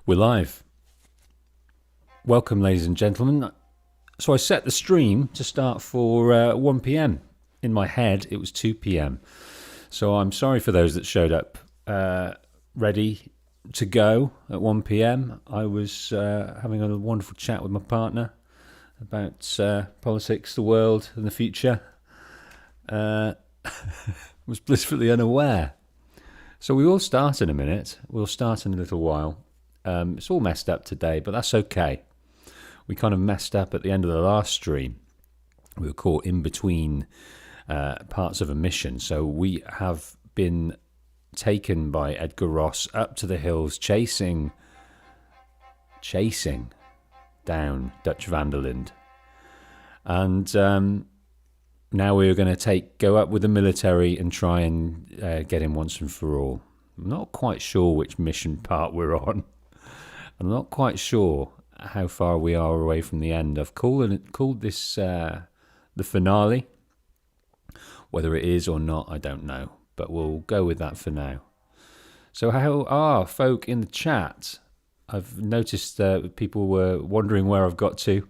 We're live. Welcome, ladies and gentlemen. So I set the stream to start for 1 p.m. In my head, it was 2 p.m. So I'm sorry for those that showed up ready to go at 1 p.m. I was having a wonderful chat with my partner about politics, the world, and the future. Was blissfully unaware. So we will start in a minute. We'll start in a little while. It's all messed up today, but that's okay. We kind of messed up at the end of the last stream. We were caught in between parts of a mission. So we have been taken by Edgar Ross up to the hills, chasing down Dutch Vanderland. And now we're going to go up with the military and try and get him once and for all. I'm not quite sure which mission part we're on. I'm not quite sure how far we are away from the end. I've called this the finale. Whether it is or not, I don't know. But we'll go with that for now. So how are folk in the chat? I've noticed people were wondering where I've got to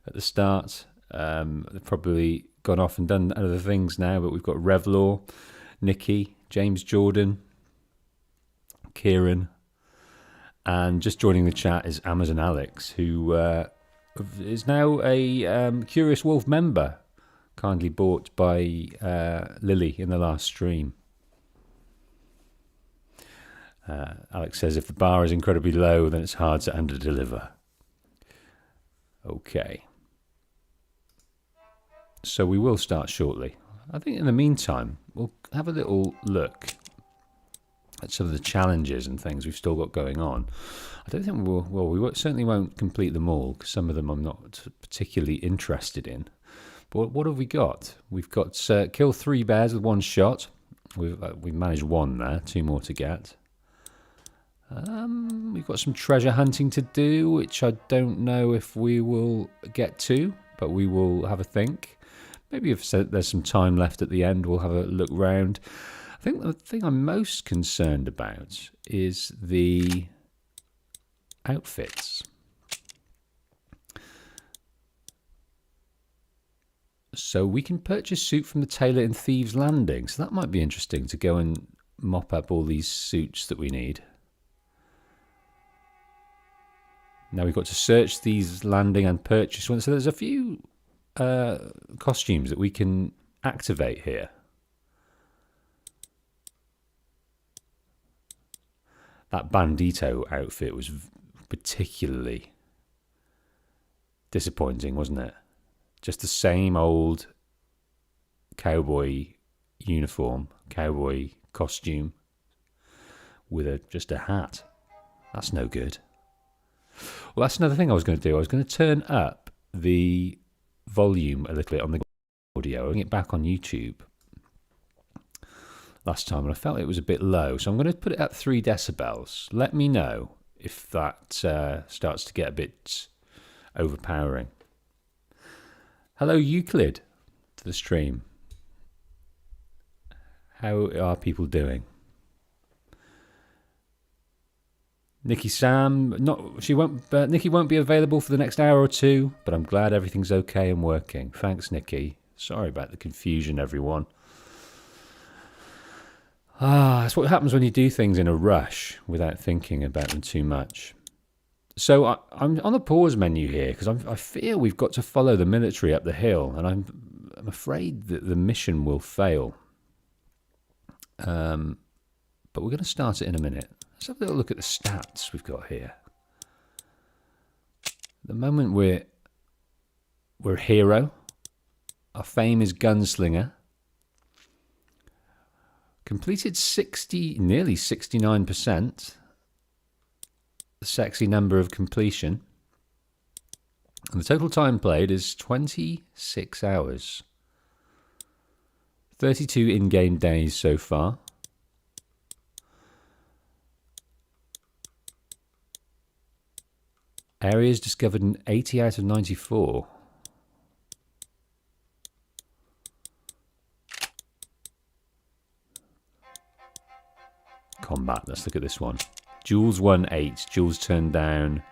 at the start. They've probably gone off and done other things now, but we've got Revlaw, Nikki, James Jordan, Kieran, and just joining the chat is Amazon Alex, who is now a Curious Wolf member, kindly bought by Lily in the last stream. Alex says, if the bar is incredibly low, then it's hard to under-deliver. Okay. So we will start shortly. I think in the meantime, we'll have a little look at some of the challenges and things we've still got going on. I don't think we certainly won't complete them all, because some of them I'm not particularly interested in. But what have we got? We've got kill 3 bears with 1 shot. We've managed 1 there, 2 more to get. We've got some treasure hunting to do, which I don't know if we will get to, but we will have a think. Maybe if there's some time left at the end, we'll have a look round. I think the thing I'm most concerned about is the outfits. So we can purchase suit from the tailor in Thieves Landing. So that might be interesting to go and mop up all these suits that we need. Now we've got to search Thieves Landing and purchase one. So there's a few costumes that we can activate here. That Bandito outfit was particularly disappointing, wasn't it? Just the same old cowboy uniform, cowboy costume with just a hat. That's no good. Well, that's another thing I was going to do. I was going to turn up the volume a little bit on the audio, bring it back on YouTube last time, and I felt it was a bit low, so I'm going to put it at 3 decibels. Let me know if that starts to get a bit overpowering. Hello, Euclid, to the stream. How are people doing? Nikki Sam, Nikki won't be available for the next hour or 2, but I'm glad everything's okay and working. Thanks, Nikki. Sorry about the confusion, everyone. That's what happens when you do things in a rush without thinking about them too much. So I'm on the pause menu here because I fear we've got to follow the military up the hill, and I'm afraid that the mission will fail. But we're going to start it in a minute. Let's have a little look at the stats we've got here. At the moment we're a hero. Our fame is gunslinger. Completed nearly 69%. The sexy number of completion. And the total time played is 26 hours. 32 in-game days so far. Areas discovered in 80 out of 94. Combat, let's look at this one. Jules won 8. Jules turned down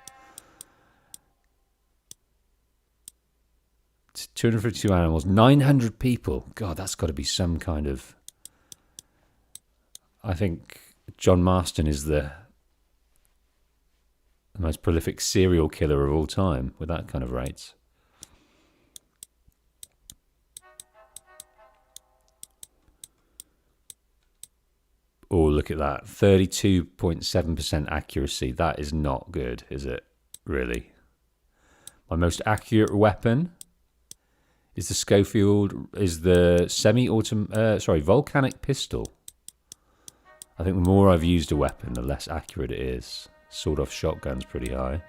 252 animals, 900 people. God, that's got to be some kind of... I think John Marston is the most prolific serial killer of all time with that kind of rates. Oh, look at that. 32.7% accuracy. That is not good, is it? Really? My most accurate weapon is the Schofield, is the volcanic pistol. I think the more I've used a weapon, the less accurate it is. Sawed-off shotgun's pretty high.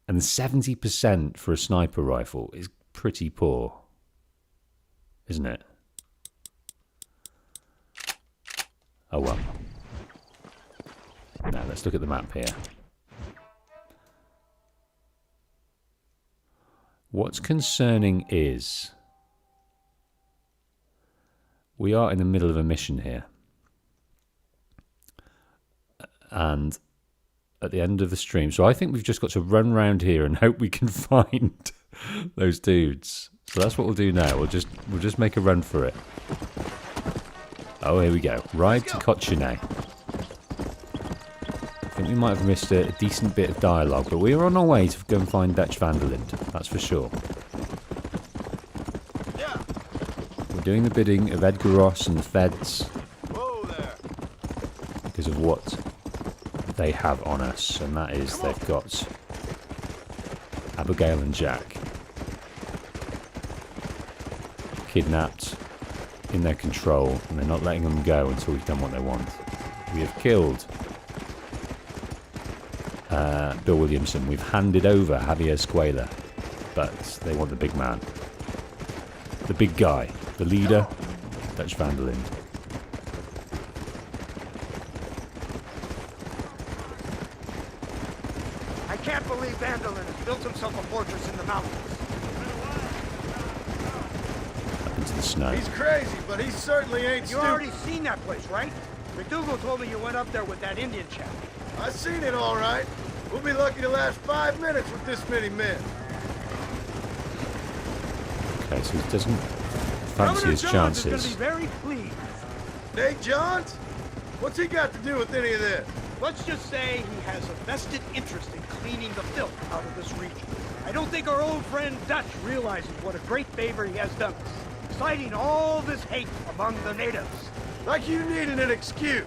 And 70% for a sniper rifle is pretty poor, isn't it? Oh well. Now let's look at the map here. What's concerning is we are in the middle of a mission here. And at the end of the stream, so I think we've just got to run around here and hope we can find those dudes. So that's what we'll do now. We'll just make a run for it. Oh, here we go. Ride to Cochine. I think we might have missed a decent bit of dialogue, but we are on our way to go and find Dutch van der Linde. That's for sure. Yeah. We're doing the bidding of Edgar Ross and the feds. Whoa there. Because of what they have on us, and that is they've got Abigail and Jack kidnapped, in their control, and they're not letting them go until we've done what they want. We have killed Bill Williamson. We've handed over Javier Escuella, but they want the big man, the big guy, the leader, Dutch van der Linde. I can't believe van der Linde has built himself a fortress in the mountains. Up into the snow. He's crazy, but he certainly ain't You stupid. already seen that place, right? McDougal told me you went up there with that Indian chap. I seen it all right. We'll be lucky to last 5 minutes with this many men. Okay, so he doesn't fancy his chances. Governor Jones is going to be very pleased. Nate Johns? What's he got to do with any of this? Let's just say he has a vested interest in cleaning the filth out of this region. I don't think our old friend Dutch realizes what a great favor he has done us, inciting all this hate among the natives. Like you needed an excuse.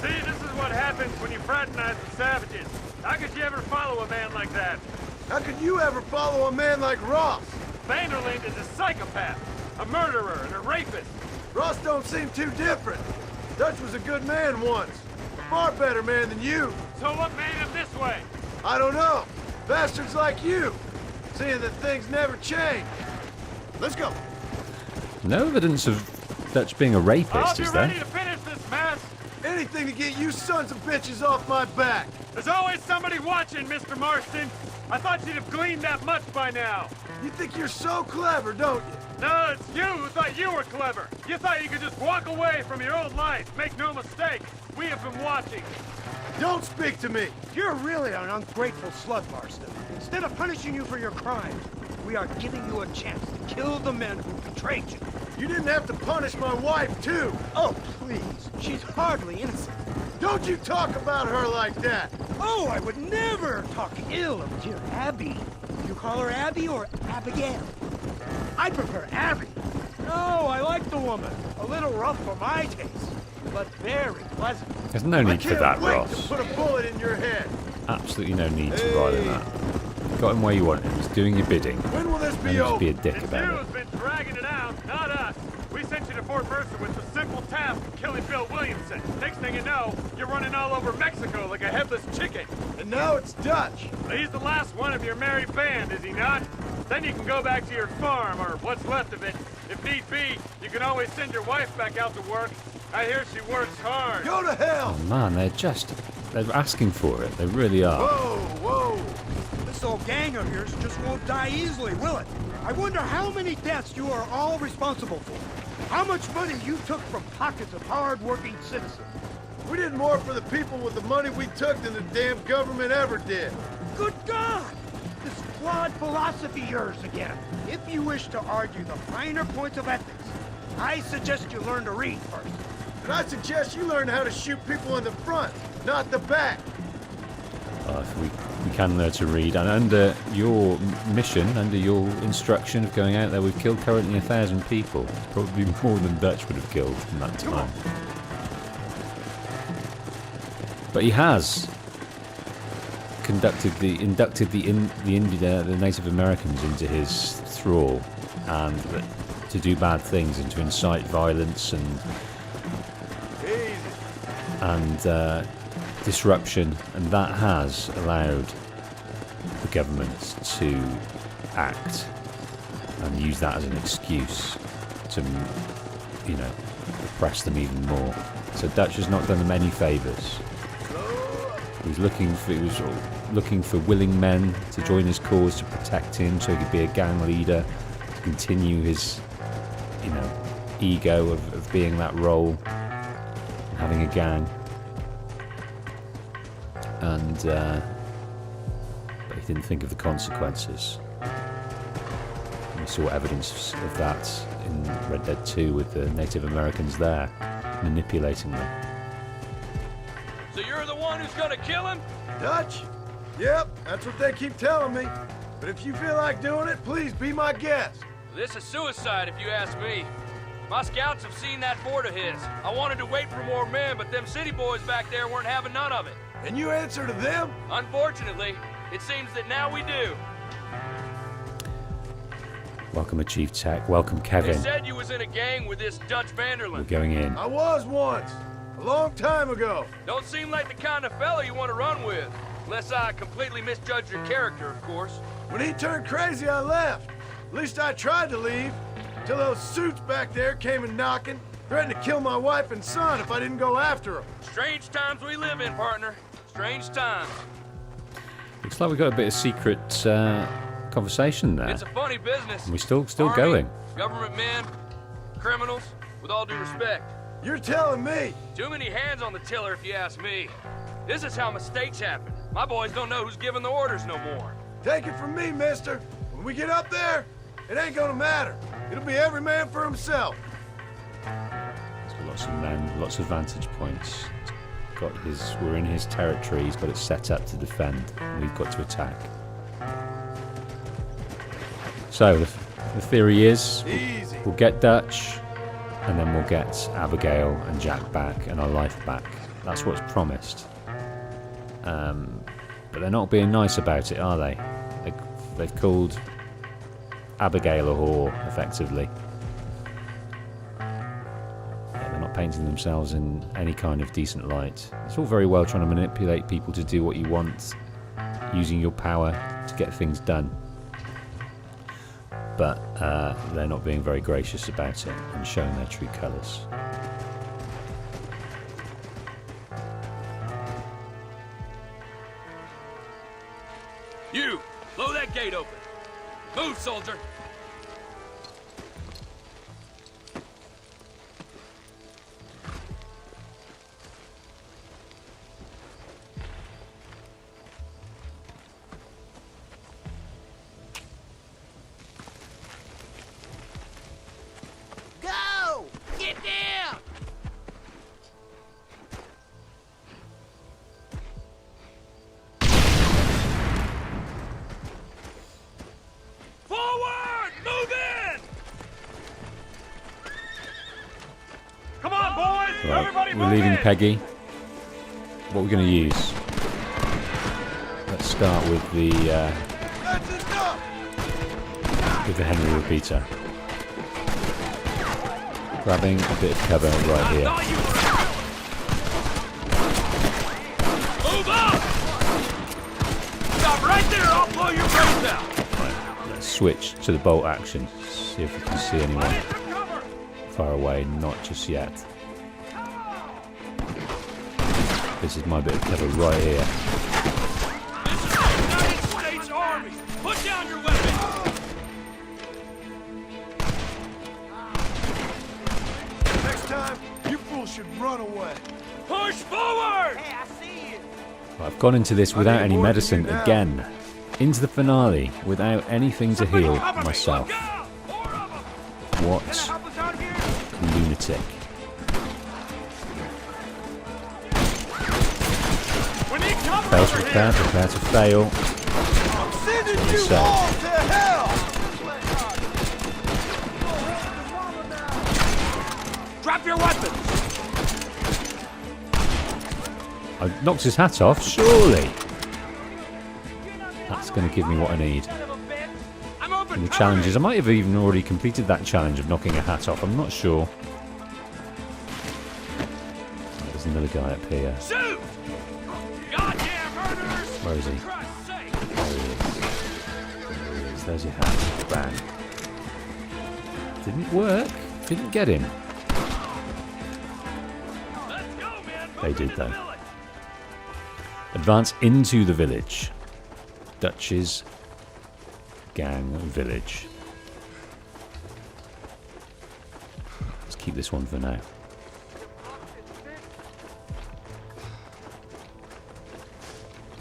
See, this is what happens when you fraternize with savages. How could you ever follow a man like that? How could you ever follow a man like Ross? Van der Linde is a psychopath, a murderer, and a rapist. Ross don't seem too different. Dutch was a good man once. A far better man than you. So what made him this way? I don't know. Bastards like you. Seeing that things never change. Let's go. No evidence of Dutch being a I'll rapist, be is ready there? to finish this mess. Anything to get you sons of bitches off my back. There's always somebody watching, Mr. Marston. I thought you'd have gleaned that much by now. You think you're so clever, don't you? No, it's you who thought you were clever. You thought you could just walk away from your old life. Make no mistake, we have been watching. Don't speak to me. You're really an ungrateful slug, Marston. Instead of punishing you for your crimes, we are giving you a chance to kill the men who betrayed you. You didn't have to punish my wife, too. Oh, please. She's hardly innocent. Don't you talk about her like that. Oh, I would never talk ill of dear Abby. You call her Abby or Abigail? I prefer Abby. No, I like the woman. A little rough for my taste, but very pleasant. There's no I need for can't that, wait Ross. to put a bullet in your head. Absolutely no need to ride on that. Got him where you want him. He's doing your bidding. When will this No be need to over? be a dick It's you about who's it. been dragging it out, not us. We sent you to Fort Mercer with the simple task of killing Bill Williamson. Next thing you know, you're running all over Mexico like a headless chicken. And now it's Dutch. He's the last one of your merry band, is he not? Then you can go back to your farm, or what's left of it. If need be, you can always send your wife back out to work. I hear she works hard. Go to hell. Oh man, they're asking for it. They really are. Whoa, whoa. This old gang of yours just won't die easily, will it? I wonder how many deaths you are all responsible for. How much money you took from pockets of hard-working citizens? We did more for the people with the money we took than the damn government ever did. Good God! This flawed philosophy of yours again. If you wish to argue the finer points of ethics, I suggest you learn to read first. And I suggest you learn how to shoot people in the front, not the back. We can learn to read, and under your mission, under your instruction of going out there, we've killed currently 1,000 people. Probably more than Dutch would have killed in that time. But he has inducted the Native Americans into his thrall, and to do bad things and to incite violence and disruption, and that has allowed the government to act and use that as an excuse to, oppress them even more. So Dutch has not done them any favours. He was looking for willing men to join his cause, to protect him, so he could be a gang leader, to continue his, ego of being that role, and having a gang. And but he didn't think of the consequences. And we saw evidence of that in Red Dead 2 with the Native Americans there, manipulating them. So you're the one who's gonna kill him? Dutch? Yep, that's what they keep telling me. But if you feel like doing it, please be my guest. This is suicide if you ask me. My scouts have seen that fort of his. I wanted to wait for more men, but them city boys back there weren't having none of it. And you answer to them? Unfortunately, it seems that now we do. Welcome, Chief Tech. Welcome, Kevin. They said you was in a gang with this Dutch Vanderlyn. We're going in. I was once. A long time ago. Don't seem like the kind of fella you want to run with. Unless I completely misjudged your character, of course. When he turned crazy, I left. At least I tried to leave. Till those suits back there came and knocking, threatened to kill my wife and son if I didn't go after them. Strange times we live in, partner. Strange times. Looks like we've got a bit of secret conversation there. It's a funny business. And we're still Army, going. Government men, criminals, with all due respect. You're telling me? Too many hands on the tiller if you ask me. This is how mistakes happen. My boys don't know who's giving the orders no more. Take it from me, mister. When we get up there, it ain't gonna matter. It'll be every man for himself. He's got lots of men, lots of vantage points. We're in his territory, he's got it set up to defend, and we've got to attack. So, the theory is, we'll get Dutch, and then we'll get Abigail and Jack back, and our life back. That's what's promised. But they're not being nice about it, are they? They've called Abigail a whore, effectively. Yeah, they're not painting themselves in any kind of decent light. It's all very well trying to manipulate people to do what you want, using your power to get things done. But they're not being very gracious about it and showing their true colours. You! Blow that gate open! Move, soldier! Go! Get down! Forward! Move in! Come on, boys! Right, Everybody we're move leaving in! Peggy. What are we going to use? Let's start with the Henry repeater. Grabbing a bit of cover right here. Move up! Stop right there, I'll blow your brains out! Right, let's switch to the bolt action. See if we can see anyone far away. Not just yet. This is my bit of cover right here. This is the United States Army! Put down your weapons! time, you fools should run away. Push forward! Hey, I see you. I've gone into this without need any more medicine from you now. again. Into the finale without anything to heal myself. What lunatic. We need cover Fail to over prepare, here. prepare to fail. I'm sending you So- all to hell! Drop your weapons. I knocked his hat off, surely. That's going to give me what I need. I'm open. And the challenges, I might have even already completed that challenge of knocking a hat off, I'm not sure. There's another guy up here. Shoot! Goddamn murderers! Where is he? For Christ's sake! There he is. There he is. There's your hat. Bang. Didn't work. Didn't get him. Let's go, man! They Move did, into the though. village. Advance into the village. Dutch's gang village. Let's keep this one for now.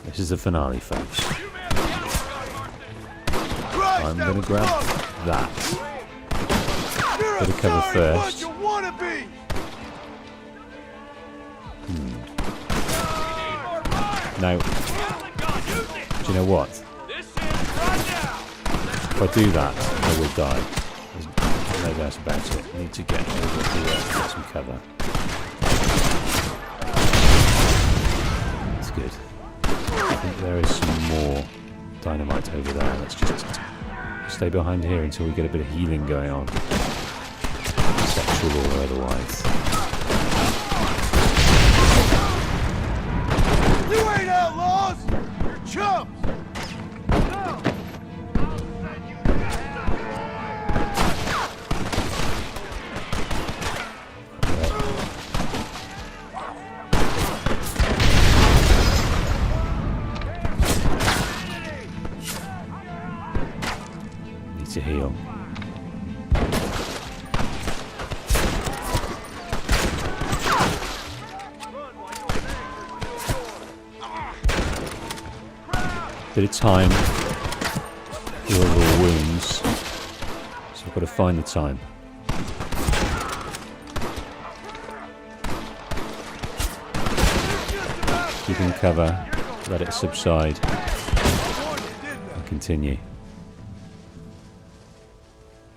This is the finale, folks. You man the outlaw, John Marston. Christ, I'm that going was to grab close. that. You're Bit a of cover sorry first. bunch of wannabes! Now, God, use it! do you know what? This is right now! If I do that, I will die. There's no doubt about it. I need to get over here to get some cover. That's good. I think there is some more dynamite over there. Let's just stay behind here until we get a bit of healing going on. Sexual or otherwise. You ain't outlaws! You're chumps! Need to heal. Bit of time. Heal the wounds. So I've got to find the time. Keeping cover. Let it subside. And continue.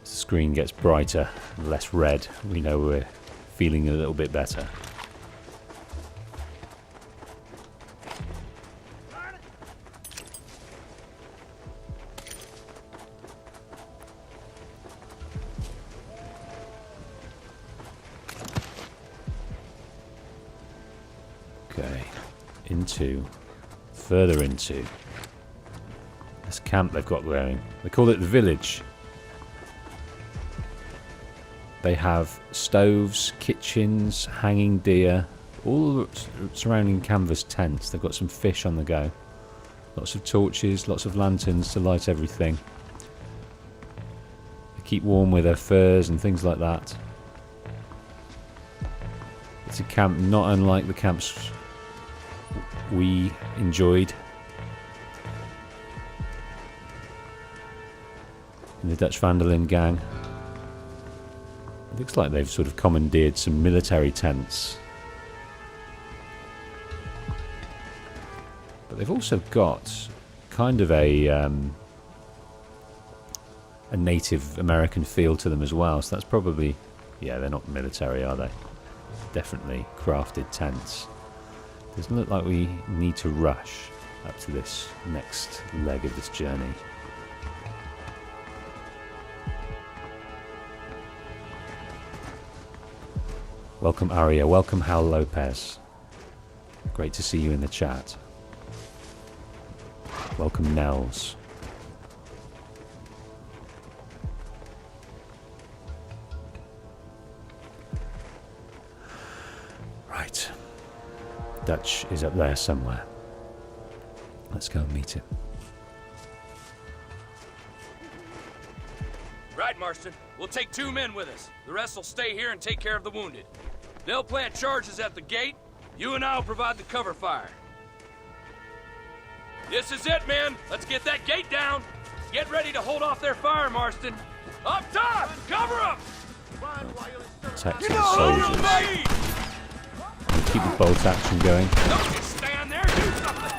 As the screen gets brighter, less red, we know we're feeling a little bit better. Okay, further into this camp they've got going. They call it the village. They have stoves, kitchens, hanging deer, all surrounding canvas tents. They've got some fish on the go. Lots of torches, lots of lanterns to light everything. They keep warm with their furs and things like that. It's a camp not unlike the camps we enjoyed in the Dutch Van der Linde gang. It looks like they've sort of commandeered some military tents. But they've also got kind of a Native American feel to them as well. So that's probably, yeah, they're not military, are they? Definitely crafted tents. Doesn't look like we need to rush up to this next leg of this journey. Welcome Aria, welcome Hal Lopez. Great to see you in the chat. Welcome Nels. Right. Dutch is up there somewhere. Let's go and meet him. Right, Marston. We'll take 2 men with us. The rest will stay here and take care of the wounded. They'll plant charges at the gate. You and I'll provide the cover fire. This is it, men. Let's get that gate down. Get ready to hold off their fire, Marston. Up top! Cover them! Protect the soldiers. Keep the bolt action going. Don't just stand there, do something!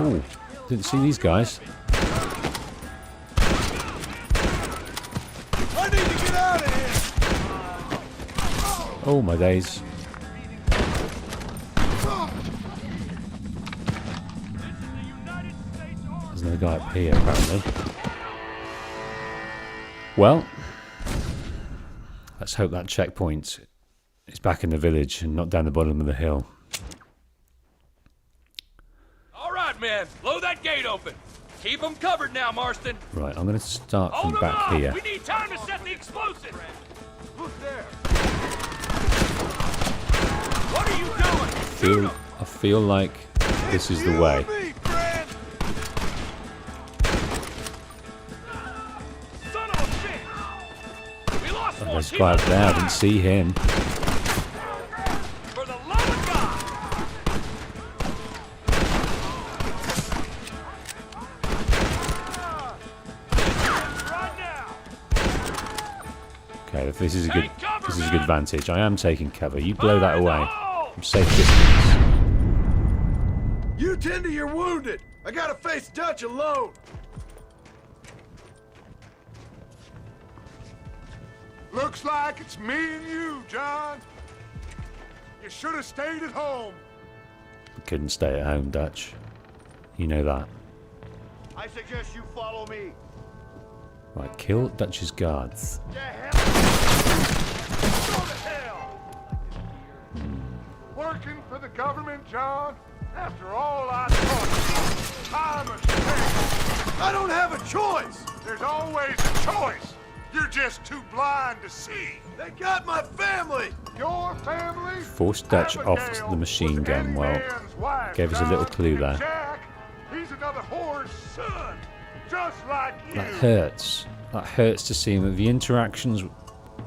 Oh, didn't see these guys. I need to get out of here! Oh my days. There's another guy up here apparently. Well, let's hope that checkpoint is back in the village and not down the bottom of the hill. All right, men. Blow that gate open. Keep them covered now, Marston. Right, I'm going to start Hold from them back up. here. We need time to set the explosive. Look there! What are you doing? I feel like this is the way. Me, friend. Son of a bitch! We lost one. There's a Keep guy up us there, I alive. didn't see him. For the love of God! Right now! Okay, this is a good Take cover, this is a good man. vantage. I am taking cover. You blow that Fire in the away. hole! I'm safe distance. You tend to your wounded. I gotta face Dutch alone. Looks like it's me and you, John. You should have stayed at home. Couldn't stay at home, Dutch. You know that. I suggest you follow me. Right, kill Dutch's guards. The hell? Go to hell! Working for the government, John? After all I taught you, I'm ashamed. I don't have a choice. There's always a choice. You're just too blind to see. They got my family. Your family? Forced Dutch off Abigail the machine was gun. any Well, man's wife, gave us a little John. clue And there. Jack, he's another whore's son, just like you. that hurts. That hurts to see him. The interactions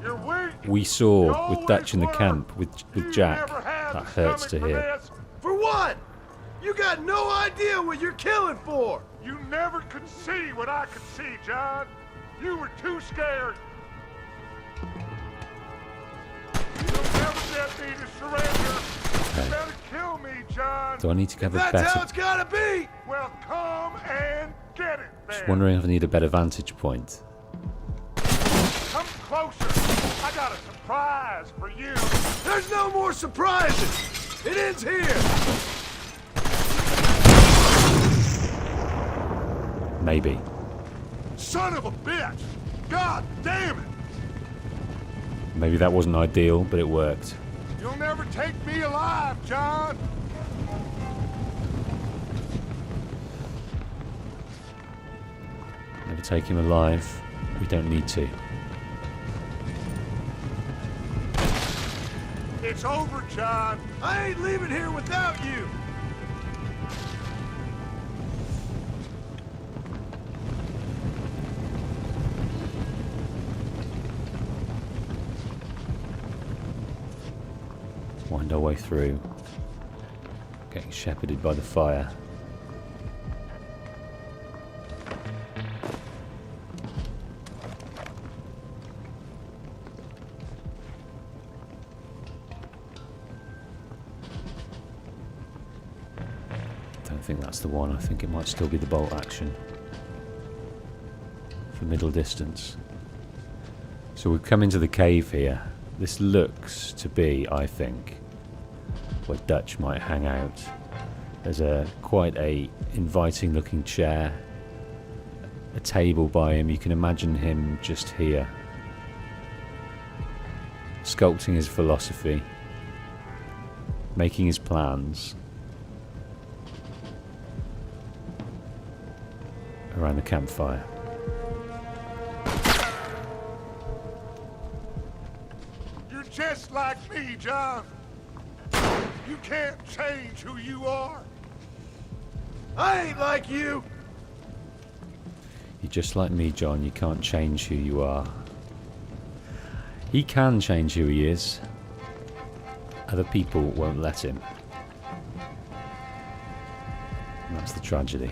You're weak. we You saw with always Dutch in the were. camp with You Jack, never had that the hurts to stomach for hear. this. For what? You got no idea what you're killing for. You never could see what I could see, John. You were too scared. You'll never get me to surrender. You better kill me, John. Do I need to have a That's how better? it's gotta be. Well, come and get it, then. Just wondering if I need a better vantage point. Come closer. I got a surprise for you. There's no more surprises. It ends here. Maybe. Son of a bitch. God damn it. Maybe that wasn't ideal, but it worked. You'll never take me alive, John. Never take him alive. We don't need to. It's over, John. I ain't leaving here without you. Wind our way through. Getting shepherded by the fire. Don't think that's the one. I think it might still be the bolt action for middle distance. So we've come into the cave here. This looks to be, I think, where Dutch might hang out. There's quite a inviting looking chair, a table by him. You can imagine him just here, sculpting his philosophy, making his plans around the campfire. You're just like me, John. You can't change who you are. I ain't like you. You're just like me, John. You can't change who you are. He can change who he is. Other people won't let him. And that's the tragedy.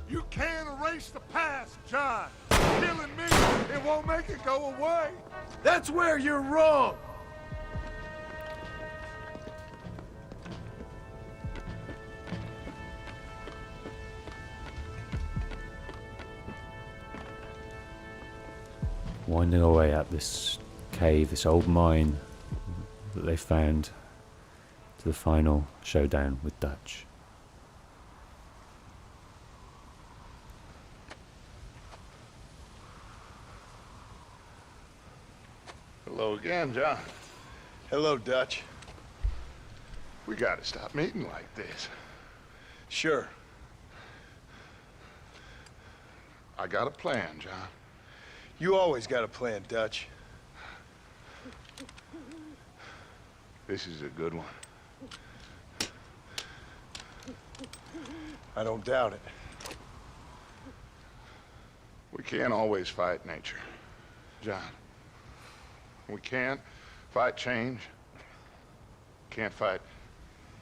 You can't erase the past, John. Killing me, it won't make it go away. That's where you're wrong. Winding away up this cave, this old mine that they found, to the final showdown with Dutch. Hello again, John. Hello, Dutch. We gotta stop meeting like this. Sure. I got a plan, John. You always got a plan, Dutch. This is a good one. I don't doubt it. We can't always fight nature, John. We can't fight change. Can't fight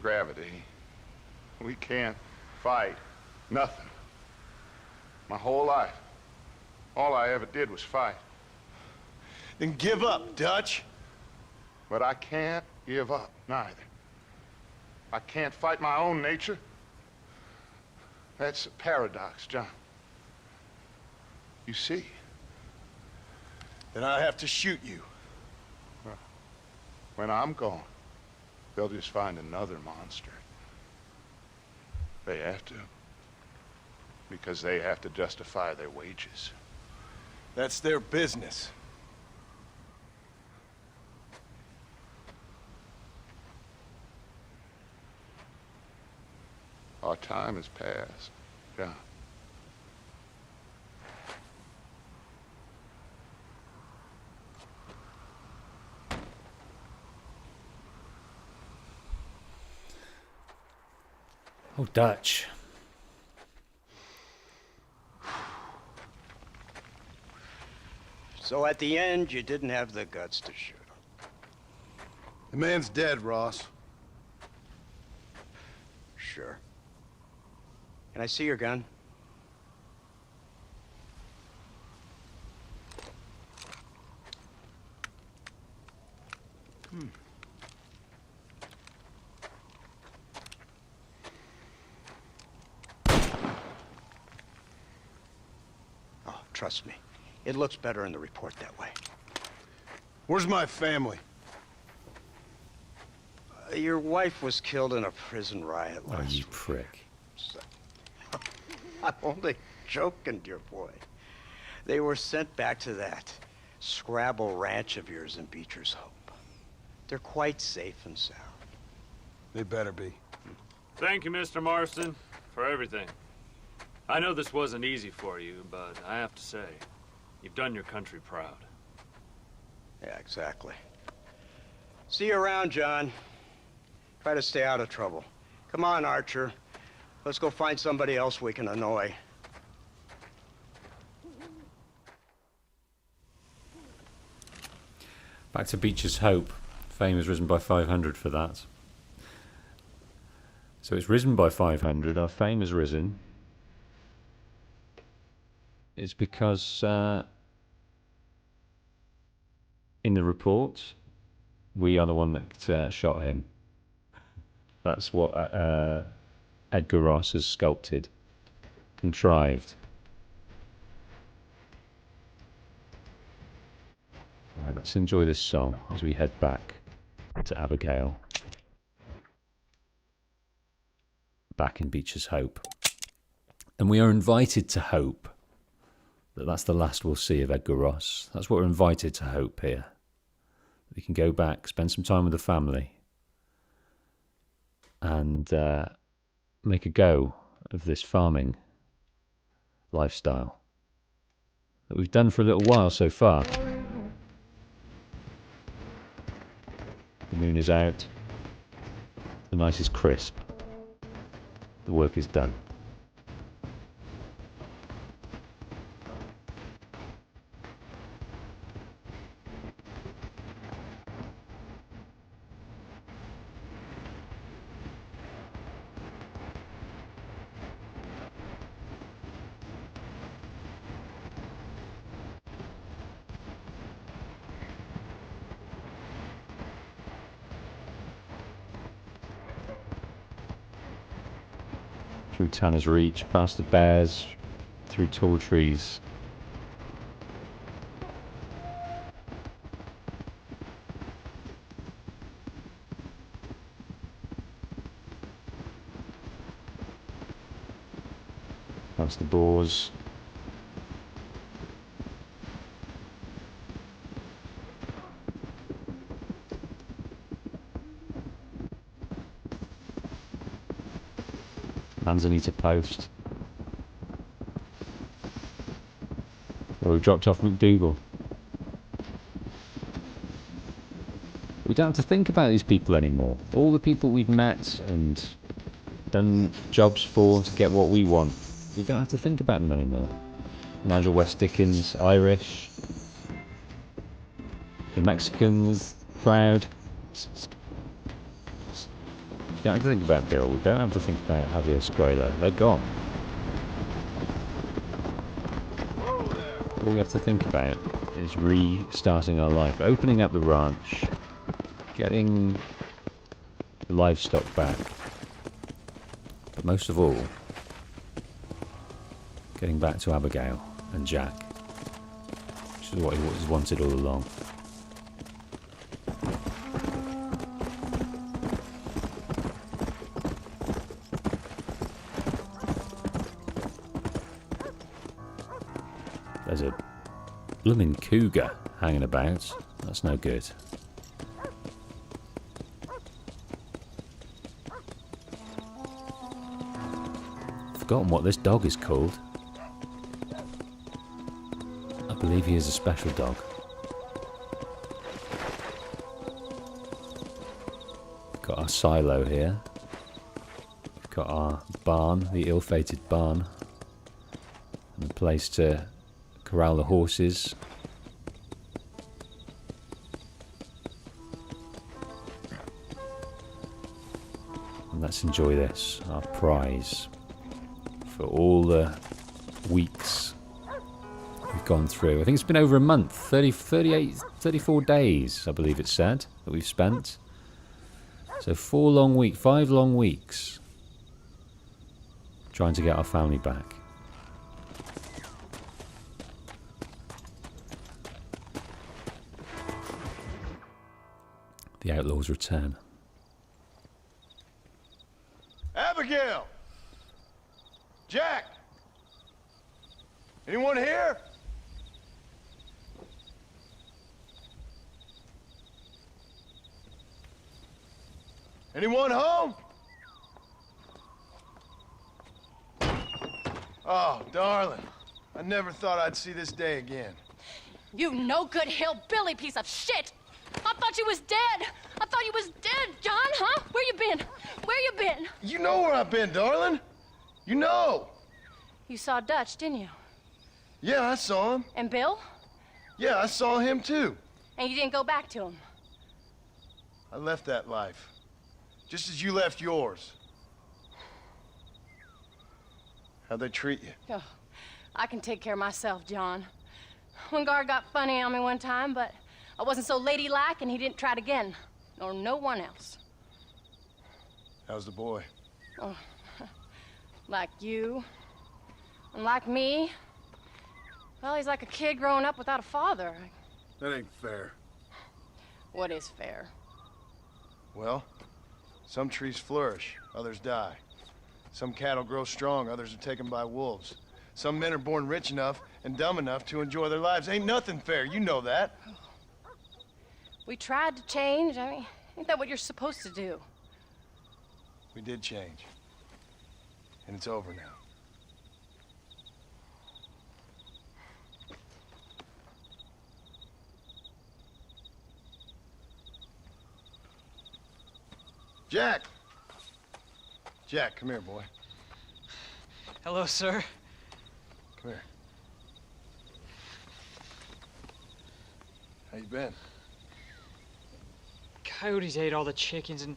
gravity. We can't fight nothing. My whole life, all I ever did was fight. Then give up, Dutch. But I can't give up, neither. I can't fight my own nature. That's a paradox, John. You see? Then I have to shoot you. When I'm gone, they'll just find another monster. They have to. Because they have to justify their wages. That's their business. Our time has passed, John. Oh, Dutch. So at the end, you didn't have the guts to shoot him. The man's dead, Ross. Sure. Can I see your gun? Oh, trust me. It looks better in the report that way. Where's my family? Your wife was killed in a prison riot Oh, last you week. prick. I'm only joking, dear boy. They were sent back to that Scrabble ranch of yours in Beecher's Hope. They're quite safe and sound. They better be. Thank you, Mr. Marston, for everything. I know this wasn't easy for you, but I have to say, you've done your country proud. Yeah, exactly. See you around, John. Try to stay out of trouble. Come on, Archer. Let's go find somebody else we can annoy. Back to Beecher's Hope. Fame has risen by 500 for that. So it's risen by 500. Our fame has risen. It's because in the report, we are the one that shot him. That's what Edgar Ross has sculpted, contrived. All right, let's enjoy this song as we head back to Abigail. Back in Beecher's Hope. And we are invited to hope that that's the last we'll see of Edgar Ross. That's what we're invited to hope here. We can go back, spend some time with the family, and make a go of this farming lifestyle that we've done for a little while so far. The moon is out. The night is crisp. The work is done. Through Tanner's Reach, past the bears, through tall trees. Past the boars. Manzanita Post. Well, we've dropped off McDougal. We don't have to think about these people anymore. All the people we've met and done jobs for to get what we want, we don't have to think about them anymore. Nigel West Dickens, Irish. The Mexicans, proud. We don't have to think about Bill. We don't have to think about Javier Escuella. They're gone. All we have to think about is restarting our life, opening up the ranch, getting the livestock back, but most of all, getting back to Abigail and Jack, which is what he wanted all along. There's a blooming cougar hanging about. That's no good. Forgotten what this dog is called. I believe he is a special dog. Got our silo here. We've got our barn, the ill-fated barn, and a place to corral the horses. And let's enjoy this, our prize for all the weeks we've gone through. I think it's been over a month, 34 days, I believe it said, that we've spent. So 5 long weeks trying to get our family back. The outlaws return. Abigail! Jack! Anyone here? Anyone home? Oh, darling. I never thought I'd see this day again. You no-good hillbilly piece of shit! I thought you was dead! I thought you was dead, John, huh? Where you been? Where you been? You know where I've been, darling. You know. You saw Dutch, didn't you? Yeah, I saw him. And Bill? Yeah, I saw him too. And you didn't go back to him? I left that life. Just as you left yours. How'd they treat you? Oh, I can take care of myself, John. One guard got funny on me one time, but I wasn't so ladylike and he didn't try it again. Nor no one else. How's the boy? Oh, like you. And like me. Well, he's like a kid growing up without a father. That ain't fair. What is fair? Well, some trees flourish, others die. Some cattle grow strong, others are taken by wolves. Some men are born rich enough and dumb enough to enjoy their lives. Ain't nothing fair, you know that. We tried to change. I mean, ain't that what you're supposed to do? We did change. And it's over now. Jack! Jack, come here, boy. Hello, sir. Come here. How you been? Coyotes ate all the chickens and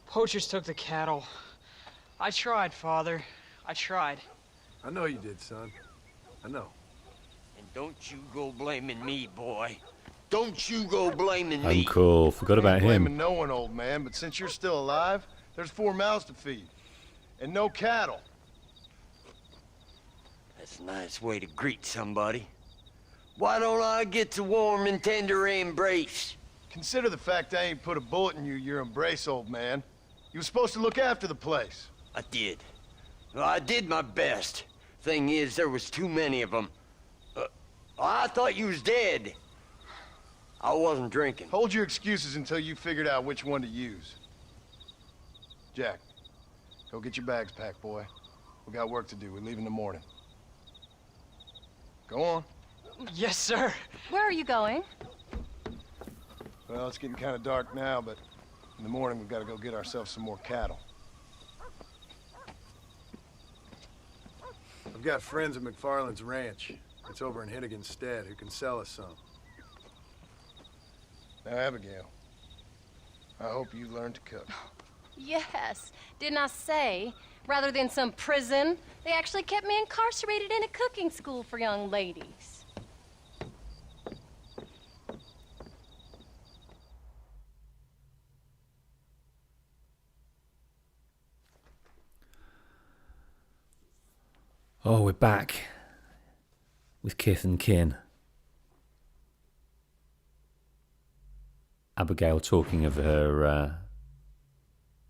poachers took the cattle. I tried, Father. I tried. I know you did, son. I know. And don't you go blaming me, boy. Don't you go blaming me. Uncle, forgot about him. Blaming no one, old man, but since you're still alive, there's 4 mouths to feed. And no cattle. That's a nice way to greet somebody. Why don't I get the warm and tender embrace? Consider the fact I ain't put a bullet in your embrace, old man. You were supposed to look after the place. I did. Well, I did my best. Thing is, there was too many of them. I thought you was dead. I wasn't drinking. Hold your excuses until you figured out which one to use. Jack, go get your bags packed, boy. We got work to do. We leave in the morning. Go on. Yes, sir. Where are you going? Well, it's getting kind of dark now, but in the morning we've got to go get ourselves some more cattle. I've got friends at MacFarlane's ranch. It's over in Hinnigan's Stead who can sell us some. Now, Abigail, I hope you learn to cook. Yes. Didn't I say, rather than some prison, they actually kept me incarcerated in a cooking school for young ladies. Oh, we're back with kith and kin. Abigail talking of her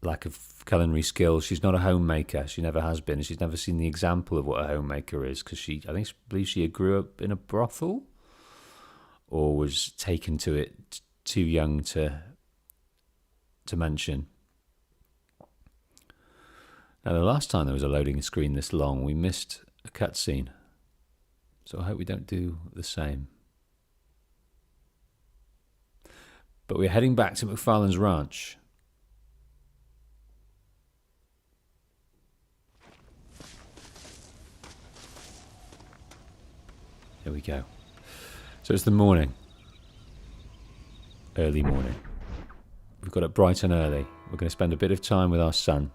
lack of culinary skills. She's not a homemaker. She never has been. She's never seen the example of what a homemaker is because I believe she grew up in a brothel or was taken to it too young to mention. Now, the last time there was a loading screen this long, we missed a cutscene. So I hope we don't do the same. But we're heading back to MacFarlane's ranch. Here we go. So it's the morning. Early morning. We've got up bright and early. We're going to spend a bit of time with our son.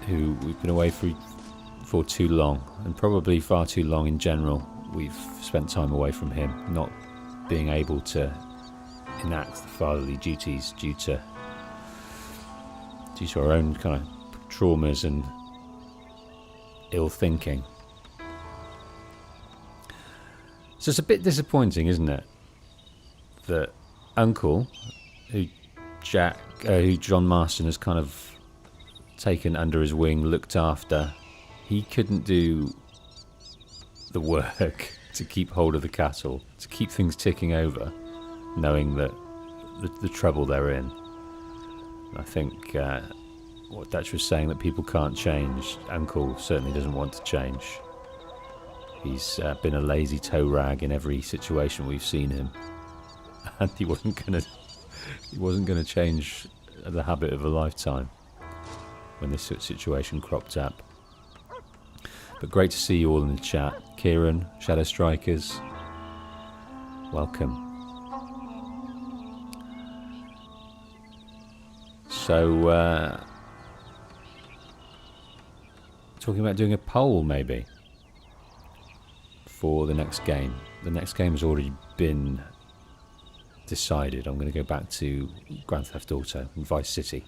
Who we've been away for too long, and probably far too long in general. We've spent time away from him, not being able to enact the fatherly duties due to our own kind of traumas and ill thinking. So it's a bit disappointing, isn't it, that Uncle, who John Marston has kind of taken under his wing, looked after, he couldn't do the work to keep hold of the cattle, to keep things ticking over, knowing that the trouble they're in. And I think what Dutch was saying, that people can't change, Uncle certainly doesn't want to change. He's been a lazy toe rag in every situation we've seen him, and he wasn't gonna change the habit of a lifetime when this situation cropped up. But great to see you all in the chat. Kieran, Shadow Strikers, welcome. So, talking about doing a poll maybe for the next game. The next game has already been decided. I'm going to go back to Grand Theft Auto and Vice City.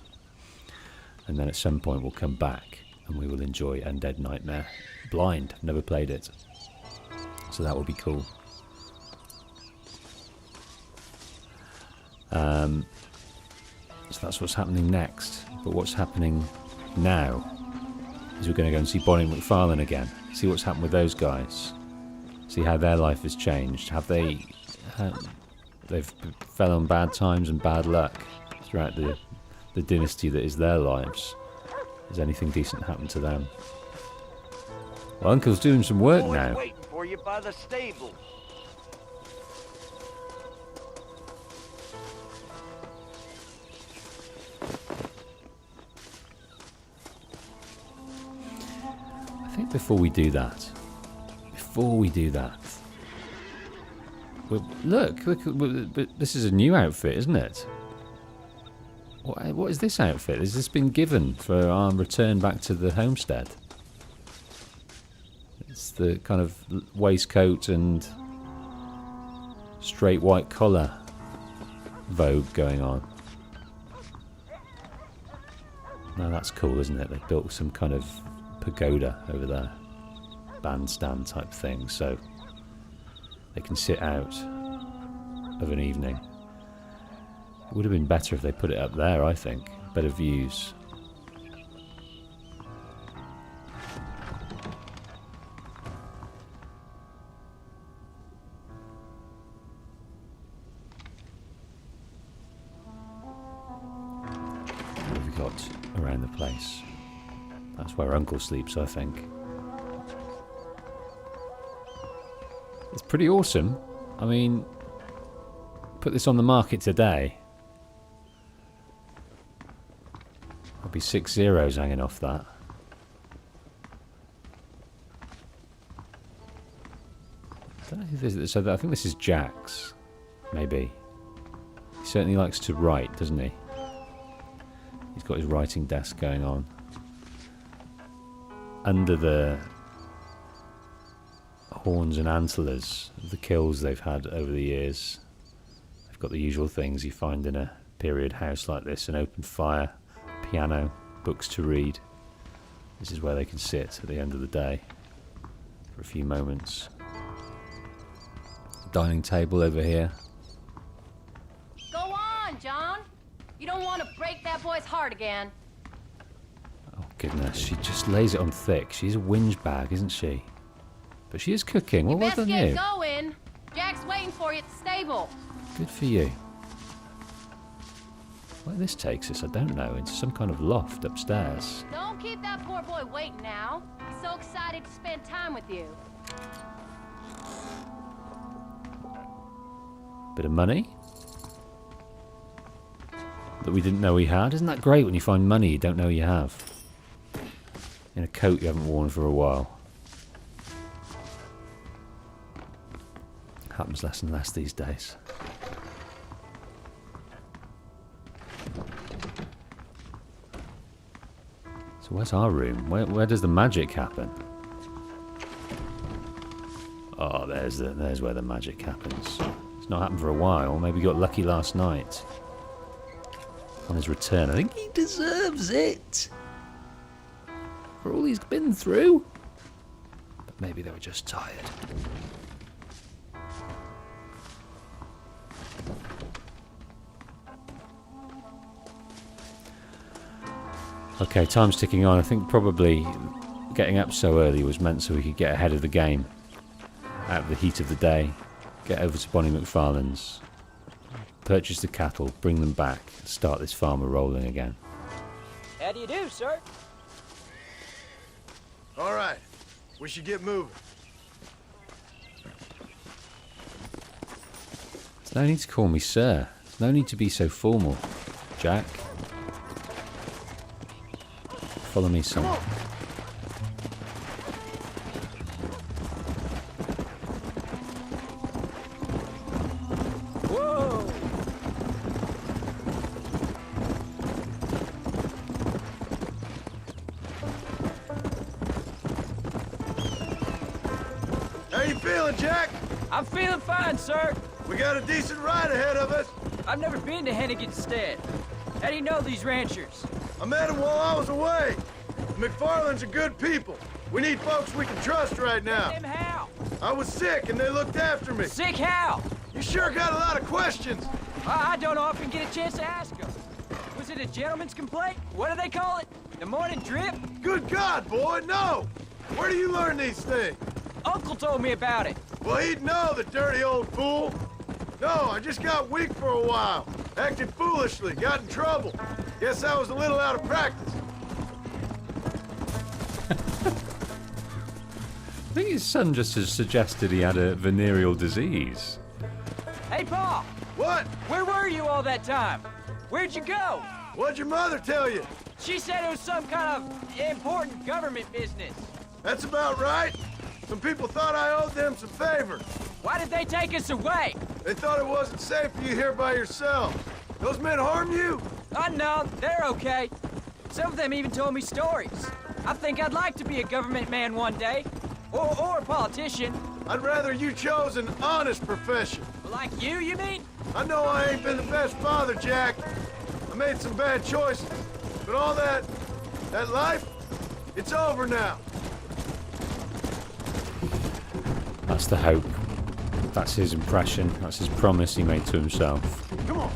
And then at some point we'll come back and we will enjoy Undead Nightmare blind. Never played it. So that will be cool. So that's what's happening next. But what's happening now is we're going to go and see Bonnie MacFarlane again. See what's happened with those guys. See how their life has changed. Have they... they've fell on bad times and bad luck throughout the dynasty that is their lives. Has anything decent happened to them? Well, Uncle's doing some work now. Waiting for you by the stable. I think before we do that, look, this is a new outfit, isn't it? What is this outfit? Has this been given for our return back to the homestead? It's the kind of waistcoat and straight white collar vogue going on. Now that's cool, isn't it? They built some kind of pagoda over there, bandstand type thing, so they can sit out of an evening. It would have been better if they put it up there, I think. Better views. What have we got around the place? That's where Uncle sleeps, I think. It's pretty awesome. I mean, put this on the market today. There'll be 6 zeros hanging off that. I don't know who this is. So I think this is Jack's. Maybe. He certainly likes to write, doesn't he? He's got his writing desk going on. Under the horns and antlers of the kills they've had over the years, they've got the usual things you find in a period house like this: an open fire, piano, books to read. This is where they can sit at the end of the day for a few moments. Dining table over here. Go on, John. You don't want to break that boy's heart again. Oh goodness, she just lays it on thick. She's a whinge bag, isn't she? But she is cooking. Well, well done you. Best get going. Jack's waiting for you at the stable. Good for you. Where this takes us, I don't know. Into some kind of loft upstairs. Don't keep that poor boy waiting now. He's so excited to spend time with you. Bit of money that we didn't know we had. Isn't that great when you find money you don't know you have? In a coat you haven't worn for a while. Happens less and less these days. So where's our room? Where does the magic happen? Oh, there's where the magic happens. It's not happened for a while. Maybe he got lucky last night. On his return, I think he deserves it for all he's been through. But maybe they were just tired. Okay, time's ticking on. I think probably getting up so early was meant so we could get ahead of the game, out of the heat of the day, get over to Bonnie MacFarlane's, purchase the cattle, bring them back, start this farmer rolling again. How do you do, sir? All right, we should get moving. There's no need to call me sir. There's no need to be so formal, Jack. Follow me, son. Whoa! How you feeling, Jack? I'm feeling fine, sir. We got a decent ride ahead of us. I've never been to Hennigan's Stead. How do you know these ranchers? I met them while I was away. The MacFarlanes are good people. We need folks we can trust right now. Them how? I was sick and they looked after me. Sick how? You sure got a lot of questions. I don't often get a chance to ask them. Was it a gentleman's complaint? What do they call it? The morning drip? Good God, boy, no! Where do you learn these things? Uncle told me about it. Well, he'd know, the dirty old fool. No, I just got weak for a while. Acted foolishly, got in trouble. Guess I was a little out of practice. I think his son just has suggested he had a venereal disease. Hey, Pa! What? Where were you all that time? Where'd you go? What'd your mother tell you? She said it was some kind of important government business. That's about right. Some people thought I owed them some favors. Why did they take us away? They thought it wasn't safe for you here by yourself. Those men harm you? No, they're okay. Some of them even told me stories. I think I'd like to be a government man one day. Or a politician. I'd rather you chose an honest profession. Like you mean? I know I ain't been the best father, Jack. I made some bad choices. But all that life, it's over now. That's the hope. That's his impression. That's his promise he made to himself. Come on.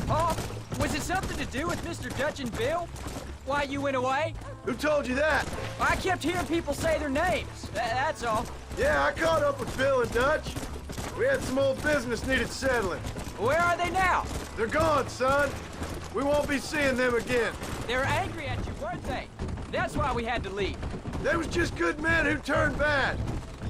Pa, was it something to do with Mr. Dutch and Bill? Why you went away? Who told you that? I kept hearing people say their names. That's all. Yeah, I caught up with Bill and Dutch. We had some old business needed settling. Where are they now? They're gone, son. We won't be seeing them again. They were angry at you, weren't they? That's why we had to leave. They was just good men who turned bad.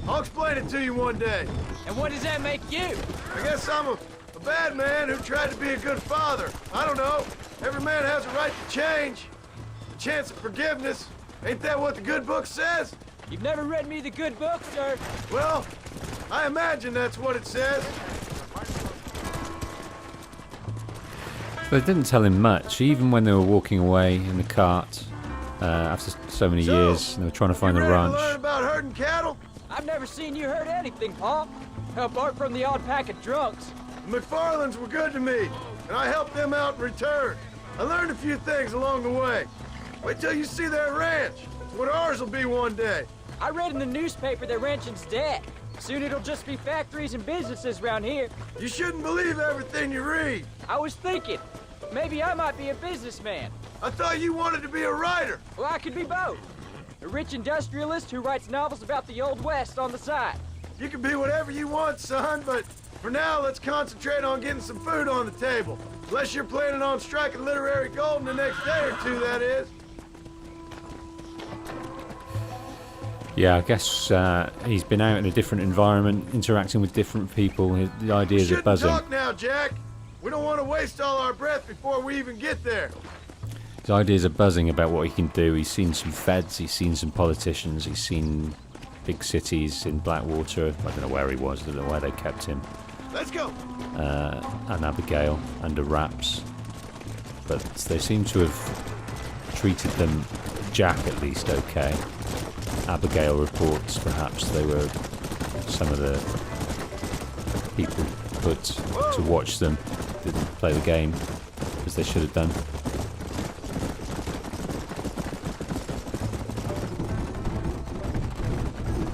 I'll explain it to you one day. And what does that make you? I guess I'm a bad man who tried to be a good father. I don't know. Every man has a right to change. A chance of forgiveness. Ain't that what the good book says? You've never read me the good book, sir. Well, I imagine that's what it says. But it didn't tell him much, even when they were walking away in the cart after so many years, and they were trying to find the ready ranch. To learn about herding cattle? I've never seen you hurt anything, Pa. Apart from the odd pack of drunks. The MacFarlanes were good to me, and I helped them out in return. I learned a few things along the way. Wait till you see their ranch. It's what ours will be one day. I read in the newspaper their ranching's dead. Soon it'll just be factories and businesses around here. You shouldn't believe everything you read. I was thinking, maybe I might be a businessman. I thought you wanted to be a writer. Well, I could be both. A rich industrialist who writes novels about the Old West on the side. You can be whatever you want, son, but for now, let's concentrate on getting some food on the table. Unless you're planning on striking literary gold in the next day or two, that is. Yeah, I guess he's been out in a different environment, interacting with different people. The ideas are buzzing. Talk now, Jack. We don't want to waste all our breath before we even get there. His ideas are buzzing about what he can do. He's seen some feds, he's seen some politicians, he's seen big cities in Blackwater. I don't know where he was, I don't know where they kept him. Let's go. And Abigail under wraps. But they seem to have treated them, Jack at least, okay. Abigail reports perhaps they were some of the people put to watch them, didn't play the game as they should have done.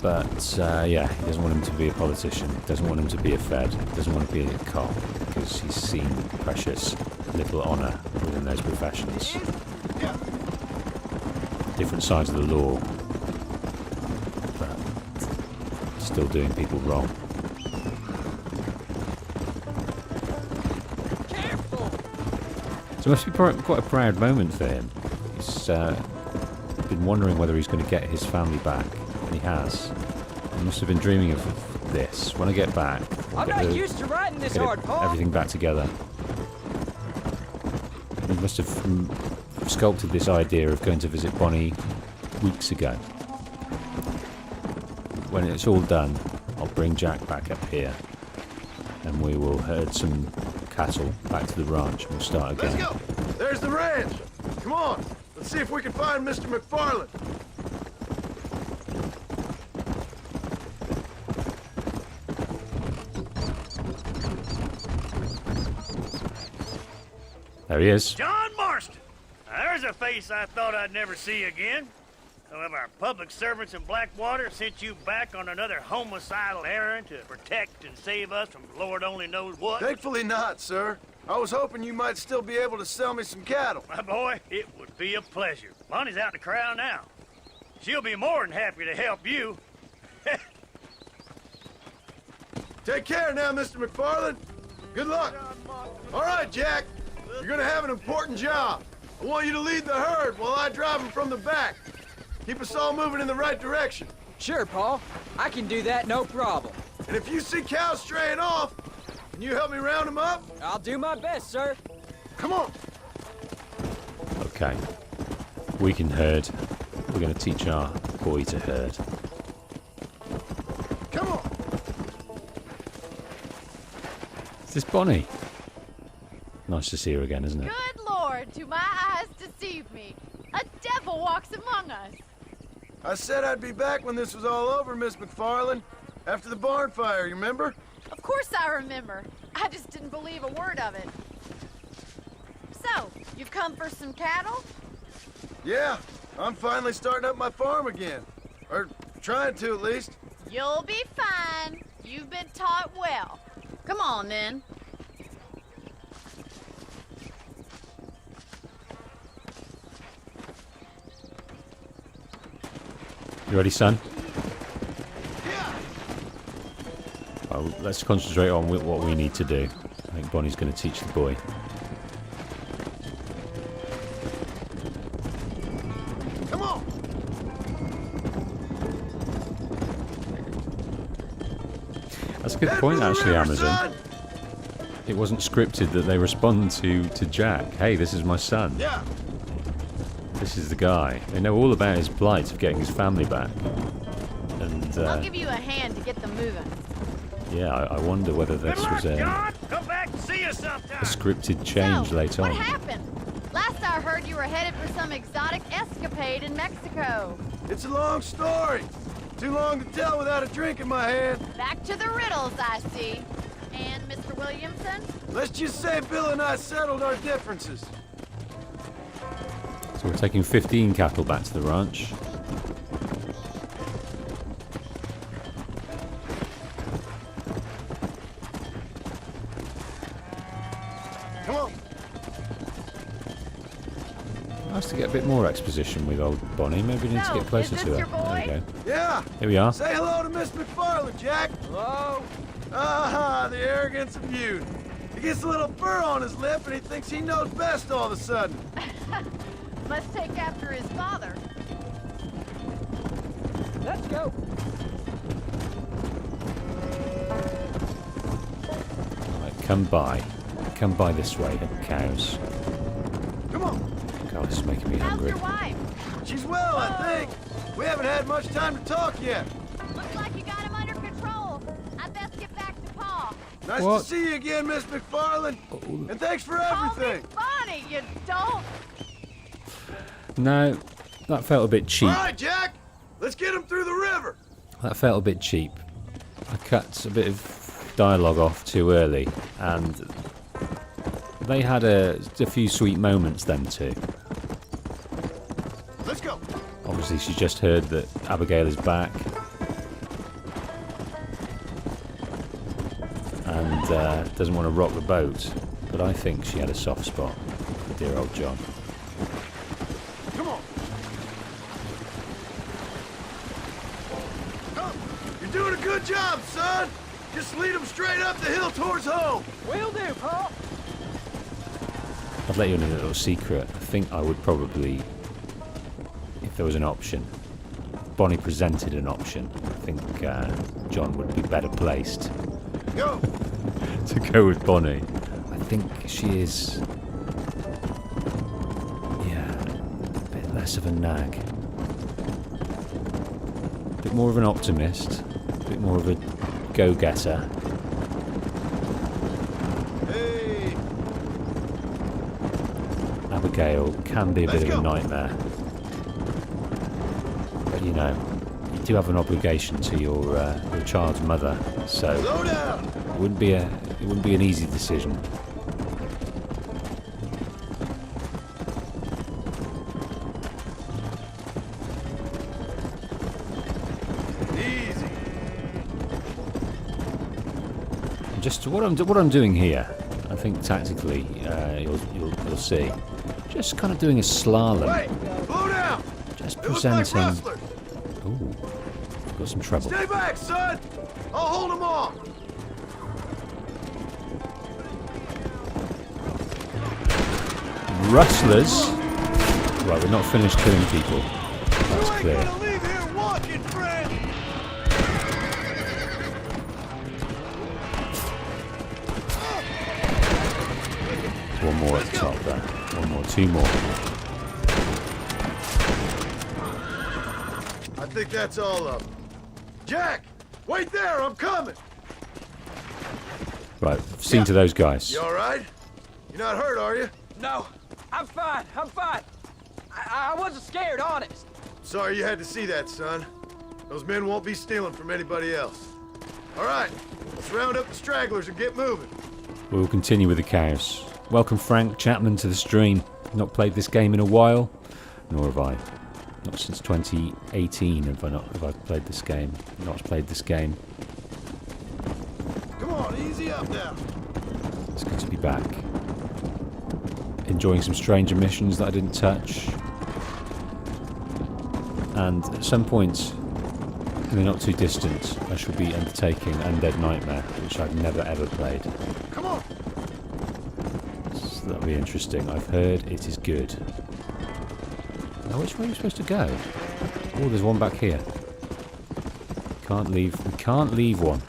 But yeah, he doesn't want him to be a politician, doesn't want him to be a fed, doesn't want to be a cop, because he's seen precious little honour within those professions. Different sides of the law, but still doing people wrong. Careful! So it must be quite a proud moment for him. He's been wondering whether he's going to get his family back. He has. He must have been dreaming of this. When I get back, I'm not used to riding this hard, Paul. Everything back together. He must have sculpted this idea of going to visit Bonnie weeks ago. When it's all done, I'll bring Jack back up here, and we will herd some cattle back to the ranch, and we'll start again. Let's go. There's the ranch. Come on. Let's see if we can find Mr. MacFarlane. There he is. John Marston! Now, there's a face I thought I'd never see again. Some of our public servants in Blackwater sent you back on another homicidal errand to protect and save us from Lord only knows what. Thankfully not, sir. I was hoping you might still be able to sell me some cattle. My boy, it would be a pleasure. Bonnie's out in the crowd now. She'll be more than happy to help you. Take care now, Mr. MacFarlane. Good luck. All right, Jack. You're gonna have an important job. I want you to lead the herd while I drive them from the back. Keep us all moving in the right direction. Sure, Paul. I can do that, no problem. And if you see cows straying off, can you help me round them up? I'll do my best, sir. Come on. Okay. We can herd. We're going to teach our boy to herd. Come on. Is this Bonnie? Nice to see her again, isn't it? Good Lord, do my eyes deceive me? A devil walks among us. I said I'd be back when this was all over, Miss MacFarlane. After the barn fire, you remember? Of course I remember. I just didn't believe a word of it. So, you've come for some cattle? Yeah, I'm finally starting up my farm again. Or trying to, at least. You'll be fine. You've been taught well. Come on, then. You ready, son? Yeah. Well, let's concentrate on what we need to do. I think Bonnie's going to teach the boy. Come on. That's a good Head point, for the actually, river, Amazon. son. It wasn't scripted that they respond to Jack. Hey, this is my son. Yeah. This is the guy. They know all about his plight of getting his family back. And I'll give you a hand to get them moving. yeah, I wonder whether Good this luck, was John. Come back and see us sometime. a scripted change So, later what on. happened? Last I heard, you were headed for some exotic escapade in Mexico. It's a long story. Too long to tell without a drink in my hand. Back to the riddles, I see. And Mr. Williamson? Let's just say Bill and I settled our differences. So we're taking 15 cattle back to the ranch. Come on. Nice to get a bit more exposition with old Bonnie. Maybe we need to So, get closer is to this her. your boy? There we go. Yeah. Here we are. Say hello to Miss MacFarlane, Jack. Hello? Ah, the arrogance of youth. He gets a little fur on his lip and he thinks he knows best all of a sudden. Must take after his father. Let's go. Right, come by. Come by this way, cows. Come on. God, this is making me How's hungry. your wife? She's well, I think. We haven't had much time to talk yet. Looks like you got him under control. I'd best get back to Pa. Nice What? to see you again, Miss MacFarlane. And thanks for Call me everything. Bonnie, you don't. No, that felt a bit cheap. All right, Jack. Let's get him through the river. That felt a bit cheap. I cut a bit of dialogue off too early, and they had a few sweet moments, them two. Let's go. Obviously, she just heard that Abigail is back, and doesn't want to rock the boat. But I think she had a soft spot for dear old John. Come on. Oh, you're doing a good job, son. Just lead him straight up the hill towards home. Will do, Paul. I'd let you in a little secret. I think I would probably, if there was an option, Bonnie presented an option, I think John would be better placed Go. to go with Bonnie. I think she is, yeah, a bit less of a nag. A bit more of an optimist, a bit more of a go-getter. Hey. Abigail can be a bit Let's of a go. nightmare. But you know, you do have an obligation to your child's mother, so Slow down. it wouldn't be an easy decision. Easy. Just what I'm doing here, I think tactically, you'll see. Just kind of doing a slalom. Wait. Slow down. Let's They look present like him. rustlers. Ooh, got some trouble. Stay back, son. I'll hold them off. Rustlers. Right, we're not finished killing people. That's clear. Leave here walking, friend. One more at the top there. One more, two more. I think that's all of them. Jack, wait there. I'm coming. Right, seen to those guys. You all right? You're not hurt, are you? No, I'm fine. I'm fine. I wasn't scared, honest. Sorry you had to see that, son. Those men won't be stealing from anybody else. All right, let's round up the stragglers and get moving. We'll continue with the cows. Welcome Frank Chapman to the stream. Not played this game in a while, nor have I. Not since 2018 have I played this game. Not played this game. Come on, easy up now. It's good to be back. Enjoying some stranger missions that I didn't touch. And at some point, in the not too distant, I shall be undertaking Undead Nightmare, which I've never ever played. Come on. So that'll be interesting. I've heard it is good. Now, which way are you supposed to go? Oh, there's one back here. Can't leave. We can't leave one.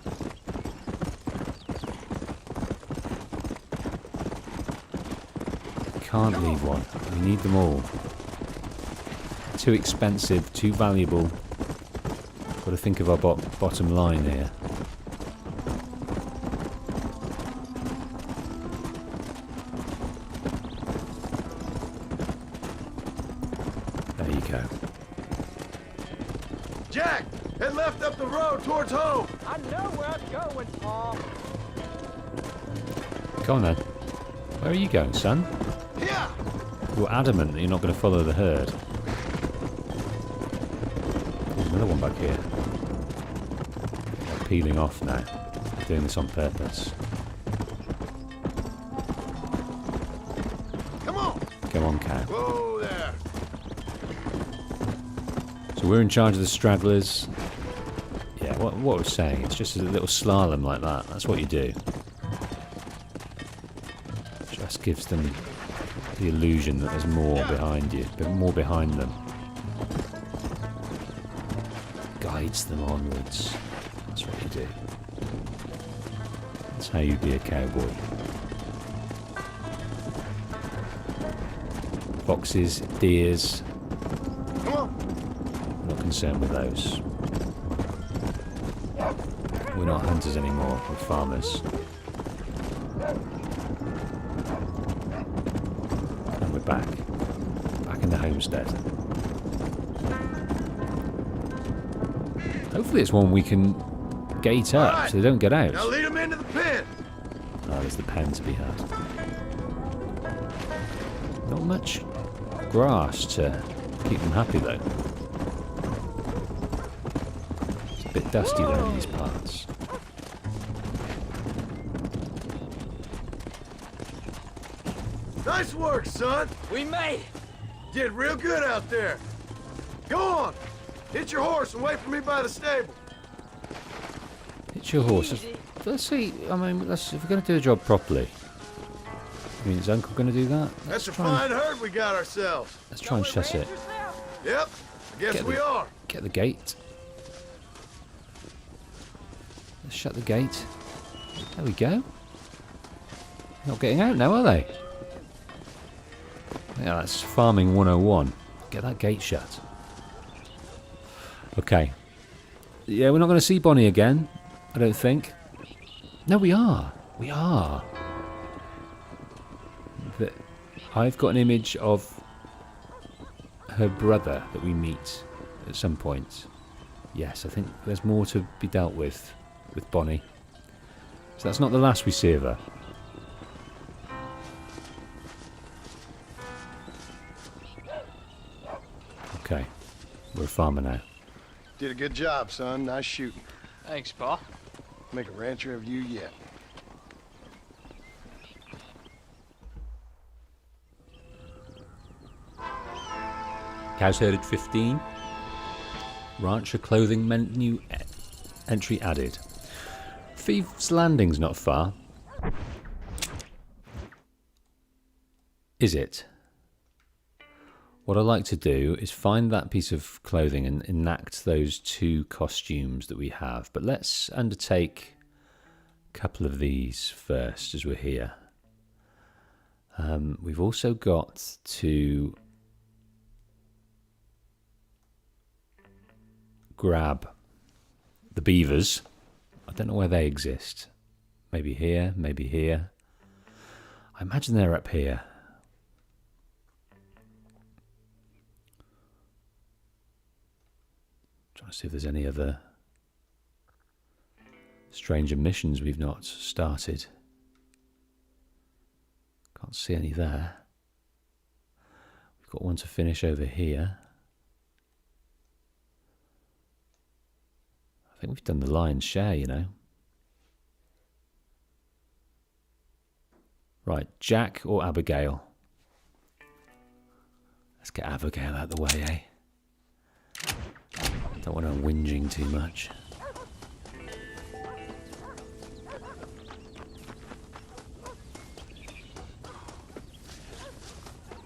Can't leave one. We need them all. Too expensive, too valuable. Got to think of our bottom line here. There you go. Jack, head left up the road towards home. I know where I'm going, Paul. Go on then. Where are you going, son? Yeah. You're adamant that you're not going to follow the herd. There's another one back here. They're peeling off now. Doing this on purpose. Come on. Come on, cow. Whoa there. So we're in charge of the stragglers. Yeah, what I was saying, it's just a little slalom like that. That's what you do. Just gives them the illusion that there's more behind you, but more behind them. Guides them onwards. That's what you do. That's how you be a cowboy. Foxes, deers. Come on. Not concerned with those. We're not hunters anymore, we're farmers. And we're back. Back in the homestead. Hopefully it's one we can gate up Right. so they don't get out. Now lead them into the pen. Oh, there's the pen to be had. Not much grass to keep them happy though. It's a bit dusty though in these parts. Nice work, son. We made it. Did real good out there. Go on. Hit your horse and wait for me by the stable. It's your horse. Let's see. I mean, if we're going to do the job properly. I mean, is Uncle going to do that? That's a fine herd we got ourselves. Let's try and shut it. Yep. I guess we are. Get the gate. Let's shut the gate. There we go. Not getting out now, are they? Yeah, that's farming 101. Get that gate shut. Okay. Yeah, we're not going to see Bonnie again, I don't think. No, we are. We are. I've got an image of her brother that we meet at some point. Yes, I think there's more to be dealt with Bonnie. So that's not the last we see of her. Okay, we're a farmer now. Did a good job, son. Nice shooting. Thanks, Pa. Make a rancher of you yet. Cowsherded 15. Rancher clothing menu entry added. Thieves Landing's not far. Is it? What I like to do is find that piece of clothing and enact those 2 costumes that we have. But let's undertake a couple of these first as we're here. We've also got to grab the beavers. I don't know where they exist. Maybe here, maybe here. I imagine they're up here. Trying to see if there's any other stranger missions we've not started. Can't see any there. We've got one to finish over here. I think we've done the lion's share, you know. Right, Jack or Abigail? Let's get Abigail out of the way, eh? Don't want her whinging too much.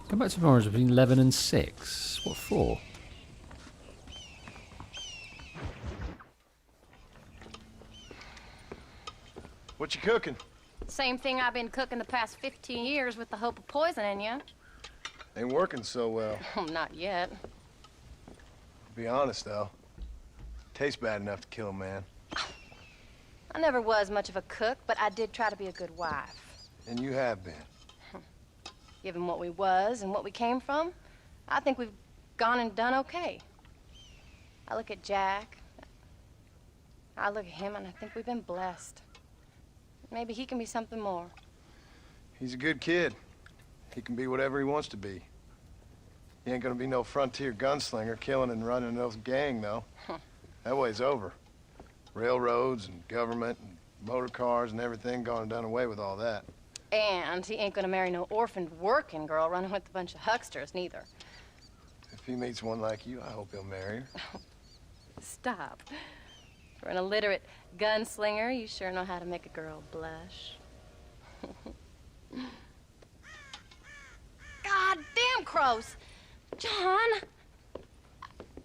Come back tomorrow between 11 and 6. What for? What you cooking? Same thing I've been cooking the past 15 years with the hope of poisoning you. Ain't working so well. Not yet. Be honest, though. Tastes bad enough to kill a man. I never was much of a cook, but I did try to be a good wife. And you have been. Given what we was and what we came from, I think we've gone and done okay. I look at Jack. I look at him, and I think we've been blessed. Maybe he can be something more. He's a good kid. He can be whatever he wants to be. He ain't gonna be no frontier gunslinger killing and running no gang, though. That way's over. Railroads and government and motor cars and everything gone and done away with all that. And he ain't gonna marry no orphaned working girl running with a bunch of hucksters, neither. If he meets one like you, I hope he'll marry her. Stop. For an illiterate gunslinger, you sure know how to make a girl blush. God damn crows! John!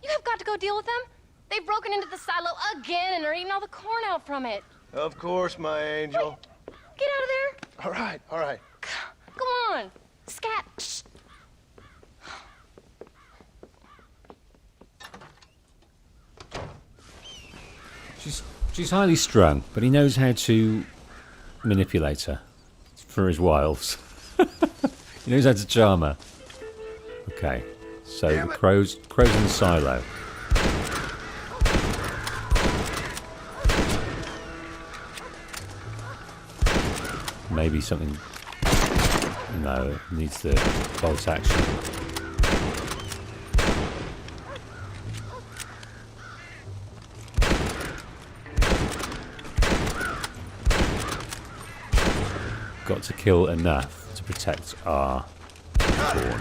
You have got to go deal with them. They've broken into the silo again and are eating all the corn out from it. Of course, my angel. Wait, get out of there. All right, all right. Come on. Scat. Shh. She's highly strung, but he knows how to manipulate her for his wiles. He knows how to charm her. Okay, so the crows in the silo. Maybe something. No, it needs the bolt action. Got to kill enough to protect our corn.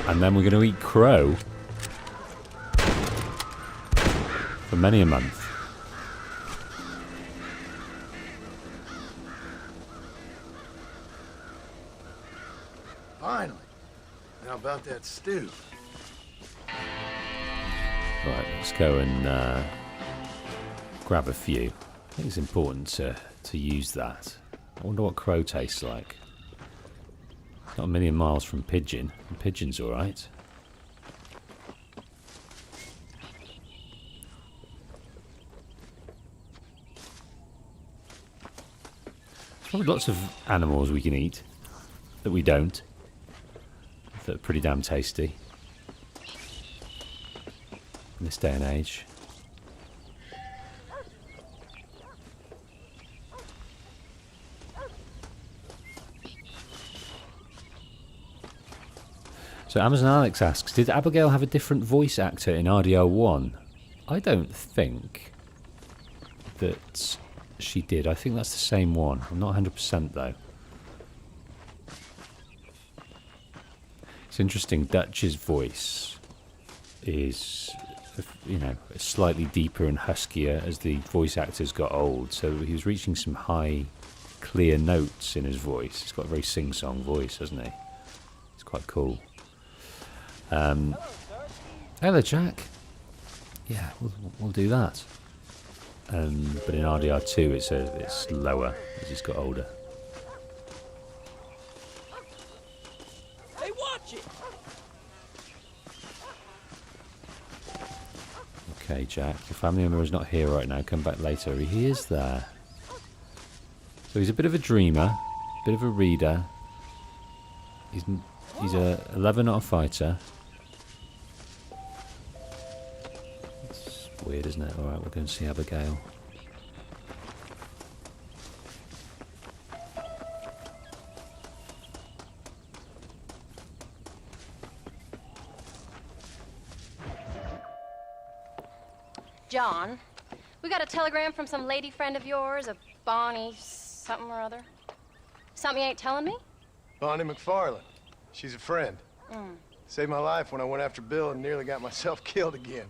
And then we're going to eat crow for many a month. Finally. How about that stew? Right, let's go and grab a few. I think it's important to use that. I wonder what crow tastes like. It's not a million miles from pigeon. And pigeon's alright. There's probably lots of animals we can eat that we don't. That are pretty damn tasty in this day and age. So Amazon Alex asks, did Abigail have a different voice actor in RDR1? I don't think that she did. I think that's the same one. I'm not 100% though. It's interesting. Dutch's voice is, slightly deeper and huskier as the voice actors got old. So he was reaching some high, clear notes in his voice. He's got a very sing-song voice, hasn't he? It's quite cool. Hello, Jack. Yeah, we'll do that. But in RDR2, it's lower as he's got older. Hey, watch it! Okay, Jack, your family member is not here right now. Come back later. He is there. So he's a bit of a dreamer, a bit of a reader. He's a lover, not a fighter. It's weird, isn't it? All right, we're going to see Abigail. John, we got a telegram from some lady friend of yours, a Bonnie something or other. Something you ain't telling me? Bonnie MacFarlane. She's a friend. Mm. Saved my life when I went after Bill and nearly got myself killed again.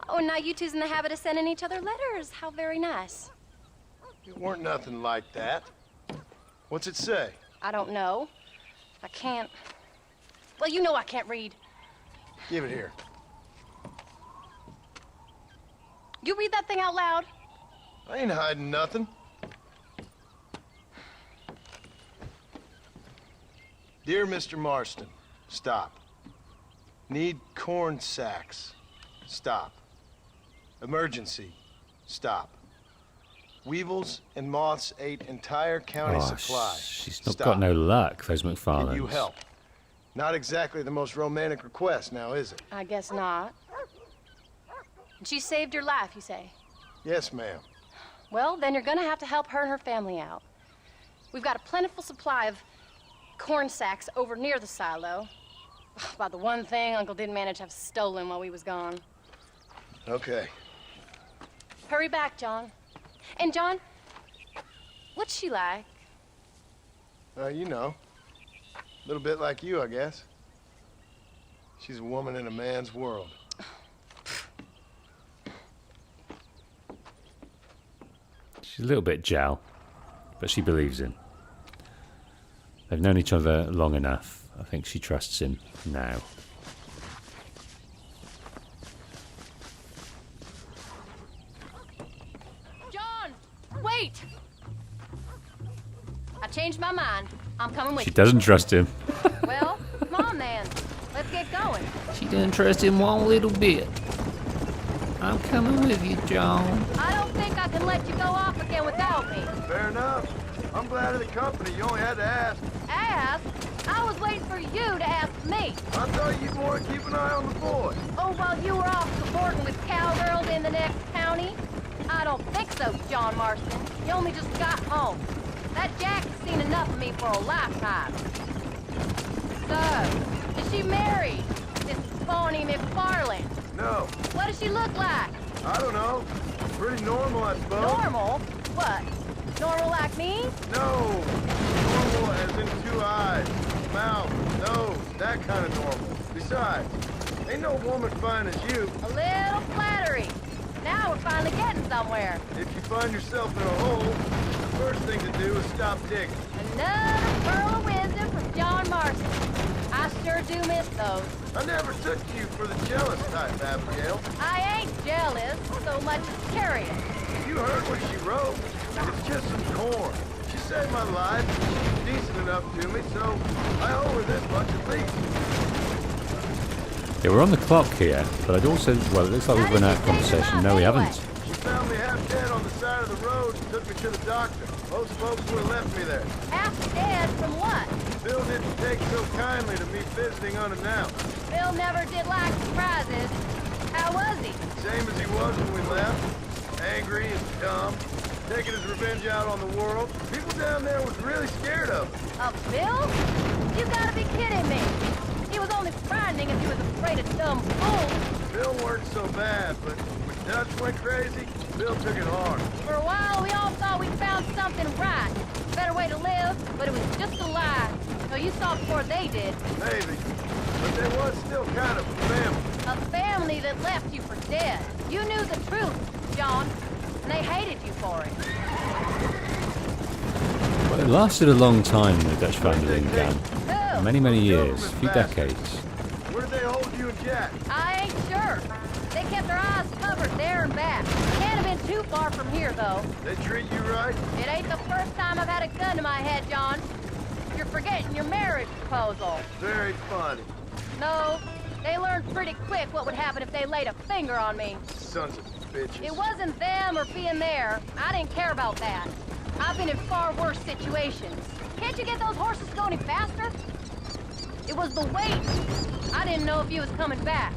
Oh, now you two's in the habit of sending each other letters. How very nice. It weren't nothing like that. What's it say? I don't know. I can't. Well, you know I can't read. Give it here. You read that thing out loud? I ain't hiding nothing. Dear Mr. Marston, stop. Need corn sacks. Stop. Emergency. Stop. Weevils and moths ate entire county supply. She's not got no luck, those MacFarlanes. Can you help? Not exactly the most romantic request now, is it? I guess not. And she saved your life, you say? Yes, ma'am. Well, then you're gonna have to help her and her family out. We've got a plentiful supply of corn sacks over near the silo. About the one thing Uncle didn't manage to have stolen while we was gone. Okay. Hurry back, John. And John, what's she like? You know. A little bit like you, I guess. She's a woman in a man's world. She's a little bit Jal, but she believes him. They've known each other long enough. I think she trusts him now. John, wait! I changed my mind. I'm coming with you. She doesn't trust him. Well, come on then. Let's get going. She doesn't trust him one little bit. I'm coming with you, John. I don't think I can let you go off again without me. Fair enough. I'm glad of the company. You only had to ask. Ask? I was waiting for you to ask me. I thought you'd want to keep an eye on the boy. Oh, while you were off cavorting with cowgirls in the next county? I don't think so, John Marston. You only just got home. That Jack has seen enough of me for a lifetime. So, is she married? This Bonnie MacFarlane? No. What does she look like? I don't know. Pretty normal, I suppose. Normal? What? Normal like me? No. Normal as in 2 eyes, mouth, nose, that kind of normal. Besides, ain't no woman fine as you. A little flattery. Now we're finally getting somewhere. If you find yourself in a hole, the first thing to do is stop digging. Another pearl of wisdom from John Marston. I sure do miss those. I never took you for the jealous type, Abigail. I ain't jealous so much as curious. You heard what she wrote. It's just some corn. She saved my life. She's decent enough to me, so I owe her this much at least. Yeah, we're on the clock here, but I'd also... Well, it looks like we've run out of conversation. No, we haven't. She found me half dead on the side of the road and took me to the doctor. Most folks would have left me there. Half dead from what? Bill didn't take so kindly to me visiting unannounced. Bill never did like surprises. How was he? Same as he was when we left. Angry and dumb. Taking his revenge out on the world. People down there was really scared of him. Of Bill? You gotta be kidding me. He was only frightening if he was afraid of dumb fools. Bill weren't so bad, but when Dutch went crazy, Bill took it hard. For a while, we all thought we'd found something right. A better way to live, but it was just a lie. So you saw before they did. Maybe. but they was still kind of family. A family that left you for dead. You knew the truth, John, and they hated you for it. Well, it lasted a long time, the Dutch Van der Linde gang. Who? Many, many years. A few decades. Where did they hold you and Jack? I ain't sure. They kept their eyes covered there and back. Can't have been too far from here, though. They treat you right? It ain't the first time I've had a gun to my head, John. You're forgetting your marriage proposal. Very funny. No, they learned pretty quick what would happen if they laid a finger on me. Sons of bitches. It wasn't them or being there. I didn't care about that. I've been in far worse situations. Can't you get those horses to go any faster? It was the wait. I didn't know if you was coming back.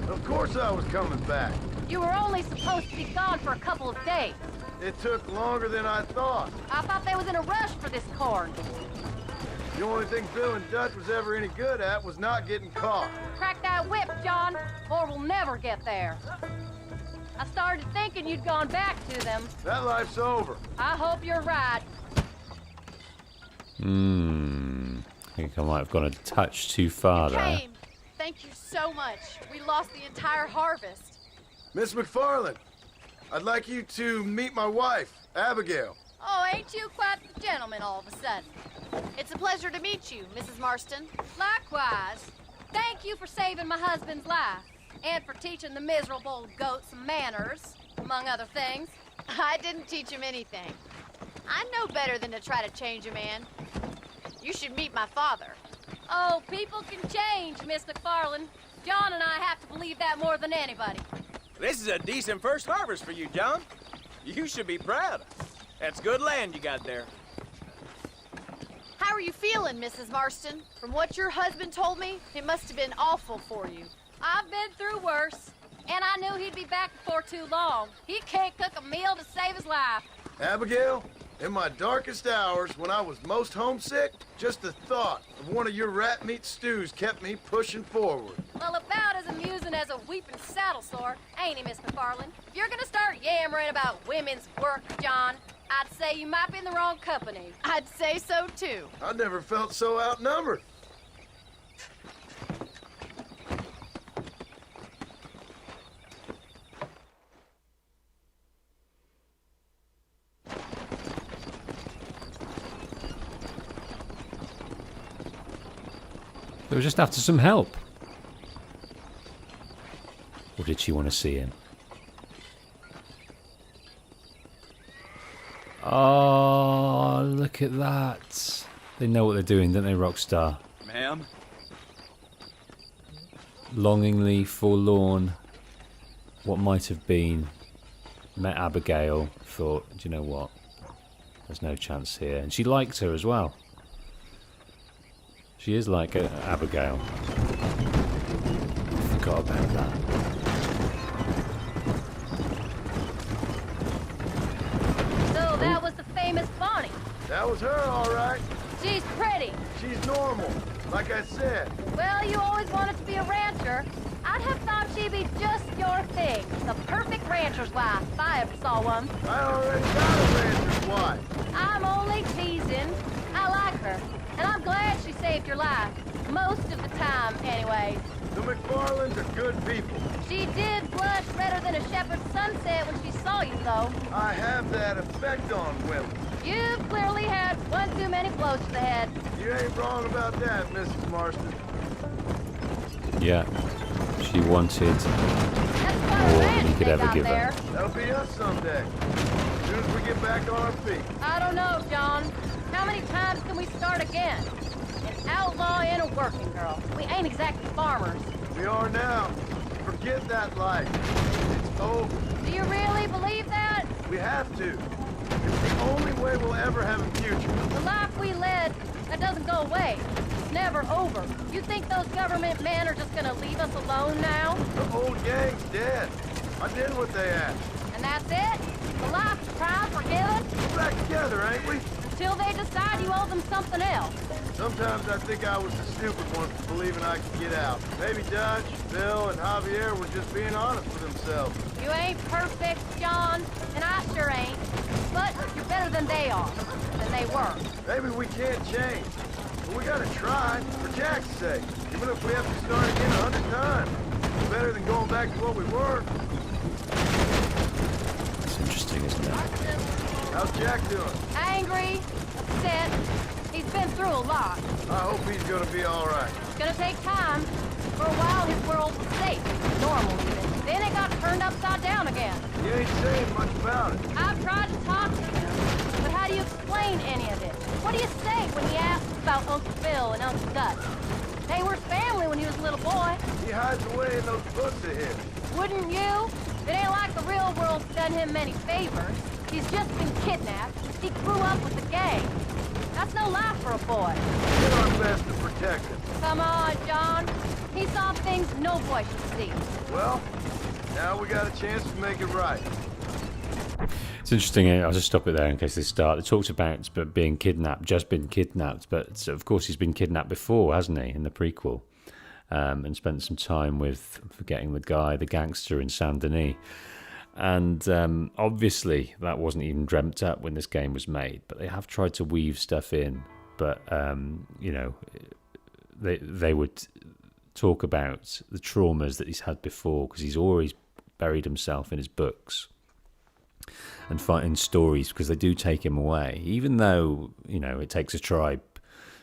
Of course I was coming back. You were only supposed to be gone for a couple of days. It took longer than I thought. I thought they was in a rush for this corn. The only thing Bill and Dutch was ever any good at was not getting caught. Crack that whip, John, or we'll never get there. I started thinking you'd gone back to them. That life's over. I hope you're right. I think I might have gone a touch too far there. Came. Thank you so much. We lost the entire harvest. Miss MacFarlane, I'd like you to meet my wife, Abigail. Oh, ain't you quite the gentleman all of a sudden? It's a pleasure to meet you, Mrs. Marston. Likewise. Thank you for saving my husband's life. And for teaching the miserable goat some manners, among other things. I didn't teach him anything. I know better than to try to change a man. You should meet my father. Oh, people can change, Miss MacFarlane. John and I have to believe that more than anybody. This is a decent first harvest for you, John. You should be proud. That's good land you got there. How are you feeling, Mrs. Marston? From what your husband told me, it must have been awful for you. I've been through worse, and I knew he'd be back before too long. He can't cook a meal to save his life. Abigail, in my darkest hours, when I was most homesick, just the thought of one of your rat meat stews kept me pushing forward. Well, about as amusing as a weeping saddle sore, ain't he, Miss MacFarlane? If you're gonna start yammering about women's work, John, I'd say you might be in the wrong company. I'd say so, too. I never felt so outnumbered. They were just after some help. Or did she want to see him? Oh, look at that. They know what they're doing, don't they, Rockstar? Ma'am? Longingly forlorn. What might have been. Met Abigail. Thought, do you know what? There's no chance here. And she liked her as well. She is like Abigail. I forgot about that. So that was the famous Bonnie. That was her, all right. She's pretty. She's normal, like I said. Well, you always wanted to be a rancher. I'd have thought she'd be just your thing. The perfect rancher's wife, if I ever saw one. I already got a rancher's wife. I'm only teasing. I like her. And I'm glad she saved your life. Most of the time, anyway. The MacFarlanes are good people. She did blush redder than a shepherd's sunset when she saw you, though. I have that effect on women. You've clearly had one too many blows to the head. You ain't wrong about that, Mrs. Marston. Yeah. She wanted That's quite a more than ranch he could they ever got give there. her. That'll be us someday. As soon as we get back on our feet. I don't know, John. How many times can we start again? An outlaw and a working girl. We ain't exactly farmers. We are now. Forget that life. It's over. Do you really believe that? We have to. It's the only way we'll ever have a future. The life we led, that doesn't go away. It's never over. You think those government men are just gonna leave us alone now? The old gang's dead. I did what they asked. And that's it? The life of crime forgiven? We're back together, ain't we? Until they decide you owe them something else. Sometimes I think I was the stupid one for believing I could get out. Maybe Dutch, Bill, and Javier were just being honest with themselves. You ain't perfect, John, and I sure ain't. But you're better than they are, than they were. Maybe we can't change, but we gotta try, for Jack's sake. He Even if we have to start again 100 times. It's better than going back to what we were. It's interesting, isn't it? How's Jack doing? Angry, upset. He's been through a lot. I hope he's gonna be all right. It's gonna take time. For a while, his world was safe, normal even. Then it got turned upside down again. You ain't saying much about it. I've tried to talk to him, but how do you explain any of it? What do you say when he asks about Uncle Bill and Uncle Dutch? They were family when he was a little boy. He hides away in those books of his. Wouldn't you? It ain't like the real world's done him many favors. He's just been kidnapped. He grew up with the gang. That's no life for a boy. We did our best to protect him. Come on, John. He saw things no boy should see. Well, now we got a chance to make it right. It's interesting. I'll just stop it there in case they start. It talks about being kidnapped, just been kidnapped, but of course he's been kidnapped before, hasn't he, in the prequel, and spent some time with, forgetting the guy, the gangster in Saint Denis. And obviously that wasn't even dreamt up when this game was made, but they have tried to weave stuff in. But you know, they would talk about the traumas that he's had before, because he's always buried himself in his books and fighting stories, because they do take him away, even though, you know, it takes a tribe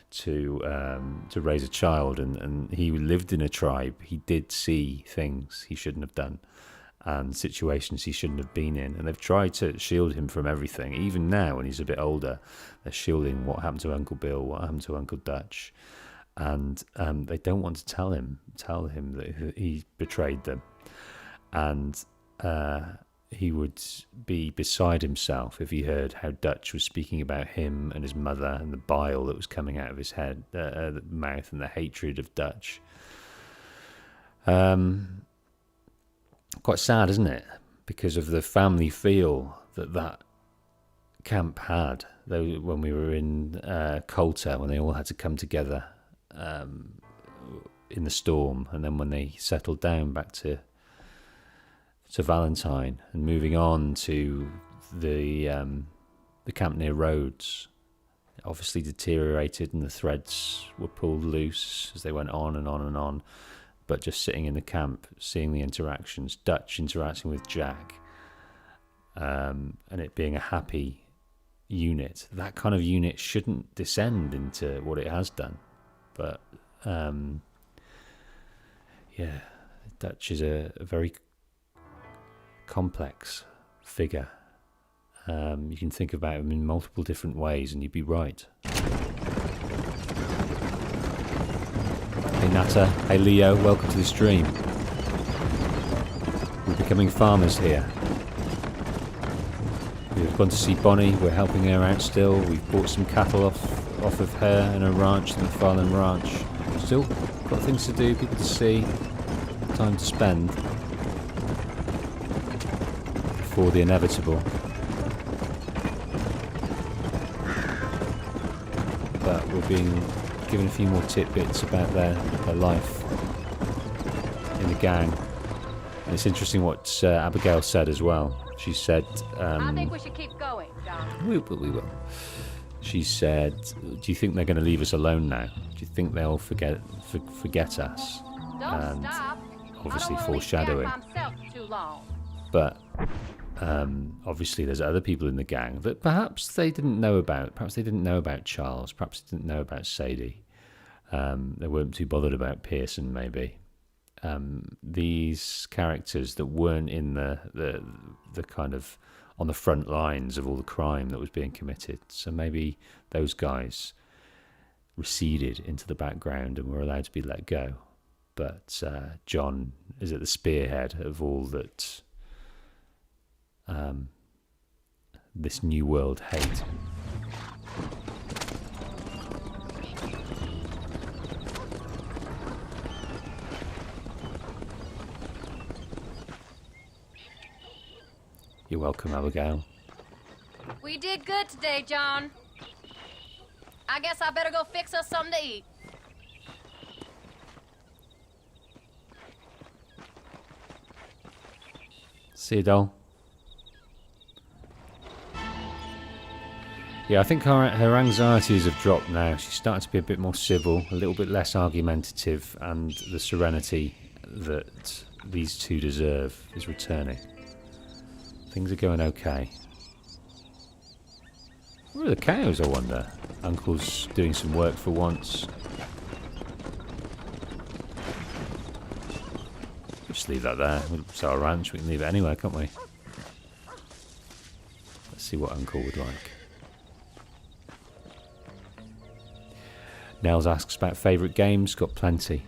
to raise a child, and he lived in a tribe. He did see things he shouldn't have done and situations he shouldn't have been in, and they've tried to shield him from everything. Even now when he's a bit older, they're shielding what happened to Uncle Bill, what happened to Uncle Dutch, and they don't want to tell him that he betrayed them. And he would be beside himself if he heard how Dutch was speaking about him and his mother, and the bile that was coming out of his head, mouth, and the hatred of Dutch. Quite sad, isn't it? Because of the family feel that camp had. When we were in Coulter, when they all had to come together in the storm, and then when they settled down back to Valentine, and moving on to the camp near Rhodes, it obviously deteriorated, and the threads were pulled loose as they went on and on and on. But just sitting in the camp, seeing the interactions, Dutch interacting with Jack, and it being a happy unit. That kind of unit shouldn't descend into what it has done. But, yeah, Dutch is a very complex figure. You can think about him in multiple different ways, and you'd be right. Hey Nata, hey Leo, welcome to the stream. We're becoming farmers here. We've gone to see Bonnie, we're helping her out still. We've bought some cattle off of her and her ranch, the MacFarlane Ranch. Still got things to do, people to see, time to spend before the inevitable. But we're being given a few more tidbits about their life in the gang. And it's interesting what Abigail said as well. She said... I think we should keep going, John. We will. She said, do you think they're going to leave us alone now? Do you think they'll forget us? Don't stop. Obviously I don't foreshadowing. want to leave myself too long. But obviously there's other people in the gang that perhaps they didn't know about. Perhaps they didn't know about Charles. Perhaps they didn't know about Sadie. They weren't too bothered about Pearson, maybe. These characters that weren't in the kind of on the front lines of all the crime that was being committed. So maybe those guys receded into the background and were allowed to be let go. But John is at the spearhead of all that this new world hate. You're welcome, Abigail. We did good today, John. I guess I better go fix us something to eat. See you, doll. Yeah, I think her anxieties have dropped now. She's starting to be a bit more civil, a little bit less argumentative, and the serenity that these two deserve is returning. Things are going okay. Where are the cows, I wonder? Uncle's doing some work for once. Just leave that there. It's our ranch, we can leave it anywhere, can't we? Let's see what Uncle would like. Nels asks about favourite games. Got plenty.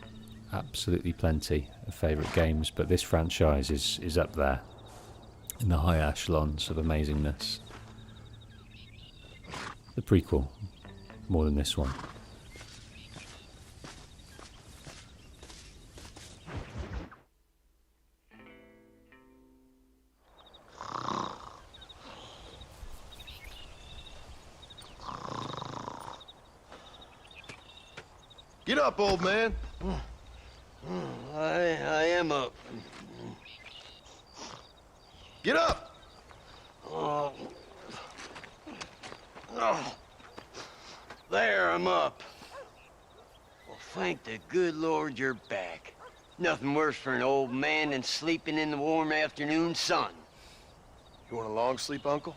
Absolutely plenty of favourite games, but this franchise is up there in the high echelons of amazingness. The prequel, more than this one. Get up, old man. I am up. Get up! Oh. There, I'm up. Well, thank the good Lord you're back. Nothing worse for an old man than sleeping in the warm afternoon sun. You want a long sleep, Uncle?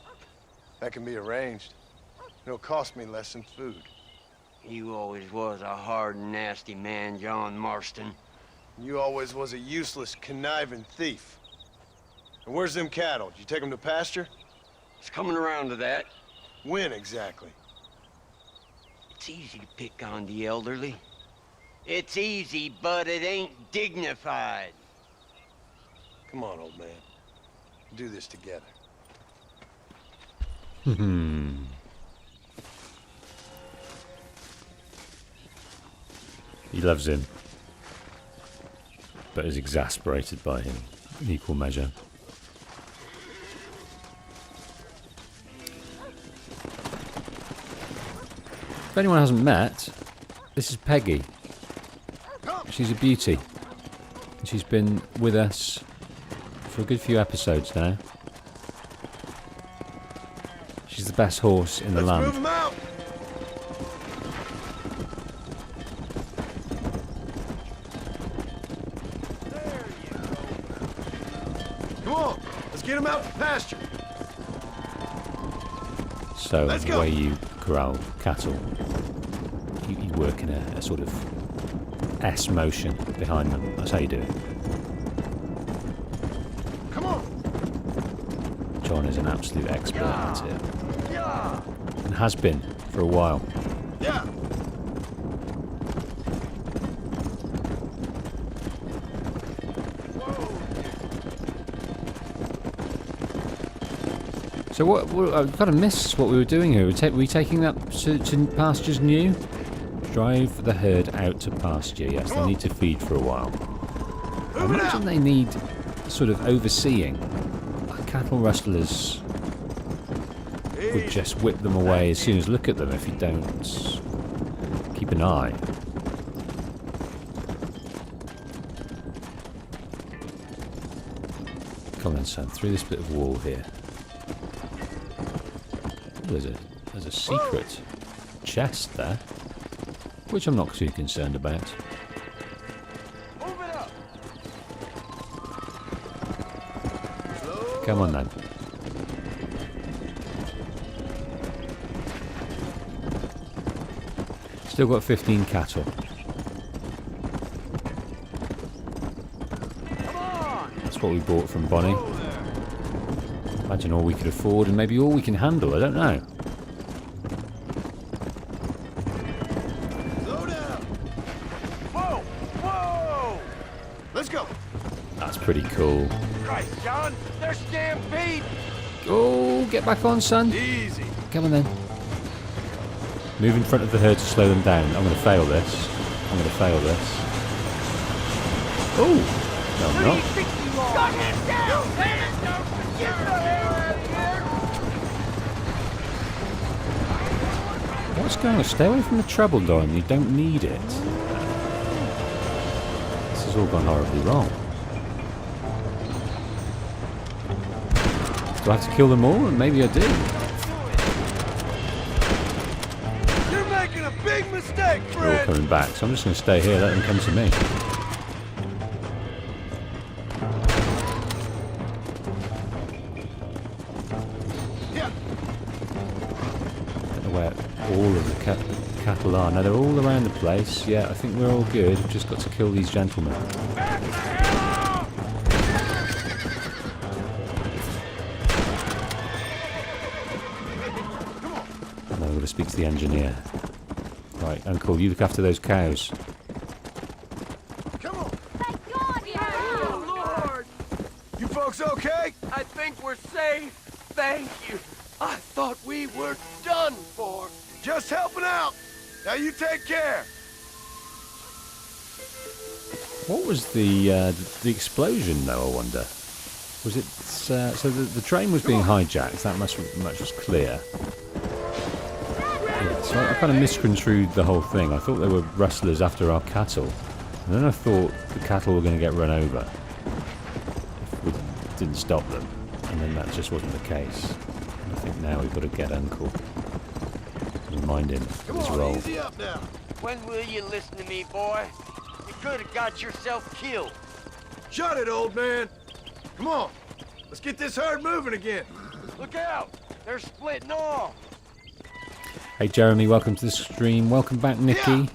That can be arranged. It'll cost me less than food. You always was a hard and nasty man, John Marston. You always was a useless, conniving thief. And where's them cattle? Did you take them to pasture? It's coming around to that. When exactly? It's easy to pick on the elderly. It's easy, but it ain't dignified. Come on, old man. We'll do this together. He loves him, but is exasperated by him in equal measure. If anyone hasn't met, this is Peggy. She's a beauty. She's been with us for a good few episodes now. She's the best horse in the land. Let's move him out! Come on, let's get him out to pasture. So the way you corral cattle, you work in a sort of S motion behind them. That's how you do it. Come on. John is an absolute expert at it. And has been for a while. Yeah. So what I've kind of missed what we were doing here. Were we taking that to pastures new? Drive the herd out to pasture. Yes, they need to feed for a while. I imagine they need sort of overseeing. Cattle rustlers would just whip them away as soon as look at them if you don't keep an eye. Come on, son, through this bit of wall here. There's a secret chest there, which I'm not too concerned about. Come on then. Still got 15 cattle. That's what we bought from Bonnie. Imagine all we could afford and maybe all we can handle, I don't know. Slow down. Whoa! Whoa! Let's go. That's pretty cool. Christ, John, they're stampede. Oh, get back on, son. Easy. Come on then. Move in front of the herd to slow them down. I'm going to fail this. Oh! No, I'm not. Got him down! Get the hell out of here! What's going on? Stay away from the treble, Don. You don't need it. This has all gone horribly wrong. Do I have to kill them all? Maybe I do. mistake, They're all friend. coming back, so I'm just going to stay here, let them come to me. Yeah. I don't know where all of the cattle are. Now they're all around the place. Yeah, I think we're all good. We've just got to kill these gentlemen. And I'm going to speak to the engineer. Right, Uncle, you look after those cows. Come on. Thank God, Oh, Lord. You folks okay? I think we're safe. Thank you. I thought we were done for. Just helping out. Now you take care. What was the explosion, though, I wonder? Was it... so the train was being hijacked, that much was clear. Yeah, so I kind of misconstrued the whole thing. I thought they were rustlers after our cattle. And then I thought the cattle were going to get run over if we didn't stop them. And then that just wasn't the case. And I think now we've got to get Uncle. Remind him of Come his on, role. easy up now. When will you listen to me, boy? You could have got yourself killed. Shut it, old man. Come on. Let's get this herd moving again. Look out! They're splitting off. Hey Jeremy, welcome to the stream. Welcome back, Nikki. Yeah.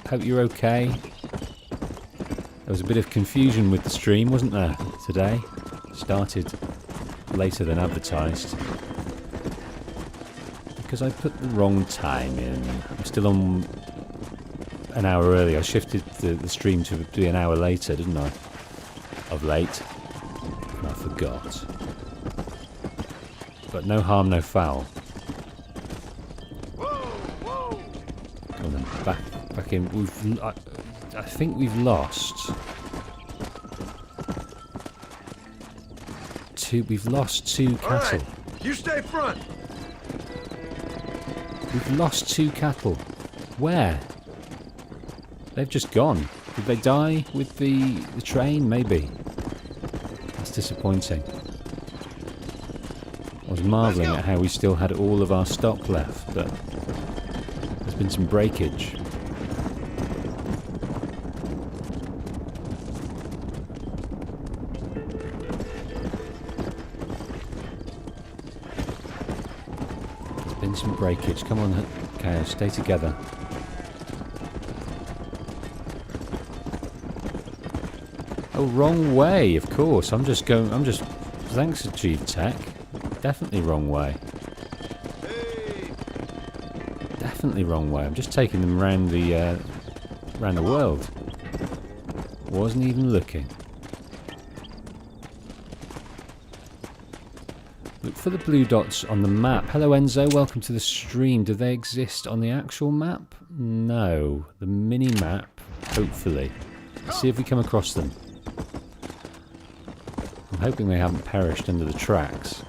Hope you're okay. There was a bit of confusion with the stream, wasn't there, today? Started later than advertised. Because I put the wrong time in. I'm still on an hour early. I shifted the stream to be an hour later, didn't I? Of late. And I forgot. But no harm, no foul. Come on then, back in. I think we've lost two. We've lost two cattle. All right, you stay front. We've lost two cattle. Where? They've just gone. Did they die with the train? Maybe. That's disappointing. I was marvelling at how we still had all of our stock left, but there's been some breakage. There's been some breakage. Come on, cows, stay together. Oh, wrong way, of course. Thanks, Chief Tech. Definitely wrong way. Definitely wrong way. I'm just taking them around the world. Wasn't even looking. Look for the blue dots on the map. Hello, Enzo. Welcome to the stream. Do they exist on the actual map? No. The mini-map, hopefully. Let's see if we come across them. I'm hoping they haven't perished under the tracks.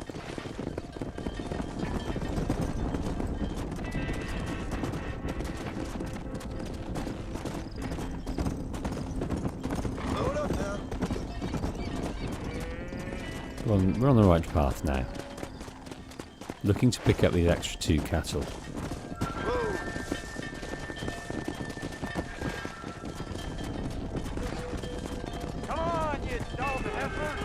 We're on the right path now. Looking to pick up these extra two cattle. Come on, you dog heifer!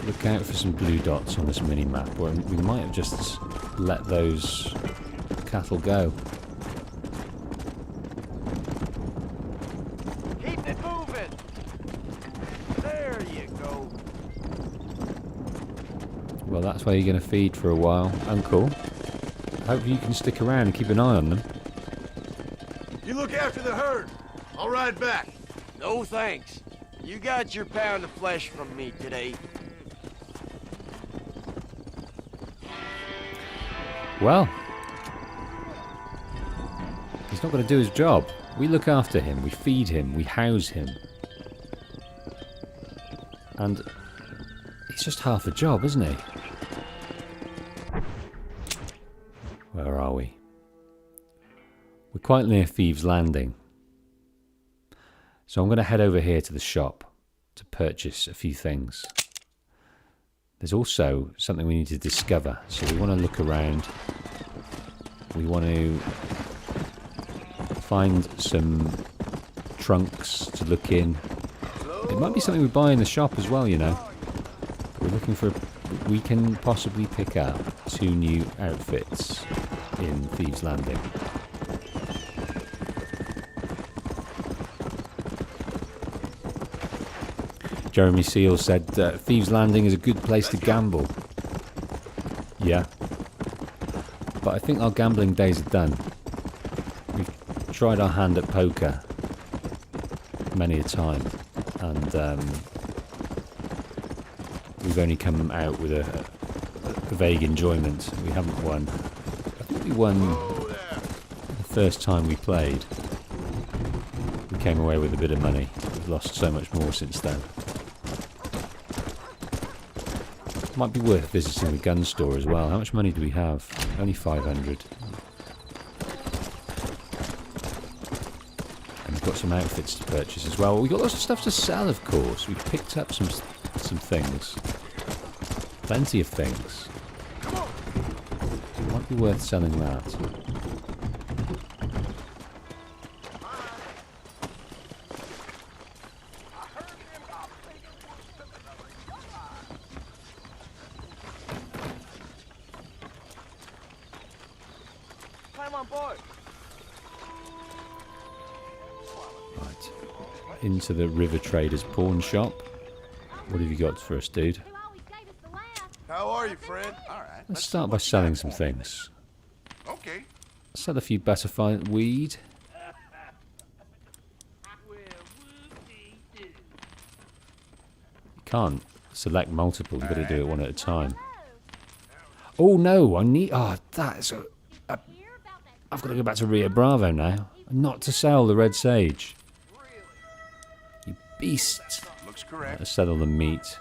Look out for some blue dots on this mini-map, or we might have just let those cattle go. Keep it moving! There you go. Well, that's where you're going to feed for a while, Uncle. Hope you can stick around and keep an eye on them. You look after the herd. I'll ride back. No thanks. You got your pound of flesh from me today. Well, he's not going to do his job. We look after him, we feed him, we house him. And it's just half a job, isn't he? Where are we? We're quite near Thieves' Landing. So I'm going to head over here to the shop to purchase a few things. There's also something we need to discover, so we want to look around We want to find some trunks to look in. It might be something we buy in the shop as well, you know. But we're looking for... We can possibly pick up 2 new outfits in Thieves' Landing. Jeremy Seal said, Thieves' Landing is a good place to gamble. Yeah. But I think our gambling days are done. We've tried our hand at poker many a time, and we've only come out with a vague enjoyment. We haven't won. I think we won the first time we played. We came away with a bit of money. We've lost so much more since then. Might be worth visiting the gun store as well. How much money do we have? Only 500. And we've got some outfits to purchase as well. We've got lots of stuff to sell, of course. We've picked up some things. Plenty of things. Might be worth selling that. Into the River Traders pawn shop. What have you got for us, dude? How are you, friend? All right. Let's start by selling some things. Okay. Sell a few butterfly weed. You can't select multiple. You've got to do it one at a time. Oh no! I need. Oh, that's. I've got to go back to Rio Bravo now. Not to sell the red sage. You beast. Looks correct. Let's settle the meat.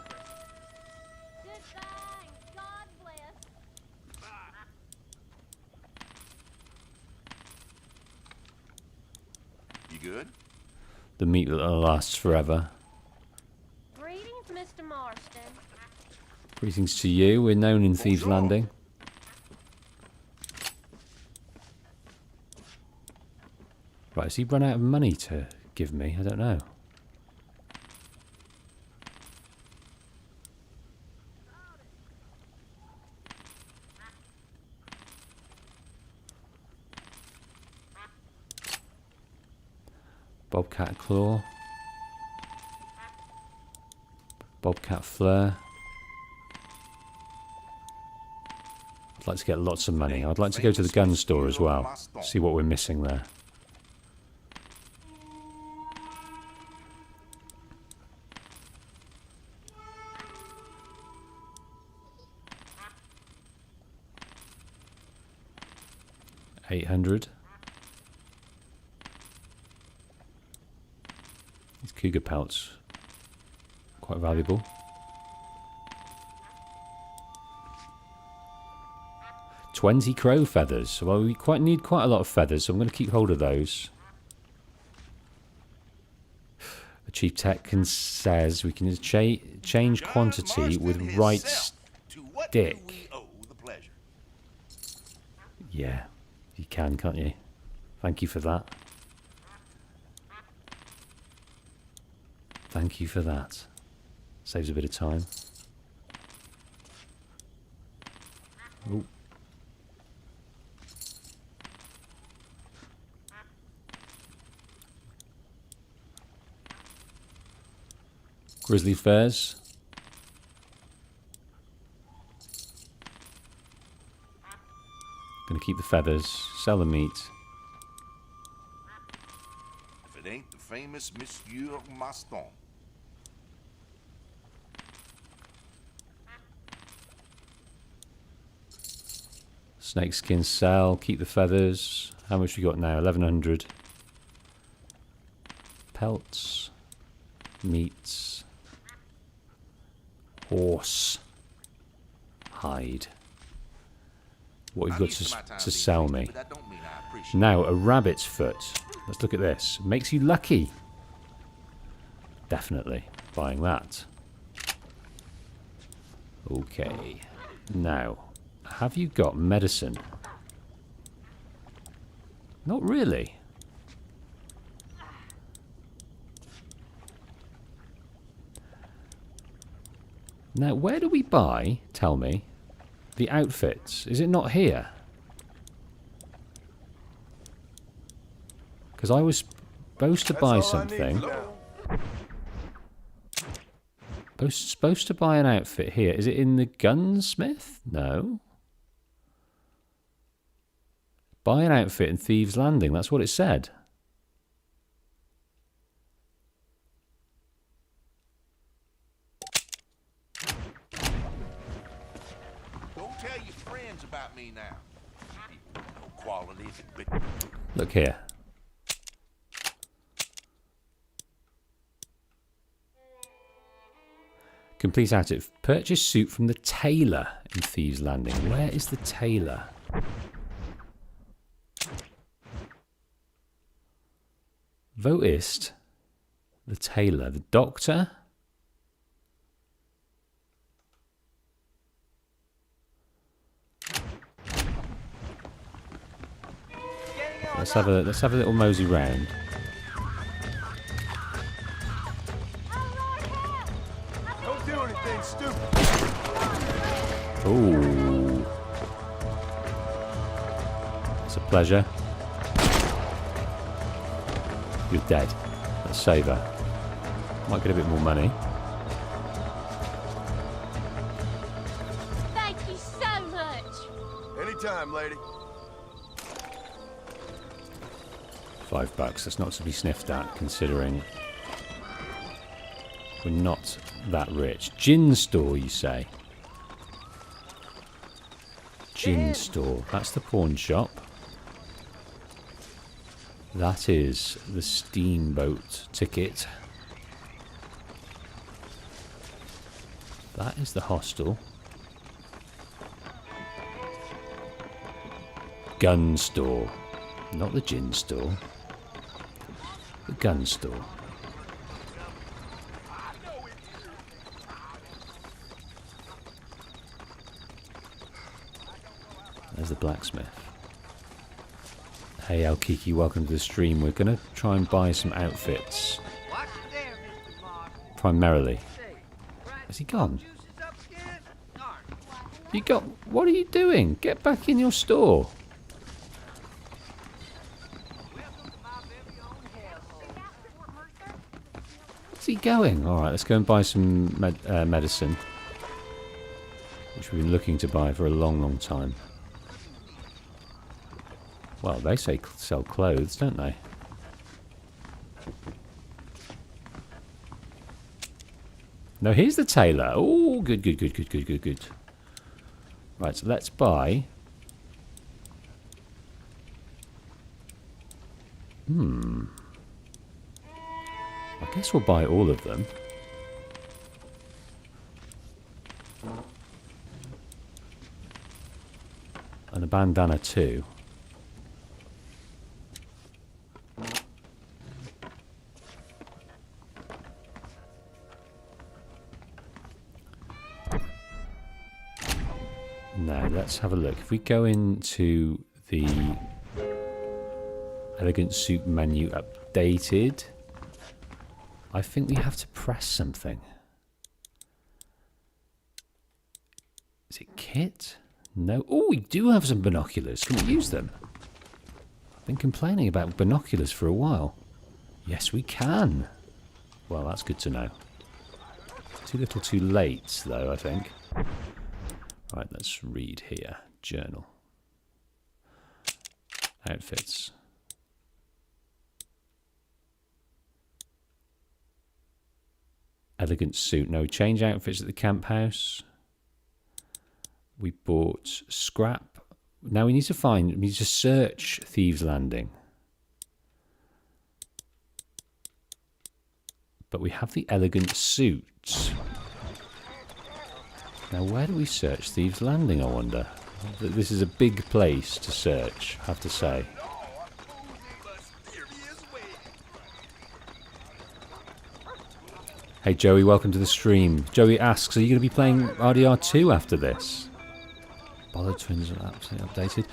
You good? The meat that lasts forever. Greetings, Mr. Marston. Greetings to you. We're known in Thieves' Landing. Right, has he run out of money to give me? I don't know. Bobcat Claw. Bobcat Fleur. I'd like to get lots of money. I'd like to go to the gun store as well. See what we're missing there. $800. These cougar pelts, quite valuable. $20 crow feathers. Well, we need quite a lot of feathers, so I'm going to keep hold of those. The Chief Tech says we can change quantity with right stick. Yeah, you can, can't you? Thank you for that. Thank you for that. Saves a bit of time. Ooh. Grizzly furs. Gonna keep the feathers, sell the meat. If it ain't the famous Monsieur Marston. Snakeskin sell, keep the feathers. How much we got now? 1100. Pelts. Meats. Horse. Hide. What have you got to sell me? Now, a rabbit's foot. Let's look at this. Makes you lucky. Definitely. Buying that. Okay. Now, have you got medicine? Not really. Now, where do we buy, tell me, the outfits? Is it not here? Because I was supposed to buy something. Supposed to buy an outfit here. Is it in the gunsmith? No. Buy an outfit in Thieves' Landing. That's what it said. Don't tell your friends about me now. No qualities, but... Look here. Complete outfit. Purchase suit from the tailor in Thieves' Landing. Where is the tailor? Votist. The tailor. The doctor. Let's have a little mosey round. Don't do anything stupid. Ooh. It's a pleasure. You're dead. Let's save her. Might get a bit more money. Thank you so much. Anytime, lady. $5. That's not to be sniffed at, considering we're not that rich. Gin store, you say? Gin store. That's the pawn shop. That is the steamboat ticket. That is the hostel. Gun store. Not the gin store. The gun store. There's the blacksmith. Hey Al Kiki, welcome to the stream. We're going to try and buy some outfits. Primarily. Has he gone? You got... What are you doing? Get back in your store. Where's he going? Alright, let's go and buy some medicine. Which we've been looking to buy for a long, long time. Well, they say sell clothes, don't they? No, here's the tailor. Oh, good, good, good, good, good, good, good. Right, so let's buy... I guess we'll buy all of them. And a bandana too. Now, let's have a look. If we go into the elegant suit menu updated, I think we have to press something. Is it kit? No. Oh, we do have some binoculars. Can we use them? I've been complaining about binoculars for a while. Yes, we can. Well, that's good to know. Too little too late, though, I think. Right, let's read here. Journal. Outfits. Elegant suit. No, change outfits at the camp house. We bought scrap. Now we need to search Thieves' Landing. But we have the elegant suit. Now where do we search Thieves' Landing, I wonder? This is a big place to search, I have to say. Hey Joey, welcome to the stream. Joey asks, are you going to be playing RDR2 after this? Bollard Twins are absolutely updated.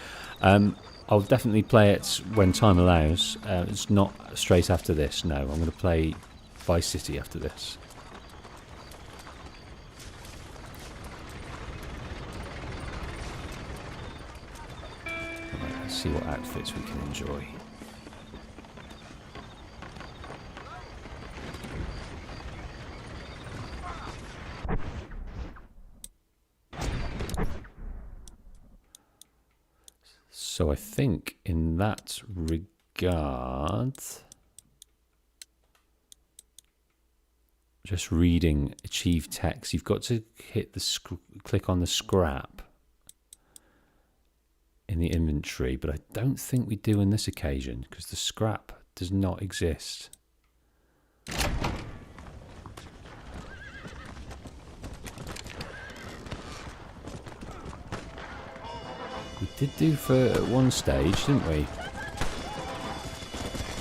I'll definitely play it when time allows. It's not straight after this, no. I'm going to play Vice City after this. Right, let's see what outfits we can enjoy. So I think in that regard, just reading achieve text, you've got to hit the click on the scrap in the inventory, but I don't think we do in this occasion because the scrap does not exist. We did do for at one stage, didn't we?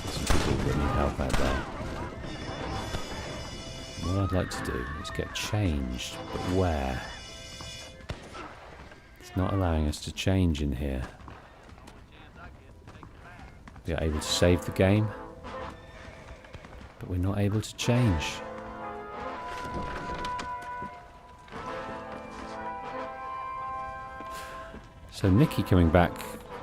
Some people really need help out there. What I'd like to do is get changed, but where? It's not allowing us to change in here. We are able to save the game, but we're not able to change. So Nikki coming back.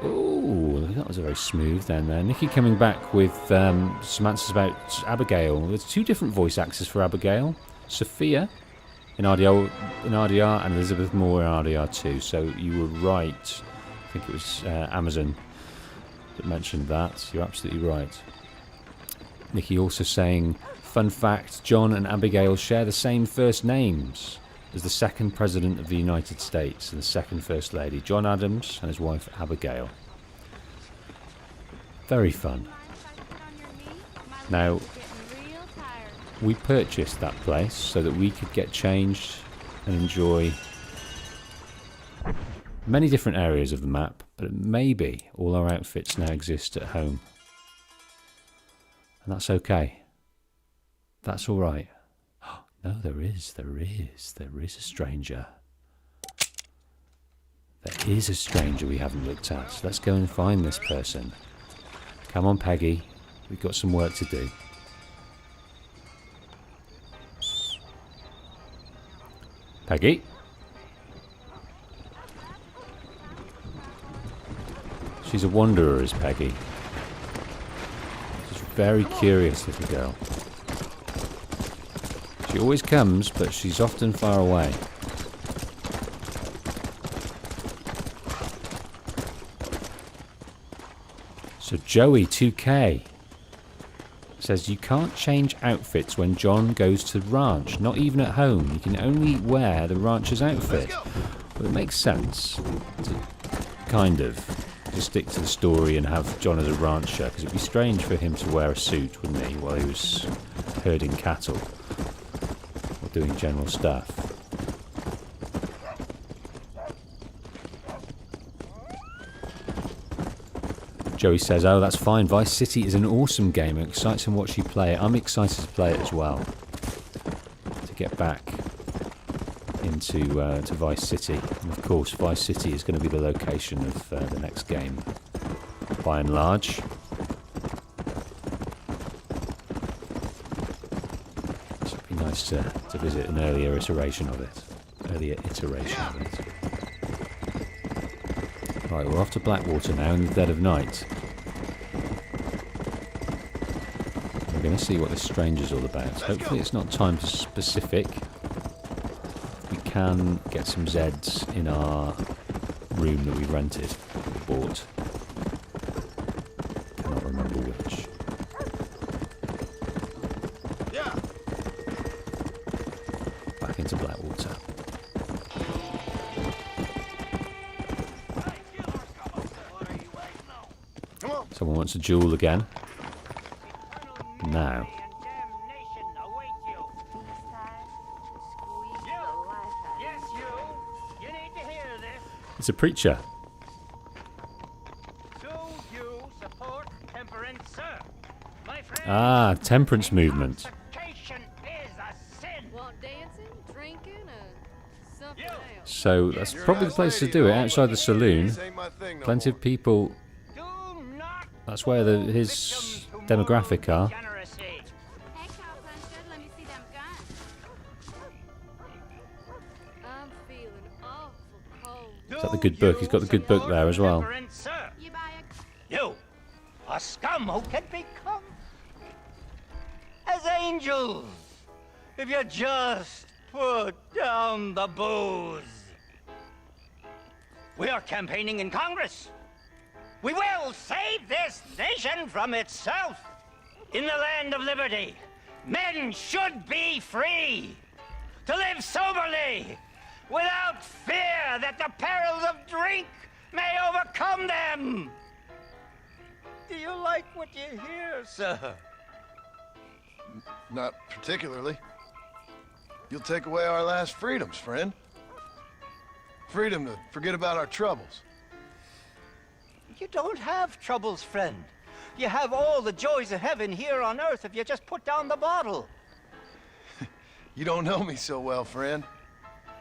Ooh, that was a very smooth then there. Nikki coming back with some answers about Abigail. There's two different voice actors for Abigail. Sophia in RDR and Elizabeth Moore in RDR 2. So you were right. I think it was Amazon that mentioned that. You're absolutely right. Nikki also saying, fun fact, John and Abigail share the same first names as the second President of the United States and the second First Lady, John Adams and his wife Abigail. Very fun. Now, we purchased that place so that we could get changed and enjoy many different areas of the map, but maybe all our outfits now exist at home. And that's okay. That's all right. No, there is a stranger. There is a stranger we haven't looked at. Let's go and find this person. Come on, Peggy. We've got some work to do. Peggy? She's a wanderer, is Peggy. She's a very curious little girl. She always comes, but she's often far away. So Joey 2K says you can't change outfits when John goes to the ranch, not even at home. You can only wear the rancher's outfit. Well, it makes sense to kind of just stick to the story and have John as a rancher, because it'd be strange for him to wear a suit, wouldn't he, while he was herding cattle. Doing general stuff. Joey says, oh, that's fine. Vice City is an awesome game. It excites him watch you play it. I'm excited to play it as well. To get back into to Vice City. And of course, Vice City is going to be the location of the next game, by and large. To visit an earlier iteration of it. Right, we're off to Blackwater now in the dead of night. We're going to see what this stranger's all about. Hopefully it's not time specific. We can get some Zeds in our room that we rented or bought. Cannot remember which. Into Blackwater. Someone wants a duel again. Now. It's a preacher. Ah, temperance movement. So that's probably the place to do it, outside the saloon. Plenty of people That's where his demographic are. Is that the good book? He's got the good book there as well. You, a scum who can become as angels if you just put down the booze. We are campaigning in Congress. We will save this nation from itself. In the land of liberty, men should be free to live soberly, without fear that the perils of drink may overcome them. Do you like what you hear, sir? Not particularly. You'll take away our last freedoms, friend. Freedom to forget about our troubles. You don't have troubles, friend. You have all the joys of heaven here on earth if you just put down the bottle. You don't know me so well, friend.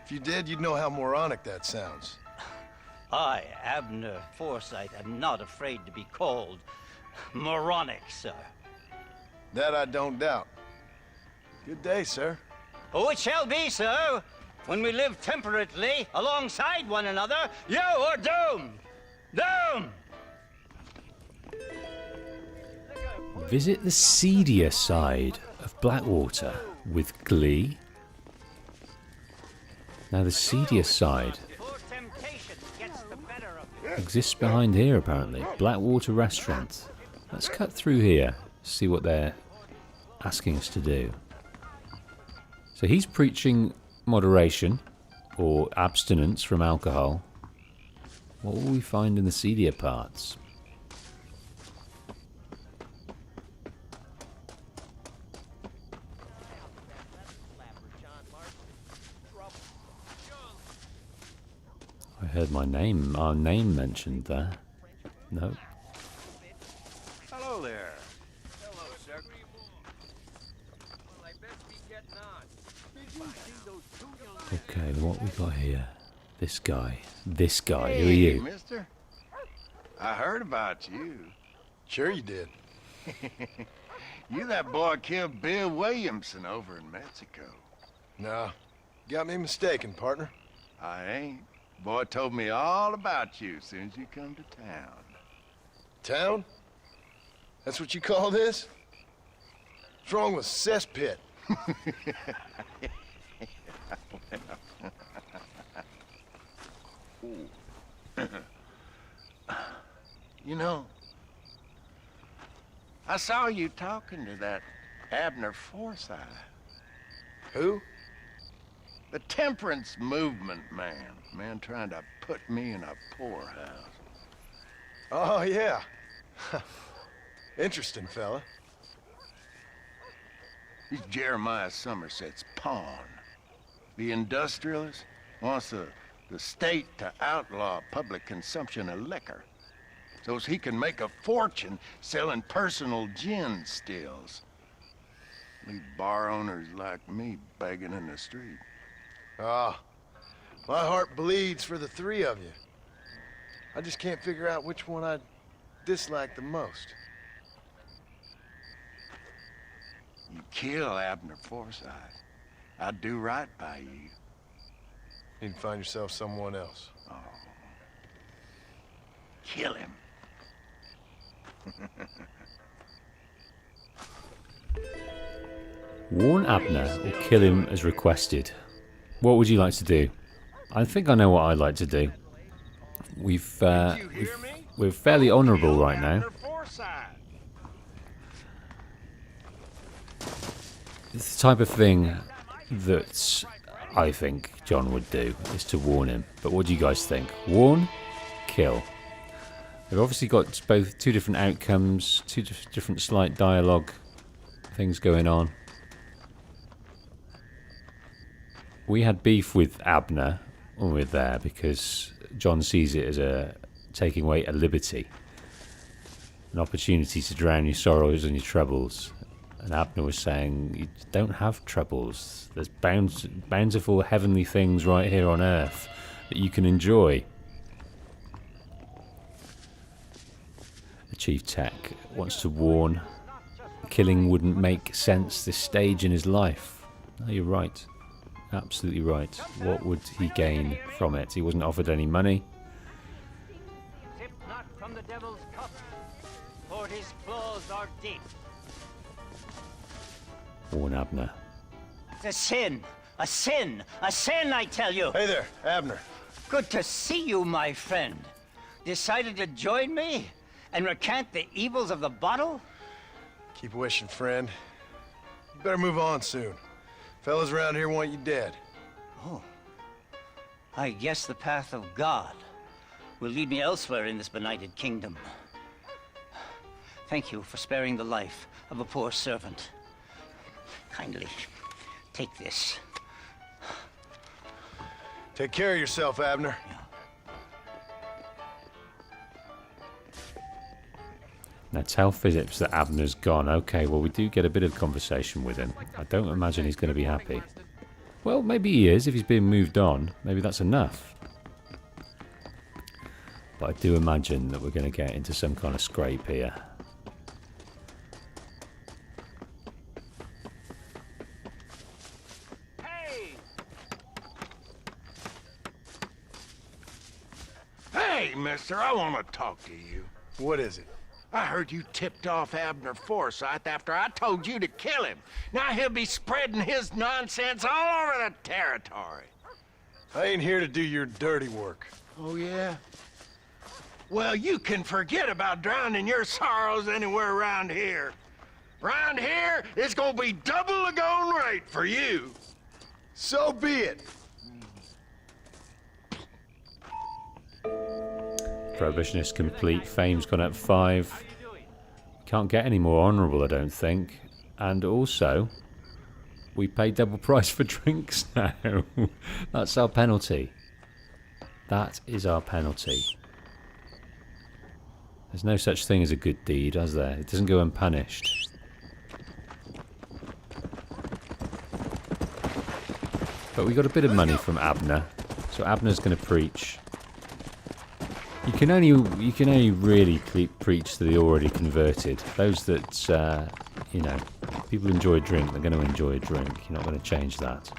If you did, you'd know how moronic that sounds. I, Abner Forsyth, am not afraid to be called moronic, sir. That I don't doubt. Good day, sir. Oh, it shall be, sir. When we live temperately alongside one another, you are doomed. Doomed! Visit the seedier side of Blackwater with glee. Now the seedier side exists behind here apparently. Blackwater Restaurant. Let's cut through here, see what they're asking us to do. So he's preaching moderation or abstinence from alcohol. What will we find in the seedier parts? I heard our name mentioned there. No. Hello there. Hello, sir. Okay, what we got here? This guy. Who are you? Mister. I heard about you. Sure you did. You that boy killed Bill Williamson over in Mexico. No, got me mistaken, partner. I ain't. Boy told me all about you as soon as you come to town. Town? That's what you call this? What's wrong with cesspit? You know, I saw you talking to that Abner Forsyth. Who? The temperance movement man. Man trying to put me in a poorhouse. Oh, yeah. Interesting fella. He's Jeremiah Somerset's pawn. The industrialist wants the state to outlaw public consumption of liquor so as he can make a fortune selling personal gin stills. Leave bar owners like me begging in the street. Ah, my heart bleeds for the three of you. I just can't figure out which one I dislike the most. You kill Abner Forsyth, I'd do right by you. Need to find yourself someone else. Oh. Kill him. Warn Abner or kill him as requested. What would you like to do? I think I know what I'd like to do. We're fairly honourable right now. It's the type of thing that I think John would do, is to warn him. But what do you guys think? Warn? Kill. They've obviously got both two different outcomes, two different slight dialogue things going on. We had beef with Abner when we were there because John sees it as a taking away a liberty, an opportunity to drown your sorrows and your troubles. And Abner was saying, you don't have troubles. There's bountiful heavenly things right here on earth that you can enjoy. A Chief Tech wants to warn. Killing wouldn't make sense this stage in his life. No, you're right. Absolutely right. What would he gain from it? He wasn't offered any money. Sip not from the devil's cup, for his claws are deep. Warn Abner. It's a sin. A sin. A sin, I tell you. Hey there, Abner. Good to see you, my friend. Decided to join me and recant the evils of the bottle? Keep wishing, friend. You better move on soon. Fellas around here want you dead. Oh. I guess the path of God will lead me elsewhere in this benighted kingdom. Thank you for sparing the life of a poor servant. Kindly take this. Take care of yourself, Abner. Now tell Phillips that Abner's gone. Okay, well we do get a bit of conversation with him. I don't imagine he's going to be happy. Well, maybe he is if he's being moved on. Maybe that's enough. But I do imagine that we're going to get into some kind of scrape here. Hey, mister, I want to talk to you. What is it? I heard you tipped off Abner Forsyth after I told you to kill him. Now he'll be spreading his nonsense all over the territory. I ain't here to do your dirty work. Oh, yeah? Well, you can forget about drowning your sorrows anywhere around here. Round here, it's gonna be double the going rate for you. So be it. Prohibitionist complete. Fame's gone up 5. Can't get any more honourable, I don't think. And also, we pay double price for drinks now. That's our penalty. That is our penalty. There's no such thing as a good deed, is there? It doesn't go unpunished. But we got a bit of money from Abner, so Abner's going to preach. You can only really preach to the already converted. Those that you know, people enjoy a drink, they're going to enjoy a drink. You're not going to change that.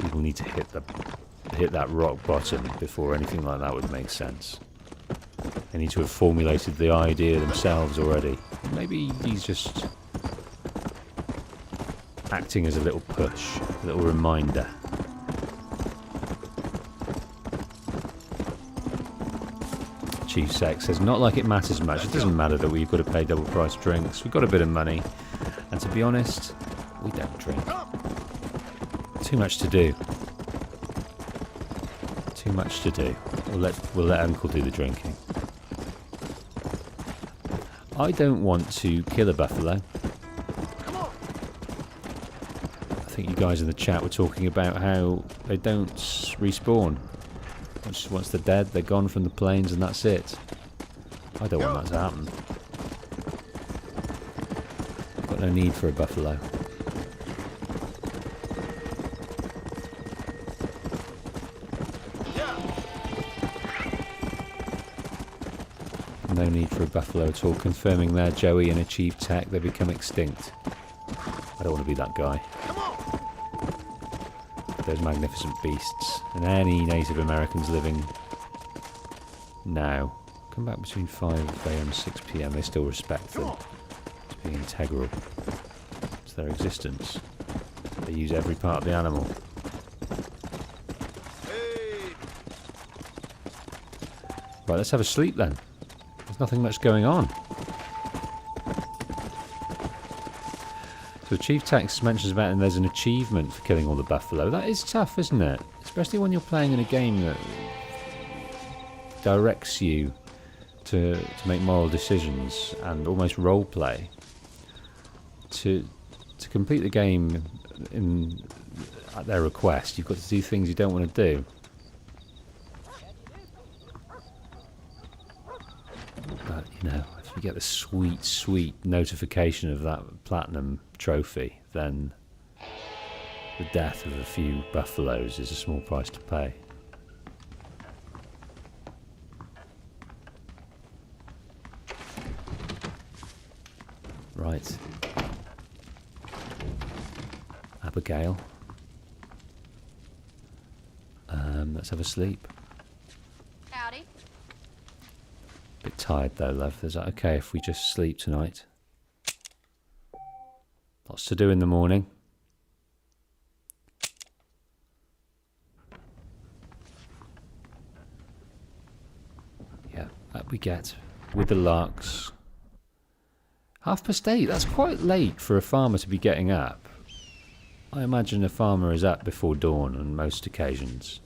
People need to hit that rock bottom before anything like that would make sense. They need to have formulated the idea themselves already. Maybe he's just acting as a little push, a little reminder. Chief Sec says, not like it matters much. It doesn't matter that we've got to pay double price drinks. We've got a bit of money. And to be honest, we don't drink. Too much to do. Too much to do. We'll let Uncle do the drinking. I don't want to kill a buffalo. I think you guys in the chat were talking about how they don't respawn. Once they're dead, they're gone from the plains and that's it. I don't want that to happen. I've got no need for a buffalo. No need for a buffalo at all. Confirming there, Joey and a Chief Tech, they become extinct. I don't want to be that guy. Those magnificent beasts. And any Native Americans living now, come back between 5 AM and 6 PM, they still respect them as being integral to their existence. They use every part of the animal. Right, let's have a sleep then. There's nothing much going on. So Chief Tex mentions about and there's an achievement for killing all the buffalo. That is tough, isn't it? Especially when you're playing in a game that directs you to make moral decisions and almost role play. To complete the game at their request, you've got to do things you don't want to do. But, you know, if you get the sweet, sweet notification of that platinum trophy, then the death of a few buffaloes is a small price to pay. Abigail. Let's have a sleep. Howdy. Bit tired though, love. Is that okay if we just sleep tonight? Lots to do in the morning. Yeah, that we get with the larks. 8:30, that's quite late for a farmer to be getting up. I imagine a farmer is up before dawn on most occasions.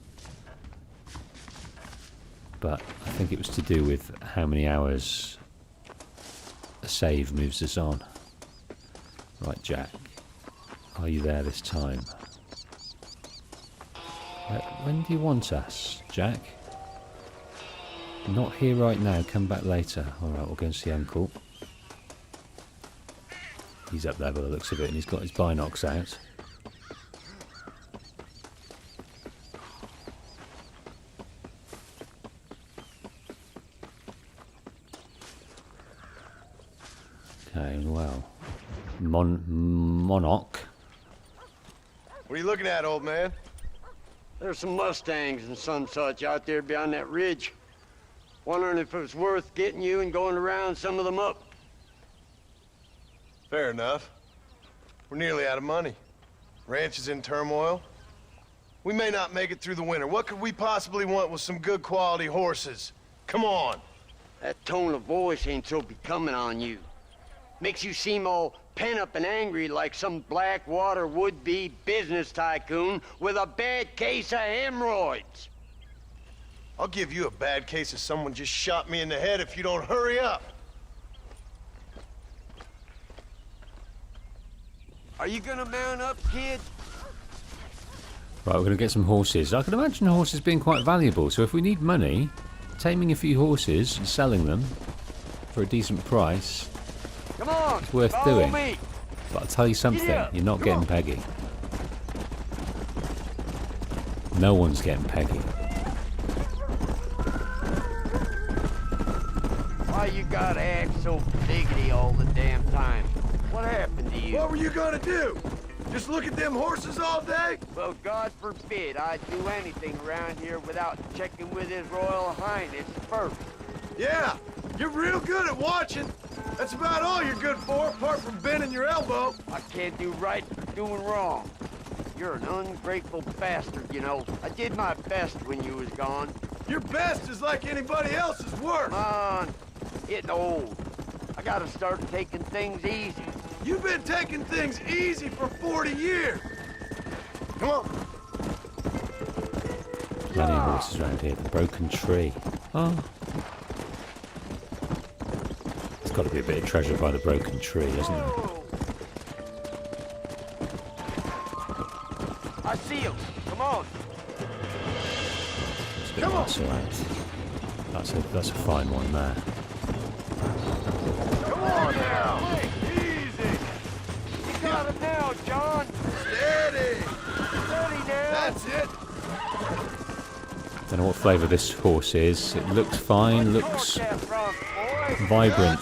But I think it was to do with how many hours a save moves us on. Right, Jack. Are you there this time? When do you want us, Jack? Not here right now, come back later. Alright, we'll go and see Uncle. He's up there by the looks of it, and he's got his binocs out. Okay, well. Monarch. What are you looking at, old man? There's some Mustangs and some such out there behind that ridge. Wondering if it was worth getting you and going around some of them up. Fair enough. We're nearly out of money. Ranch is in turmoil. We may not make it through the winter. What could we possibly want with some good quality horses? Come on. That tone of voice ain't so becoming on you. Makes you seem all pent up and angry like some Blackwater would-be business tycoon with a bad case of hemorrhoids. I'll give you a bad case of someone just shot me in the head if you don't hurry up. Are you gonna mount up, kid? Right, we're going to get some horses. I can imagine horses being quite valuable, so if we need money, taming a few horses and selling them for a decent price, come on, it's worth doing. Me. But I'll tell you something, you're not getting Peggy. No one's getting Peggy. Why you gotta act so diggity all the damn time? What happened to you? What were you gonna do? Just look at them horses all day? Well, God forbid I'd do anything around here without checking with His Royal Highness first. Yeah, you're real good at watching. That's about all you're good for, apart from bending your elbow. I can't do right for doing wrong. You're an ungrateful bastard, you know. I did my best when you was gone. Your best is like anybody else's work. Come on, getting old. I gotta start taking things easy. You've been taking things easy for 40 years. Come on. Plenty of horses around here. The broken tree. Oh. There's got to be a bit of treasure by the broken tree, isn't there? I see him. Come on. It's a bit lacerate. That's a fine one there. Come on now. Easy. You got him now, John. Steady. Steady now. That's it. Don't know what flavour this horse is. It looks fine, looks vibrant,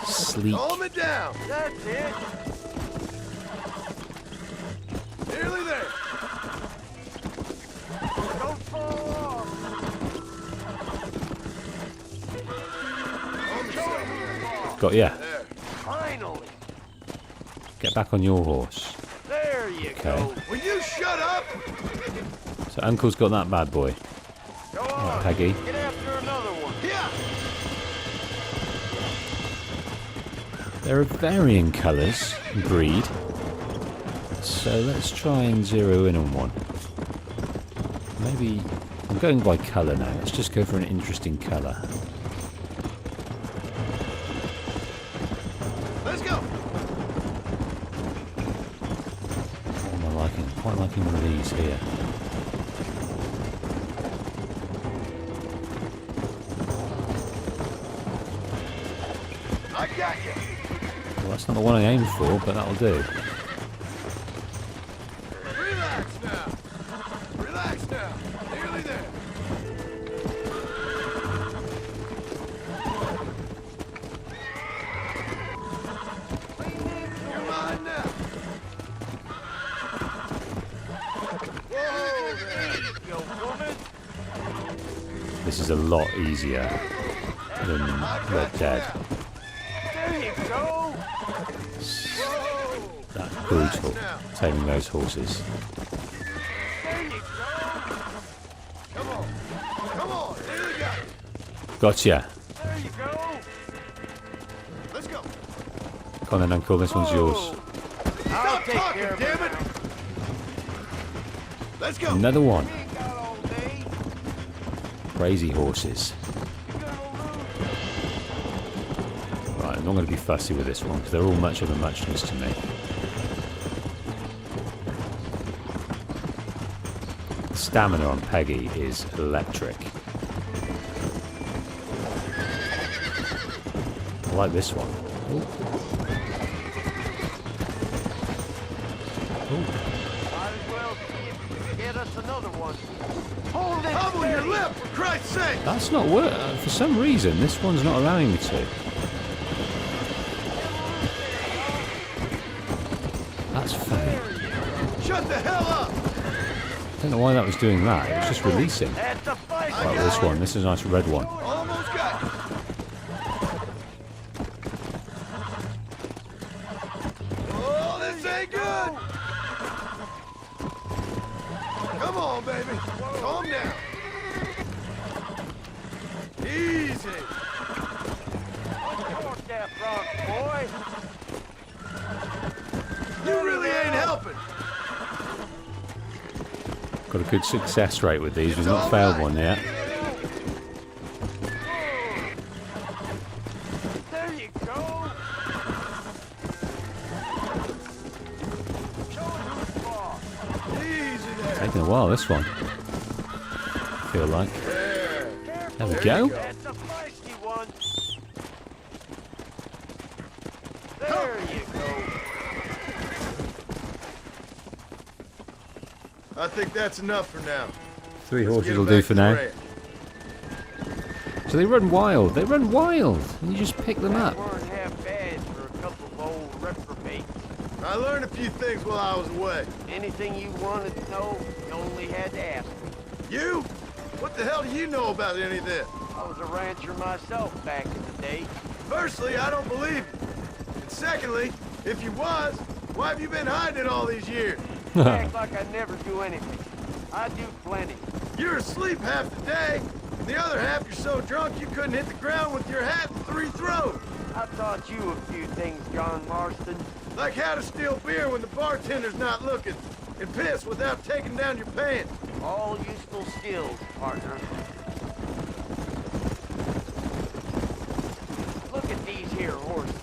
sleek. Calm it down. That's it. Nearly there. Don't fall off. Got ya. There. Finally. Get back on your horse. There you go. Will you shut up? So Uncle's got that bad boy. Go on. Right, Peggy. Get after another one. Yeah. There are varying colours and breed. So let's try and zero in on one. Maybe I'm going by colour now. Let's just go for an interesting colour. Let's go. What am I liking? Quite liking one of these here. I got you. Well, that's not the one I aimed for, but that'll do. Relax now. Relax now. Nearly there. You're mine now. this is a lot easier than Red Dead. There you go. That's brutal, taming those horses. There you go. Come on. Come on. Here we go. Gotcha. There you go. Let's go. Come on then, Uncle, this one's yours. Stop talking, damn it. Let's go. Another one. Crazy horses. Right, I'm not going to be fussy with this one because they're all much of a muchness to me. The stamina on Peggy is electric. I like this one. Ooh. Might as well see if you can get us another one. Hold it! Humble your lip, for Christ's sake! That's not work. For some reason, this one's not allowing me to. That's funny. Shut the hell up! I don't know why that was doing that. It was just releasing. Like this one. This is a nice red one. Almost got you. Oh, this ain't good! Come on, baby. Calm down. Easy. Torque that rock, boy. You really ain't helping. Got a good success rate with these. We've not failed one yet. There you go. Easy there. Taking a while, this one. I feel like. There we go. That's a feisty one. There you go. I think that's enough for now. 3 Let's horses get will back do to for the now. ranch. So they run wild. They run wild. And you just pick them up. Weren't half bad for a couple of old reprobates. I learned a few things while I was away. Anything you wanted to know, you only had to ask me. You? What the hell do you know about any of this? I was a rancher myself back in the day. Firstly, I don't believe you. And secondly, if you was, why have you been hiding it all these years? Act like I never do anything. I do plenty. You're asleep half the day, and the other half you're so drunk you couldn't hit the ground with your hat in 3 throws. I taught you a few things, John Marston. Like how to steal beer when the bartender's not looking, and piss without taking down your pants. All useful skills, partner. Look at these here horses.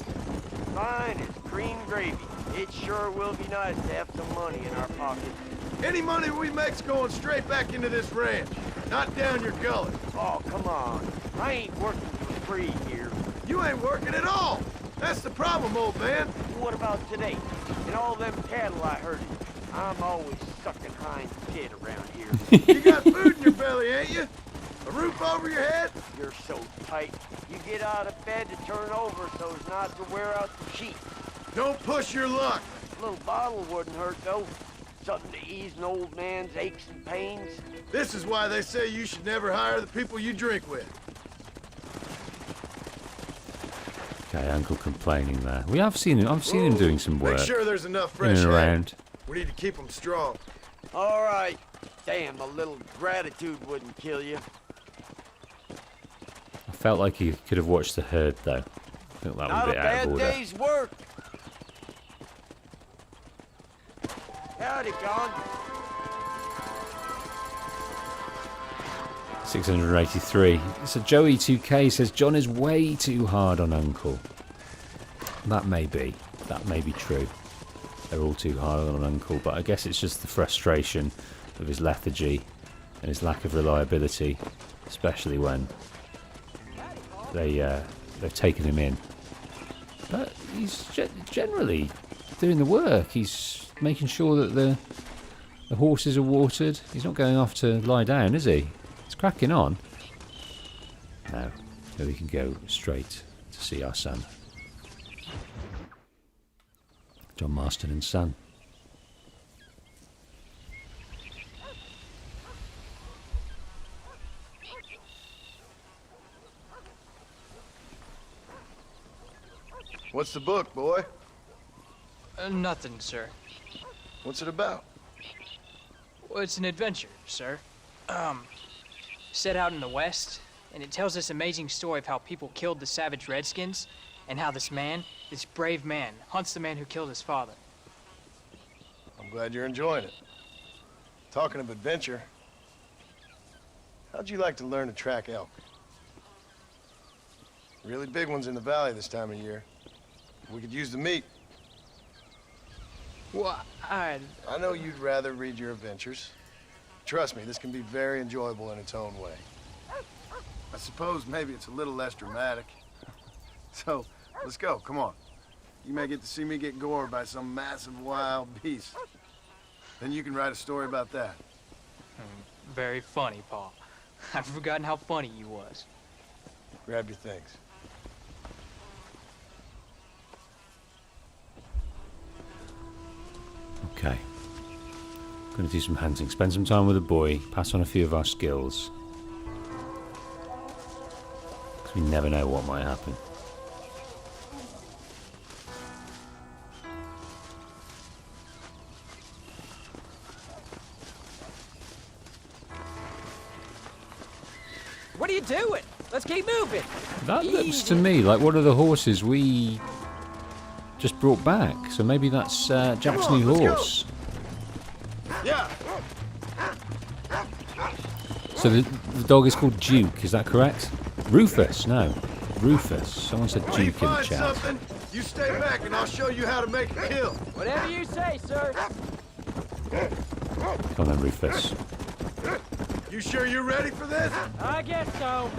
Fine as cream gravy. It sure will be nice to have some money in our pockets. Any money we make's going straight back into this ranch, not down your gullet. Oh, come on. I ain't working for free here. You ain't working at all. That's the problem, old man. What about today? And all them cattle I herded. I'm always sucking hind shit around here. You got food in your belly, ain't you? A roof over your head? You're so tight. You get out of bed to turn over so as not to wear out the sheets. Don't push your luck. A little bottle wouldn't hurt, though. Something to ease an old man's aches and pains. This is why they say you should never hire the people you drink with. Okay, Uncle complaining there. We have seen him. I've seen him doing some work. Make sure there's enough in fresh and air. around. We need to keep them strong. All right. Damn, a little gratitude wouldn't kill you. I felt like he could have watched the herd though. I think that was Not a a bit out of bad order. day's work. Howdy, John. 683. So Joey2K says John is way too hard on Uncle. That may be true. They're all too hard on Uncle, but I guess it's just the frustration of his lethargy and his lack of reliability, especially when they've taken him in. But he's generally doing the work. He's making sure that the horses are watered. He's not going off to lie down, is he? He's cracking on. Now, we can go straight to see our son. John Marston and Son. What's the book, boy? Nothing, sir. What's it about? Well, it's an adventure, sir. Set out in the West, and it tells this amazing story of how people killed the savage Redskins, and how this man, this brave man, hunts the man who killed his father. I'm glad you're enjoying it. Talking of adventure, how'd you like to learn to track elk? Really big ones in the valley this time of year. We could use the meat. Well, I know you'd rather read your adventures. Trust me, this can be very enjoyable in its own way. I suppose maybe it's a little less dramatic. So, let's go, come on. You may get to see me get gored by some massive wild beast. Then you can write a story about that. Very funny, Paul. I've forgotten how funny you was. Grab your things. Okay. Gonna do some hunting. Spend some time with a boy. Pass on a few of our skills. Because we never know what might happen. What are you doing? Let's keep moving. That looks to me like one of the horses we just brought back. So maybe that's Jack's new horse. Yeah. So the dog is called Duke, is that correct? Rufus, no. Rufus. Someone said When you Duke in the find chat. something, you stay back and I'll show you how to make a kill. Whatever you say, sir. Come on then, Rufus. You sure you're ready for this? I guess so.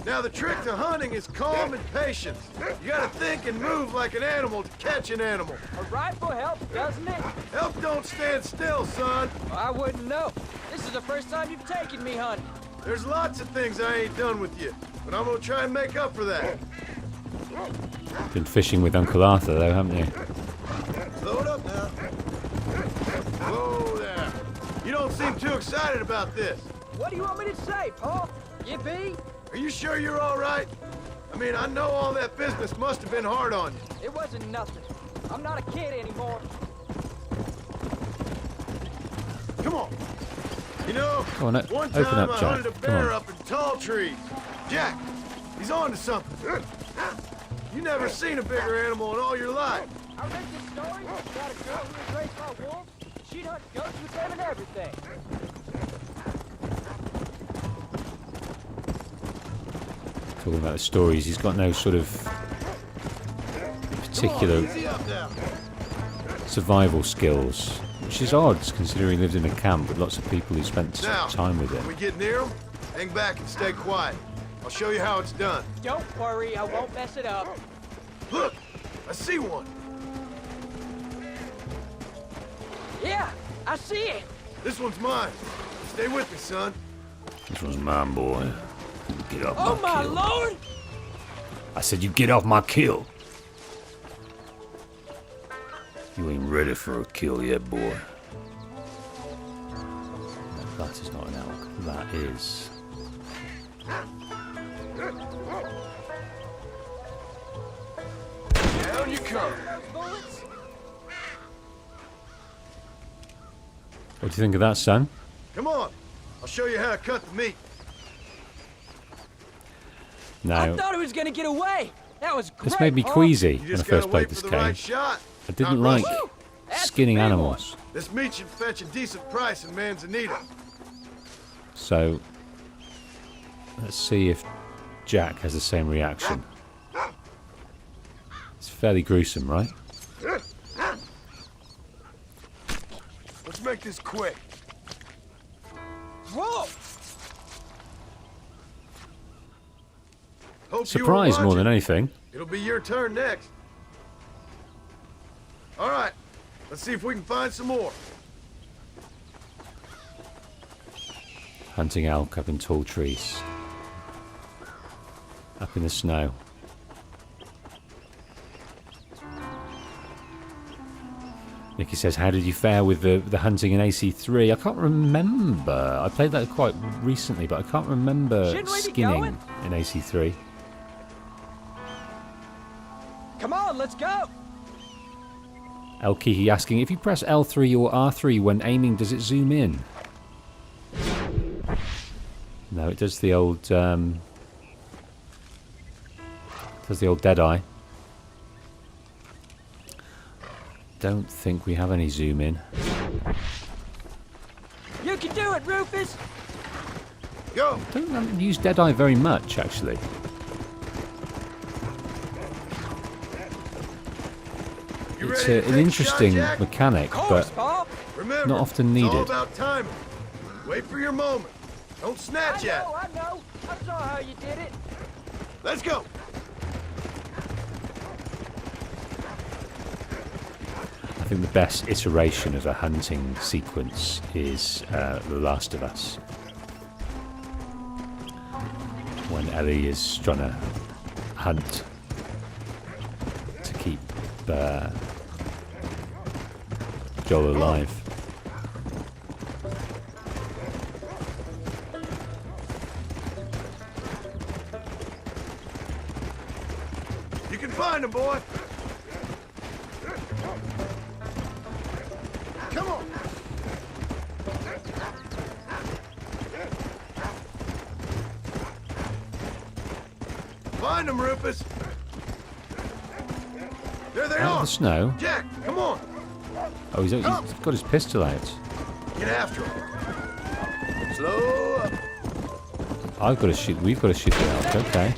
Now the trick to hunting is calm and patience. You gotta think and move like an animal to catch an animal. A rifle helps, doesn't it? Elk don't stand still, son. I wouldn't know. This is the first time you've taken me hunting. There's lots of things I ain't done with you, but I'm gonna try and make up for that. Been fishing with Uncle Arthur though, haven't you? Load up now. Whoa there. You don't seem too excited about this. What do you want me to say, Paul? Yippee? Are you sure you're all right? I mean, I know all that business must have been hard on you. It wasn't nothing. I'm not a kid anymore. Come on. You know, Go on, one open time up, I Jack. hunted a Come bear on. up in tall trees. Jack, he's on to something. You never seen a bigger animal in all your life. I read this story about a girl who was raised by wolves. She'd hunt goats with them and everything. Talking about the stories, he's got no sort of particular Easy up now. survival skills, which is odd considering he lived in a camp with lots of people who spent Now, time with when him. we get near him, hang back and stay quiet. I'll show you how it's done. Don't worry, I won't mess it up. Look, I see one. Yeah, I see it. This one's mine. Stay with me, son. This one's mine, boy. Get off Oh my my kill. lord! I said you get off my kill. You ain't ready for a kill yet, boy. That is not an elk. That is. Down you come. What do you think of that, son? Come on. I'll show you how to cut the meat. I Now, thought it was gonna get away. That was great. this made me Paul. queasy You when I just first gotta played wait this for the game. right shot. I didn't Not like rush. That's skinning the big animals. This meat should fetch a decent price in Manzanita. So, let's see if Jack has the same reaction. It's fairly gruesome, right? Let's make this quick. Whoa! Hope you were Surprise more watching. than anything. It'll be your turn next. All right, let's see if we can find some more. Hunting elk up in tall trees. Up in the snow. Nicky says, how did you fare with the hunting in AC3? I can't remember. I played that quite recently, but I can't remember Shouldn't we be skinning going? in AC3. Come on, let's go. El Kiki asking, if you press L3 or R3 when aiming, does it zoom in? No, it does the old Deadeye. Don't think we have any zoom in. You can do it, Rufus. Go. Don't use Deadeye very much, actually. It's an interesting mechanic, but Remember, not often it's all needed. about timing. Wait for your moment. Don't snatch at it. I know. I saw how you did it. Let's go. I think the best iteration of a hunting sequence is The Last of Us. When Ellie is trying to hunt to keep Joel alive. You can find him, boy. Come on. Find him, Rufus. There they Out of are. the snow. Jack, come on. Oh, he's got his pistol out. Get after him. Slow up. I've got to shoot. We've got to shoot the elk. Okay.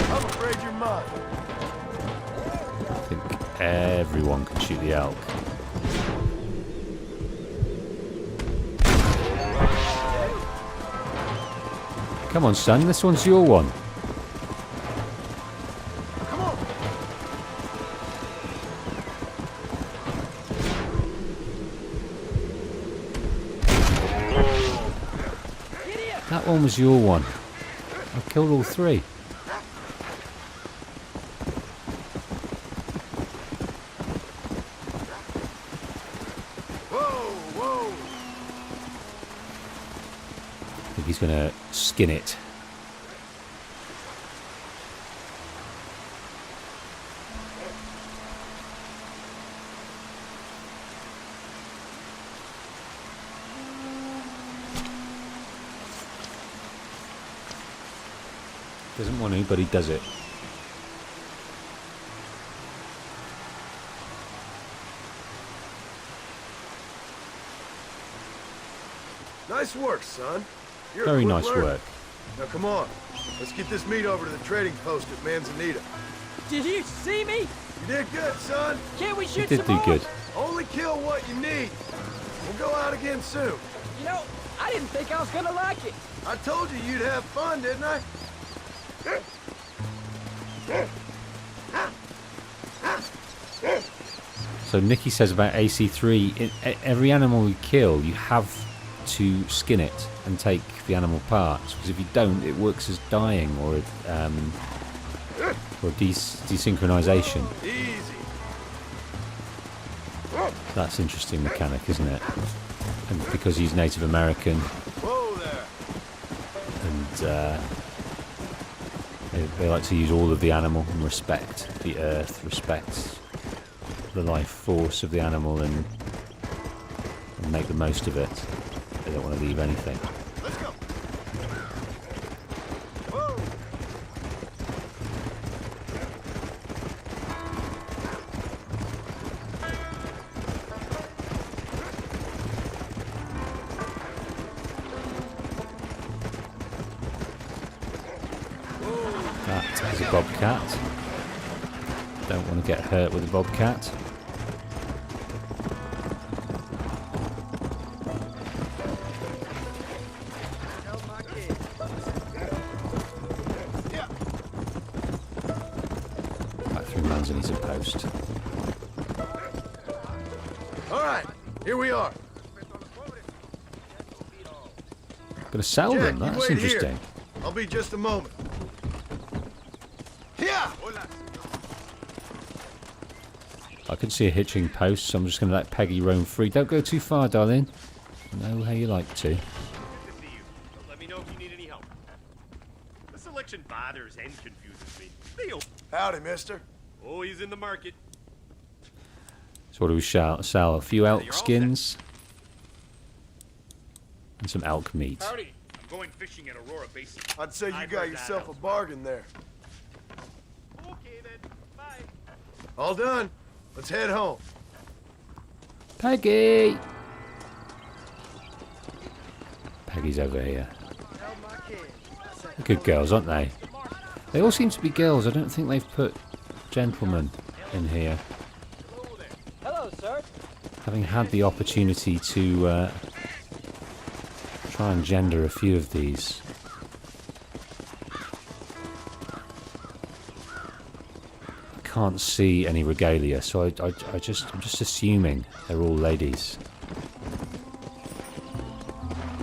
I'm afraid you're mine. I think everyone can shoot the elk. Come on, son. This one's your one. Come on. That one was your one. I killed all three. I think he's going to skin it. Doesn't want to, but he does it. Nice work, son. You're Very a quick nice learner. work. Now come on. Let's get this meat over to the trading post at Manzanita. Did you see me? You did good, son. Can't we shoot did some do more? good. Only kill what you need. We'll go out again soon. You know, I didn't think I was gonna like it. I told you you'd have fun, didn't I? So Nikki says about AC3, every animal you kill, you have to skin it and take the animal parts, because if you don't, it works as dying or desynchronization. Easy. That's interesting mechanic, isn't it? And because he's Native American, Whoa there. and they like to use all of the animal and respect the earth, respect the life force of the animal, and make the most of it. They don't want to leave anything. Let's go. Whoa. That is a bobcat. Don't want to get hurt with a bobcat. Back through Manzanita Post. All right, here we are. Gonna sell Jack, them. you That's wait interesting. Here. I'll be just a moment. Yeah. I can see a hitching post, so I'm just gonna let Peggy roam free. Don't go too far, darling. Know how you like to. Let me know if you need any help. This election bothers and confuses me. Theo. Howdy, mister. Oh, he's in the market. So what do we sell? A few elk skins and some elk meat. Howdy. I'm going fishing at Aurora Basin. I'd say you got yourself a bargain there. Okay then. Bye. All done. Let's head home. Peggy! Peggy's over here. They're good girls, aren't they? They all seem to be girls. I don't think they've put gentlemen in here. Hello, sir. Having had the opportunity to try and gender a few of these. I can't see any regalia, so I'm just assuming they're all ladies.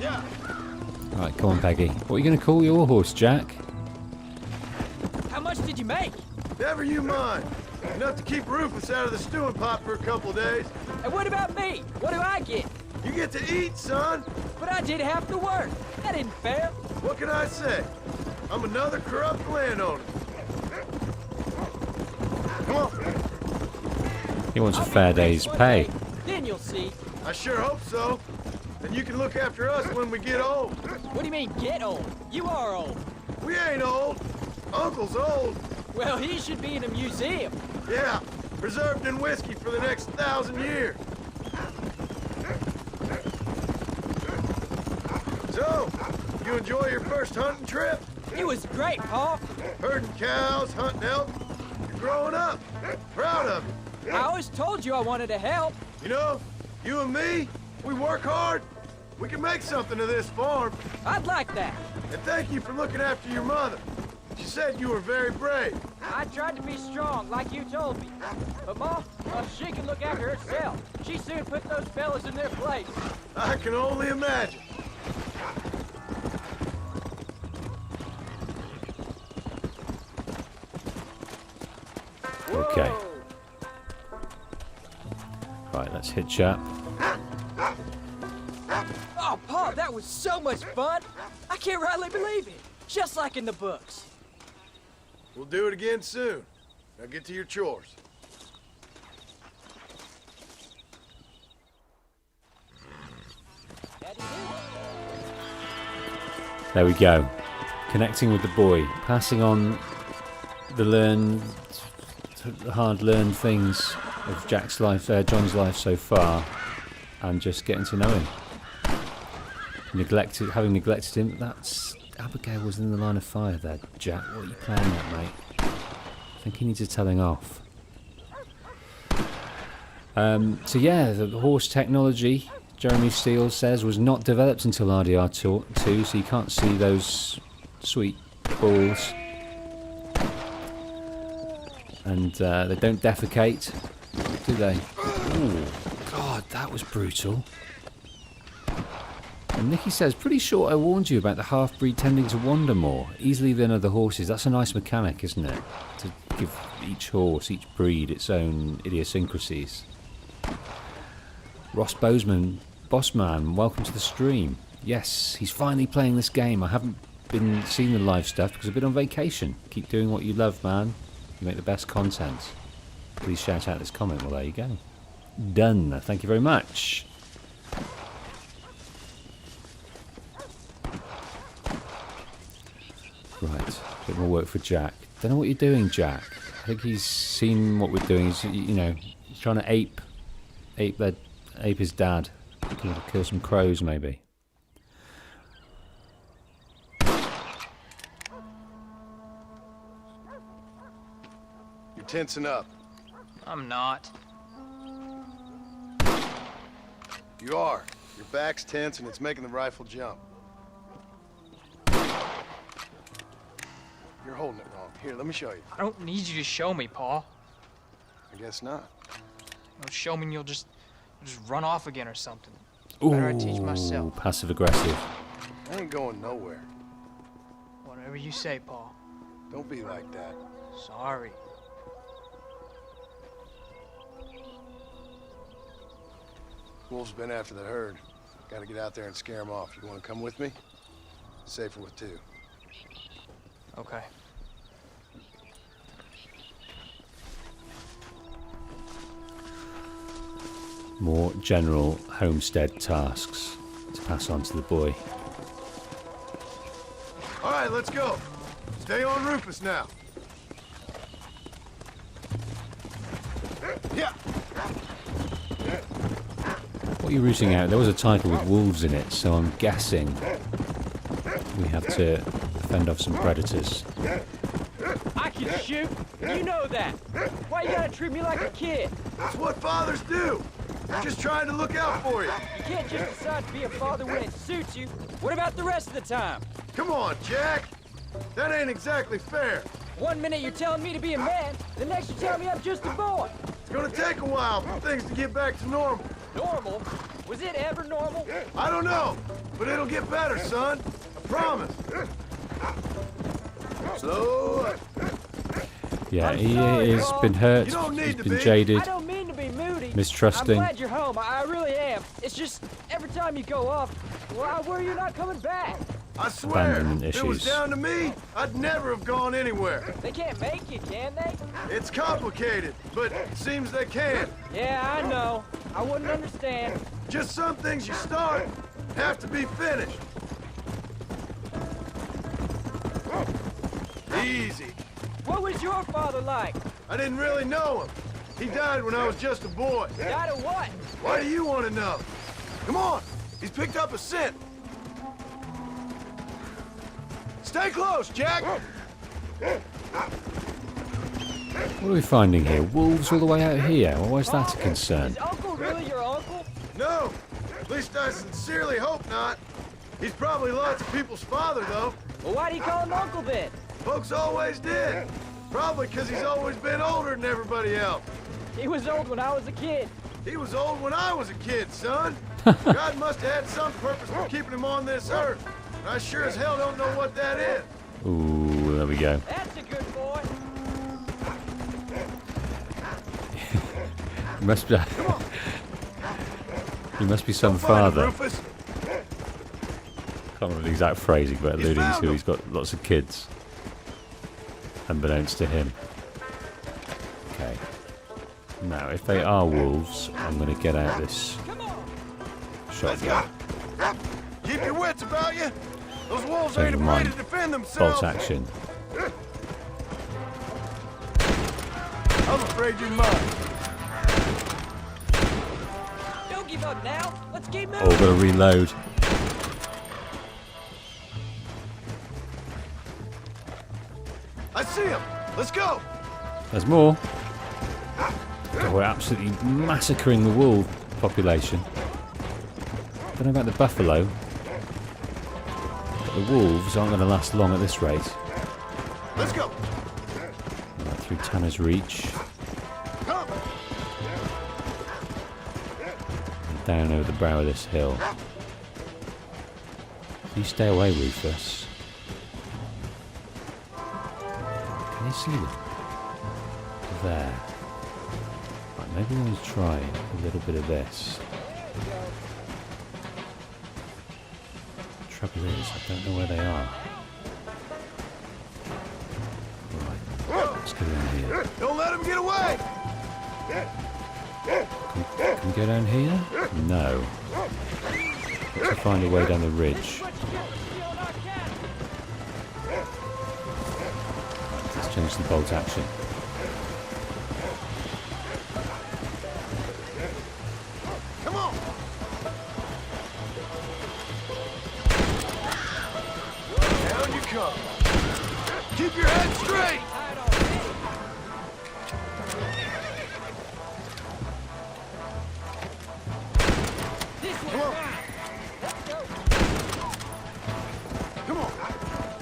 Yeah. Right, come on, Peggy. What are you going to call your horse, Jack? How much did you make? Never you mind. Enough to keep Rufus out of the stewing pot for a couple days. And what about me? What do I get? You get to eat, son. But I did half the work. That isn't fair. What can I say? I'm another corrupt landowner. Come on. He wants a fair day's pay. Then you'll see. I sure hope so. And you can look after us when we get old. What do you mean, get old? You are old. We ain't old. Uncle's old. Well, he should be in a museum. Yeah, preserved in whiskey for the next 1,000 years. So, you enjoy your first hunting trip? It was great, Pa. Herding cows, hunting elk. You're growing up. Proud of you. I always told you I wanted to help. You know, you and me, we work hard. We can make something of this farm. I'd like that. And thank you for looking after your mother. She said you were very brave. I tried to be strong, like you told me. But Ma, she can look after herself. She soon put those fellas in their place. I can only imagine. Okay. Right, let's hitch up. Oh, Pa, that was so much fun. I can't rightly believe it. Just like in the books. We'll do it again soon. Now get to your chores. There we go. Connecting with the boy, passing on the hard-learned things of Jack's life, John's life so far, and just getting to know him. Having neglected him. That's Abigail was in the line of fire there, Jack. What are you playing at, mate? I think he needs a telling off. So yeah, the horse technology, Jeremy Steele says, was not developed until RDR2, so you can't see those sweet balls. And they don't defecate, do they? Ooh, God, that was brutal. And Nicky says, pretty sure I warned you about the half-breed tending to wander more, easily than other horses. That's a nice mechanic, isn't it? To give each horse, each breed, its own idiosyncrasies. Ross Bossman, welcome to the stream. Yes, he's finally playing this game. I haven't been seeing the live stuff because I've been on vacation. Keep doing what you love, man. You make the best content. Please shout out this comment. Well, there you go. Done. Thank you very much. Right, a bit more work for Jack. Don't know what you're doing, Jack. I think he's seen what we're doing. He's, he's trying to ape his dad. Kill some crows, maybe. You're tensing up. I'm not. You are. Your back's tense and it's making the rifle jump. You're holding it wrong. Here, let me show you. I don't need you to show me, Pa. I guess not. Don't show me and you'll just run off again or something. Ooh, Better I teach myself. Passive aggressive. I ain't going nowhere. Whatever you say, Pa. Don't be like that. Sorry. Wolf's been after the herd. Gotta get out there and scare him off. You wanna come with me? Safer with two. Okay. More general homestead tasks to pass on to the boy. All right, let's go. Stay on Rufus now. Yeah. What are you rooting out? There was a title with wolves in it, so I'm guessing we have to fend off some predators. I can shoot. You know that. Why you gotta treat me like a kid? That's what fathers do. I'm just trying to look out for you. You can't just decide to be a father when it suits you. What about the rest of the time? Come on, Jack. That ain't exactly fair. 1 minute you're telling me to be a man, the next you're telling me I'm just a boy. It's gonna take a while for things to get back to normal. Normal? Was it ever normal? I don't know, but it'll get better, son. I promise. So, Yeah, he has been hurt, he's been jaded, I don't mean to be moody. mistrusting. I'm glad you're home, I really am. It's just, every time you go off, well, I worry you're not coming back. I swear, Abandonment if it was issues. down to me, I'd never have gone anywhere. They can't make you, can they? It's complicated, but it seems they can. Yeah, I know. I wouldn't understand. Just some things you start have to be finished. Easy. What was your father like? I didn't really know him. He died when I was just a boy. Died of what? Why do you want to know? Come on, he's picked up a scent. Stay close, Jack. What are we finding here? Wolves all the way out here? Well, why is that a concern? Is Uncle really your uncle? No, at least I sincerely hope not. He's probably lots of people's father, though. Well, why do you call him uncle then? Folks always did. Probably because he's always been older than everybody else. He was old when I was a kid. He was old when I was a kid, son. God must have had some purpose for keeping him on this earth. And I sure as hell don't know what that is. Ooh, there we go. That's a good boy. He must be. He must be some father. Can't remember the exact phrasing, but alluding to he's got lots of kids. Unbeknownst to him. Okay. Now, if they are wolves, I'm going to get out this shotgun. Keep your wits about you. Those wolves So ain't never afraid mind. to defend themselves. Bolt action. I'm afraid you might. Don't give up now. Let's keep moving. Oh, got to reload. I see him. Let's go. There's more. God, we're absolutely massacring the wolf population. Don't know about the buffalo, but the wolves aren't going to last long at this rate. Let's go. Right through Tanner's Reach. Come. And down over the brow of this hill. You stay away, Rufus. Can you see them? There. Right, maybe we'll try a little bit of this. The trouble is, I don't know where they are. Right, let's go down here. Don't let him get away. Can we go down here? No. Got to find a way down the ridge. Let's change the bolt action. Come on. Down you come. Keep your head straight. Come on. Come on.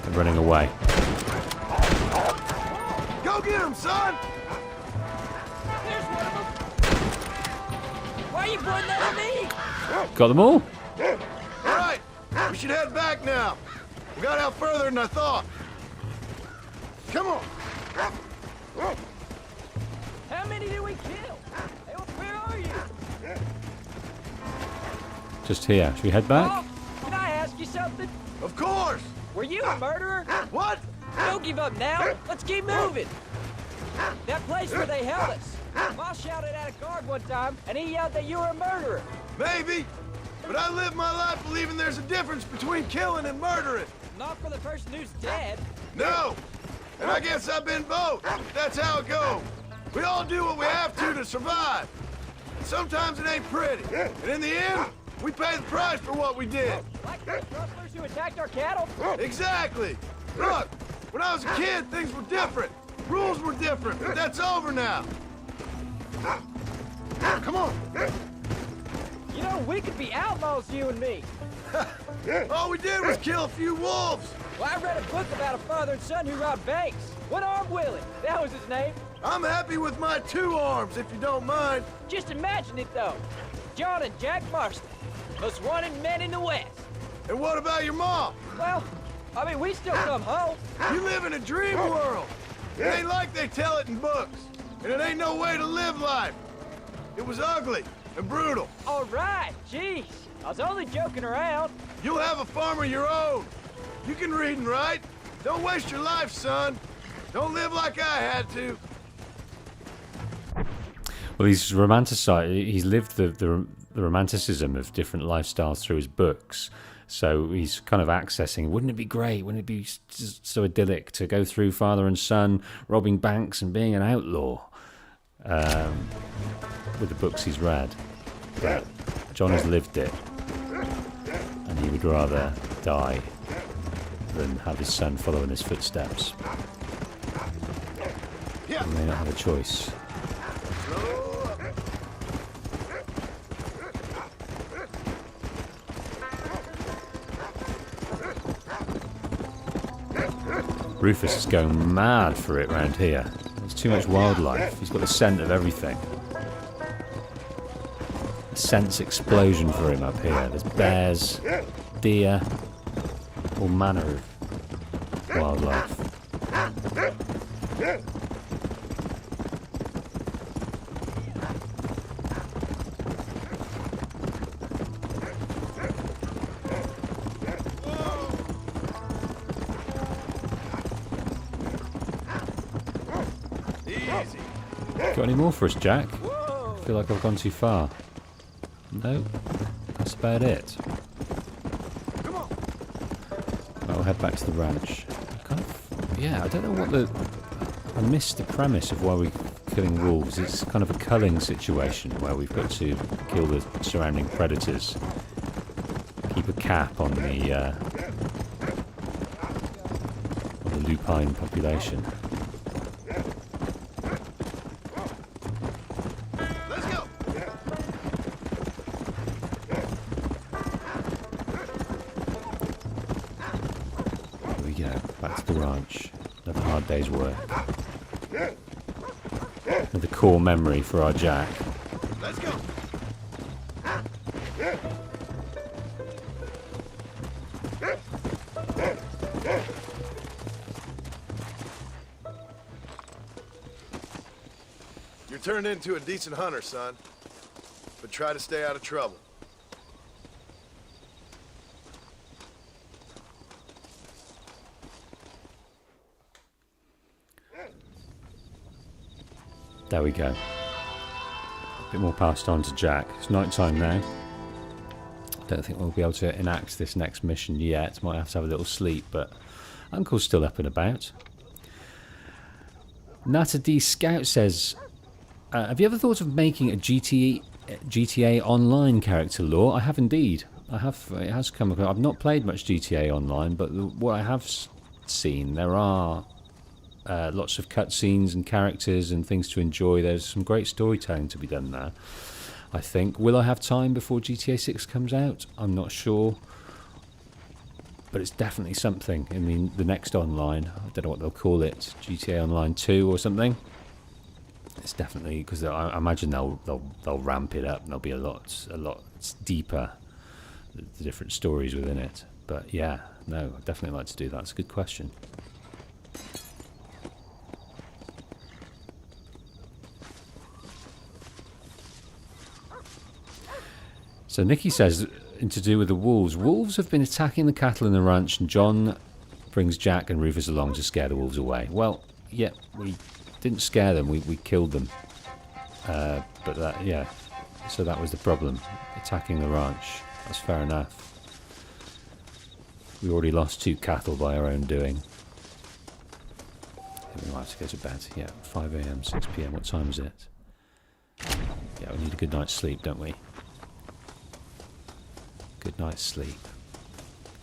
They're running away. Go get him, son. There's one of them. Why are you pointing that at me? Got them all? All right. We should head back now. We got out further than I thought. Come on. How many did we kill? Hey, where are you? Just here. Should we head back? Oh, can I ask you something? Of course. Were you a murderer? What? Don't give up now. Let's keep moving. That place where they held us. Ma shouted at a guard one time, and he yelled that you were a murderer. Maybe, but I live my life believing there's a difference between killing and murdering. Not for the person who's dead. No, and I guess I've been both. That's how it goes. We all do what we have to survive. And sometimes it ain't pretty, and in the end, we pay the price for what we did. Like those rustlers who attacked our cattle? Exactly. Look, when I was a kid, things were different. Rules were different, but that's over now. Come on. You know, we could be outlaws, you and me. All we did was kill a few wolves. Well, I read a book about a father and son who robbed banks. One-Armed Willie, that was his name. I'm happy with my 2 arms, if you don't mind. Just imagine it, though. John and Jack Marston, most wanted men in the West. And what about your mom? Well, I mean, we still come home. You live in a dream world. It ain't like they tell it in books. And it ain't no way to live life. It was ugly and brutal. All right, jeez. I was only joking around. You'll have a farm of your own. You can read and write. Don't waste your life, son. Don't live like I had to. Well, he's romanticized. He's lived the romanticism of different lifestyles through his books. So he's kind of accessing, wouldn't it be great? Wouldn't it be so idyllic to go through father and son, robbing banks and being an outlaw? With the books he's read. But John has lived it. And he would rather die than have his son follow in his footsteps. He may not have a choice. Rufus is going mad for it round here. There's too much wildlife. He's got the scent of everything. A sense explosion for him up here. There's bears, deer, all manner of wildlife. Got any more for us, Jack? I feel like I've gone too far. No, that's about it. I'll head back to the ranch. I don't know what I missed the premise of why we're killing wolves. It's kind of a culling situation where we've got to kill the surrounding predators. Keep a cap on the lupine population. Day's work. Another core memory for our Jack. Let's go. You're turned into a decent hunter, son. But try to stay out of trouble. There we go. A bit more passed on to Jack. It's night time now. I don't think we'll be able to enact this next mission yet. Might have to have a little sleep, but Uncle's still up and about. Nata D Scout says, have you ever thought of making a GTA Online character lore? I have indeed. I have. It has come across. I've not played much GTA Online, but what I have seen, there are lots of cutscenes and characters and things to enjoy. There's some great storytelling to be done there, I think. Will I have time before GTA 6 comes out? I'm not sure. But it's definitely something in the next online. I don't know what they'll call it. GTA Online 2 or something. It's definitely, because I imagine they'll ramp it up and there'll be a lot deeper, the different stories within it. But yeah, no, I'd definitely like to do that. It's a good question. So Nikki says, to do with the wolves. Wolves have been attacking the cattle in the ranch, and John brings Jack and Rufus along to scare the wolves away. Well, yeah, we didn't scare them, we killed them. But that, yeah, so that was the problem, attacking the ranch. That's fair enough. We already lost 2 cattle by our own doing. We might have to go to bed. Yeah, 5 AM, 6 PM. What time is it? Yeah, we need a good night's sleep, don't we? Good night's sleep.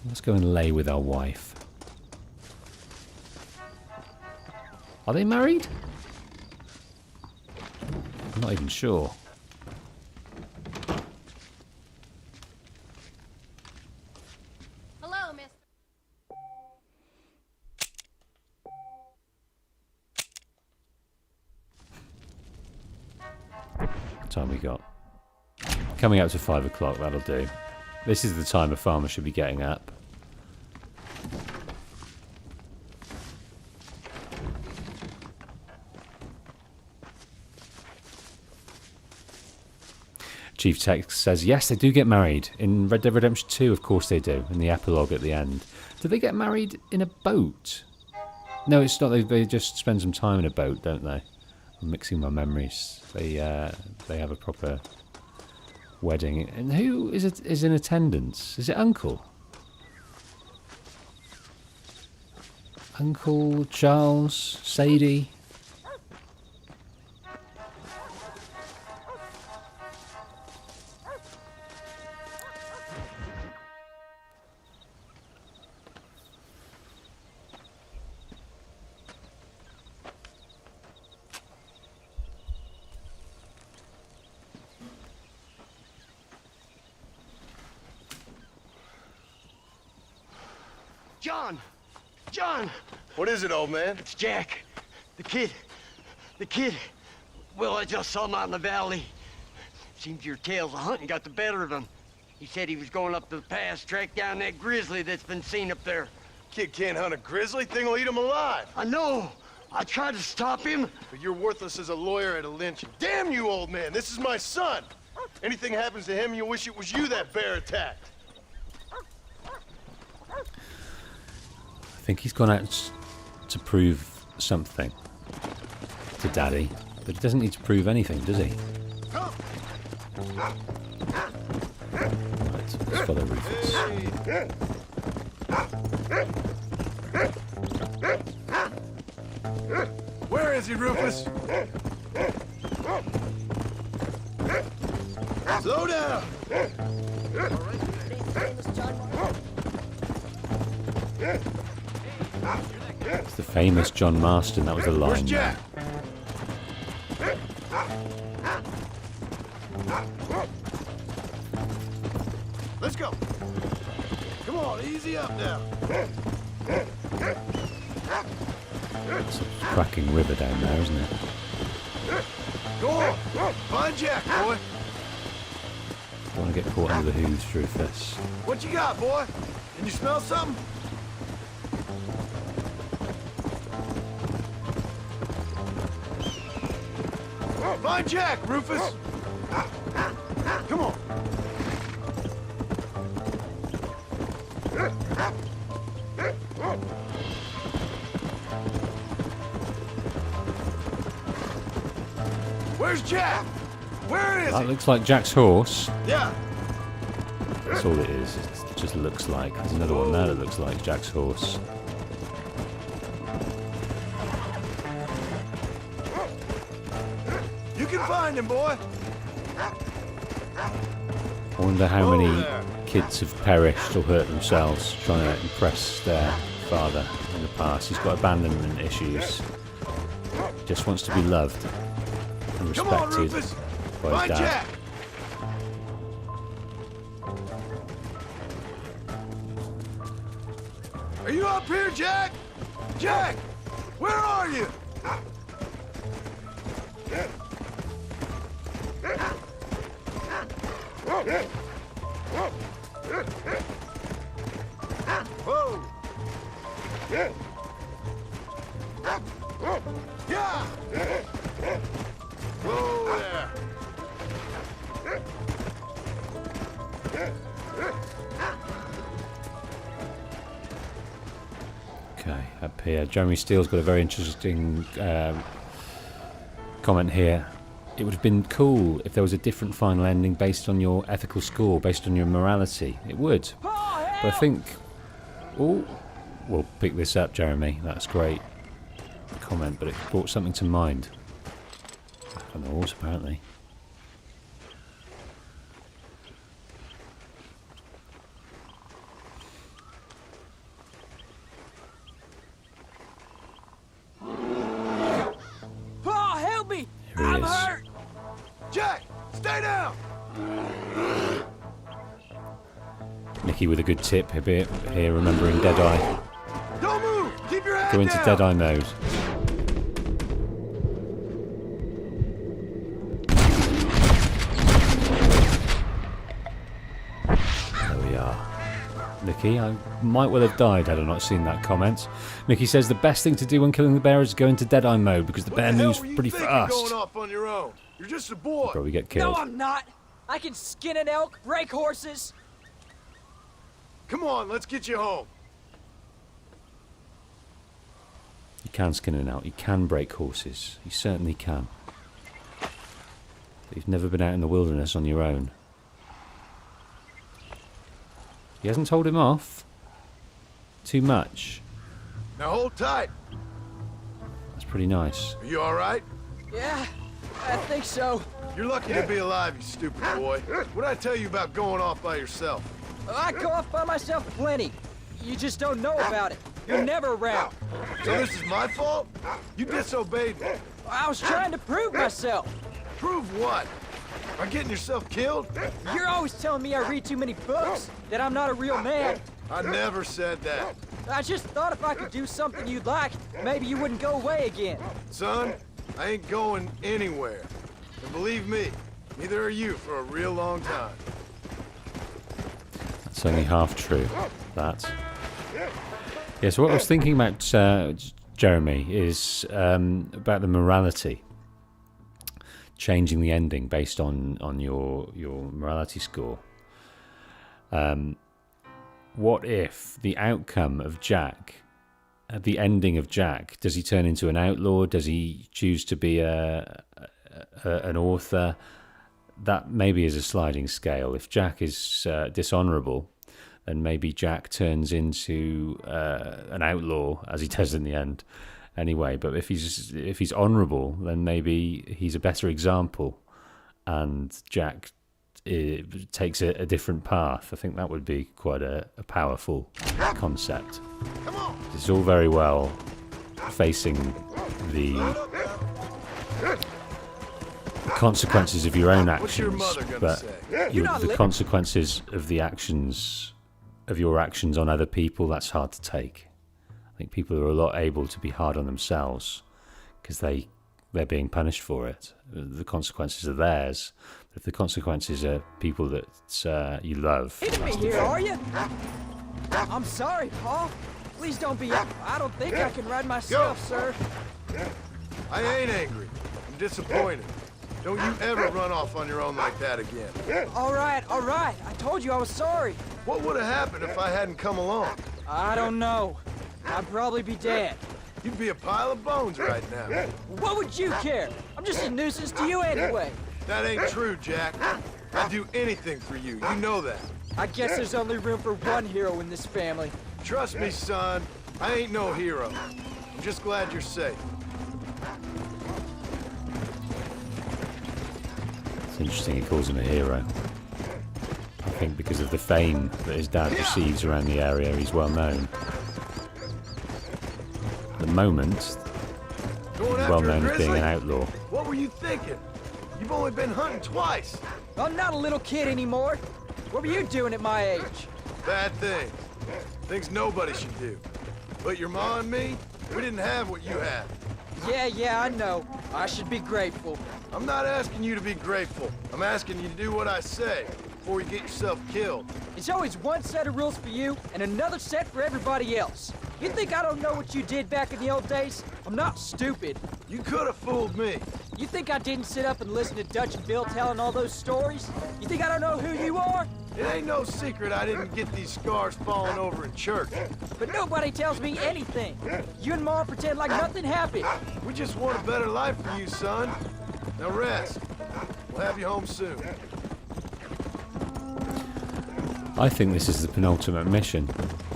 Let's go and lay with our wife. Are they married? I'm not even sure. Hello, mister. What time we got? Coming up to 5 o'clock, that'll do. This is the time a farmer should be getting up. Chief Tex says, yes, they do get married. In Red Dead Redemption 2, of course they do, in the epilogue at the end. Do they get married in a boat? No, it's not. They just spend some time in a boat, don't they? I'm mixing my memories. They have a proper wedding. And who is in attendance? Is it Uncle? Uncle Charles? Sadie? John! John! What is it, old man? It's Jack. The kid. The kid. Well, I just saw him out in the valley. Seems your tales of hunting got the better of him. He said he was going up to the pass, track down that grizzly that's been seen up there. Kid can't hunt a grizzly. Thing will eat him alive. I know. I tried to stop him. But you're worthless as a lawyer at a lynching. Damn you, old man. This is my son. Anything happens to him, you'll wish it was you that bear attacked. I think he's gone out to prove something to Daddy, but he doesn't need to prove anything, does he? Right, let's follow Rufus. Where is he, Rufus? Slow down! It's the famous John Marston, that was the line. Where's Jack? Let's go. Come on, easy up now. It's a cracking river down there, isn't it? Go on, find Jack, boy. Don't want to get caught under the hooves, Rufus. What you got, boy? Can you smell something? Find Jack, Rufus! Come on! Where's Jack? Where is That he? looks like Jack's horse. Yeah. That's all it is. It just looks like. There's another one there that looks like Jack's horse. You can find him, boy. I wonder how many kids have perished or hurt themselves trying to impress their father in the past. He's got abandonment issues. He just wants to be loved and Come on, respected Rufus. by Find his dad. Jack. Are you up here, Jack? Jack, where are you? Whoa! Yeah! Whoa there! Okay, up here. Jeremy Steele's got a very interesting comment here. it would have been cool if there was a different final ending based on your ethical score, based on your morality. It would. But I think... Oh, we'll pick this up, Jeremy. That's great. Comment, but it brought something to mind. Back on the horse, apparently. Paul, help me! Here he I'm is. hurt! Jack, stay down! Nicky with a good tip here, remembering Deadeye. Don't move! Keep your head Go into down! Deadeye mode. There we are. Nicky, I might well have died had I not seen that comment. Nicky says the best thing to do when killing the bear is go into Deadeye mode because the bear moves pretty fast. Going off on your own? You're just a boy. Probably get killed. No, I'm not! I can skin an elk, break horses. Come on, let's get you home. You can skin an elk. You can break horses. You certainly can. But you've never been out in the wilderness on your own. He hasn't told him off. Too much. Now hold tight. That's pretty nice. Are you all right? Yeah, I think so. You're lucky to be alive, you stupid boy. What'd I tell you about going off by yourself? I go off by myself plenty. You just don't know about it. You're never around. So this is my fault? You disobeyed me. I was trying to prove myself. Prove what? By getting yourself killed? You're always telling me I read too many books, that I'm not a real man. I never said that. I just thought if I could do something you'd like, maybe you wouldn't go away again. Son, I ain't going anywhere. And believe me, neither are you for a real long time. That's only half true. That. Yeah, so what I was thinking about, Jeremy, is about the morality. Changing the ending based on your morality score. What if the outcome of Jack, at the ending of Jack, does he turn into an outlaw? Does he choose to be an author? That maybe is a sliding scale. If Jack is dishonourable, then maybe Jack turns into an outlaw, as he does in the end. Anyway, but if he's honourable, then maybe he's a better example, and Jack takes a different path. I think that would be quite a powerful concept. It's all very well facing the consequences of your own actions, but the consequences of the actions of your actions on other people, that's hard to take. I think people are a lot able to be hard on themselves because they're being punished for it. The consequences are theirs. But if the consequences are people that you love... Hitting me here, are you? I'm sorry, Paul. Please don't be... I don't think I can ride myself, sir. I ain't angry. I'm disappointed. Don't you ever run off on your own like that again. All right. I told you I was sorry. What would have happened if I hadn't come along? I don't know. I'd probably be dead. You'd be a pile of bones right now. What would you care? I'm just a nuisance to you anyway. That ain't true, Jack. I'd do anything for you. You know that. I guess there's only room for one hero in this family. Trust me, son. I ain't no hero. I'm just glad you're safe. It's interesting he calls him a hero. I think because of the fame that his dad receives around the area, he's well known. At the moment, he's well known as being an outlaw. What were you thinking? You've only been hunting twice. I'm not a little kid anymore. What were you doing at my age? Bad things. Things nobody should do. But your ma and me, we didn't have what you had. Yeah, I know. I should be grateful. I'm not asking you to be grateful. I'm asking you to do what I say before you get yourself killed. It's always one set of rules for you and another set for everybody else. You think I don't know what you did back in the old days? I'm not stupid. You could have fooled me. You think I didn't sit up and listen to Dutch and Bill telling all those stories? You think I don't know who you are? It ain't no secret I didn't get these scars falling over in church. But nobody tells me anything. You and Ma pretend like nothing happened. We just want a better life for you, son. Now rest. We'll have you home soon. I think this is the penultimate mission.